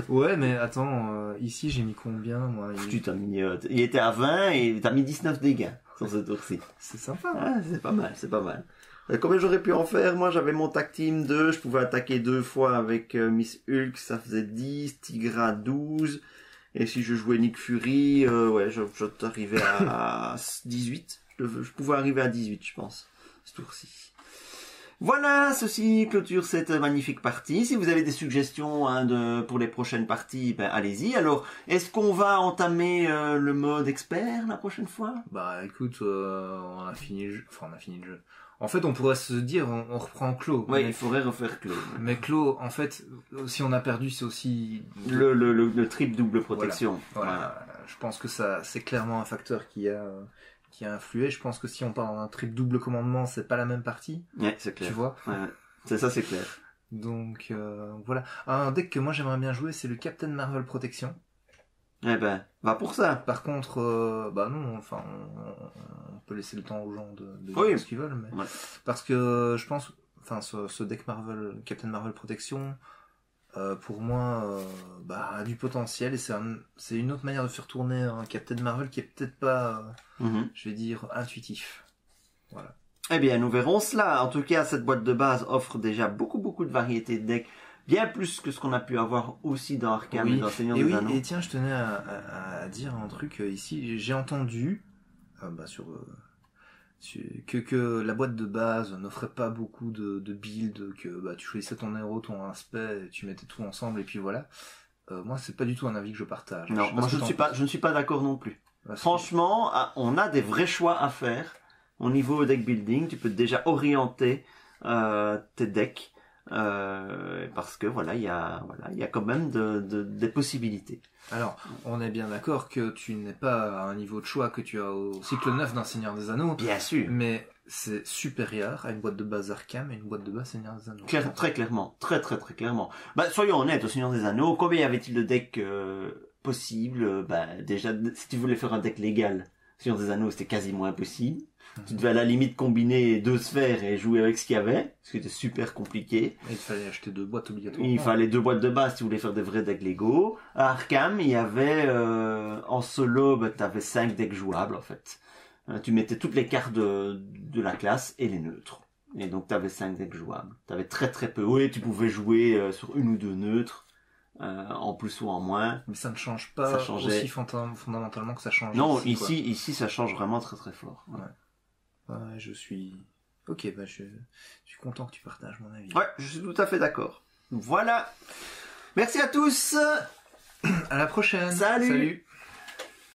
Ouais, mais attends, ici, j'ai mis combien, moi? Tu t'as mis, il était à 20 et t'as mis 19 dégâts sur ce tour-ci. C'est sympa. C'est pas mal. Combien j'aurais pu en faire? Moi, j'avais mon tag team 2, je pouvais attaquer 2 fois avec Miss Hulk, ça faisait 10, Tigra 12, et si je jouais Nick Fury, je t'arrivais à 18. Je pouvais arriver à 18, je pense, ce tour-ci. Voilà, ceci clôture cette magnifique partie. Si vous avez des suggestions pour les prochaines parties, allez-y. Alors, est-ce qu'on va entamer le mode expert la prochaine fois? Bah écoute, on a fini le jeu. Enfin, on a fini le jeu. En fait, on pourrait se dire, on reprend Claw. Ouais, il faudrait refaire Claw. Mais Claw, en fait, si on a perdu, c'est aussi... Le triple double protection. Voilà. Je pense que ça, c'est clairement un facteur qui a influé. Je pense que si on parle d'un triple double commandement, c'est pas la même partie. Ouais, c'est clair. Tu vois? Ouais. C'est clair. Donc, voilà. Un deck que moi j'aimerais bien jouer, c'est le Captain Marvel Protection. Eh ben, va pour ça. Par contre, non, enfin, on peut laisser le temps aux gens de faire ce qu'ils veulent, mais parce que je pense, enfin, ce deck Marvel, Captain Marvel Protection, pour moi, a du potentiel et c'est une autre manière de faire tourner un Captain Marvel qui est peut-être pas, je vais dire, intuitif. Voilà. Eh bien, nous verrons cela. En tout cas, cette boîte de base offre déjà beaucoup de variétés de decks, bien plus que ce qu'on a pu avoir aussi dans Arkham et dans Seigneur des Anneaux. Et tiens, je tenais à dire un truc ici. J'ai entendu que la boîte de base n'offrait pas beaucoup de builds, que tu choisissais ton héros, ton aspect, tu mettais tout ensemble et puis voilà. Moi, c'est pas du tout un avis que je partage. Non, moi je ne suis pas d'accord non plus. Franchement, on a des vrais choix à faire au niveau deck building. Tu peux déjà orienter tes decks parce que il y a quand même des possibilités. Alors, on est bien d'accord que tu n'es pas à un niveau de choix que tu as au cycle 9 d'un Seigneur des Anneaux. Bien sûr. Mais c'est supérieur à une boîte de base Arkham et une boîte de base Seigneur des Anneaux. Très clairement. Très clairement. Soyons honnêtes, au Seigneur des Anneaux, combien y avait-il de decks possibles? Déjà, si tu voulais faire un deck légal, Seigneur des Anneaux, c'était quasiment impossible. Tu devais à la limite combiner 2 sphères et jouer avec ce qu'il y avait, ce qui était super compliqué. Et il fallait acheter 2 boîtes obligatoirement. Il fallait 2 boîtes de base si tu voulais faire des vrais decks Lego. À Arkham, il y avait en solo, t'avais 5 decks jouables en fait. Tu mettais toutes les cartes de la classe et les neutres. Et donc t'avais 5 decks jouables. T'avais très peu. Oui, tu pouvais jouer sur 1 ou 2 neutres. En plus ou en moins. Mais ça ne change pas aussi fondamentalement que ça change. Non, ici ça change vraiment très fort. Ouais. Je suis... Ok, je suis content que tu partages mon avis. Ouais, je suis tout à fait d'accord. Voilà. Merci à tous. À la prochaine. Salut.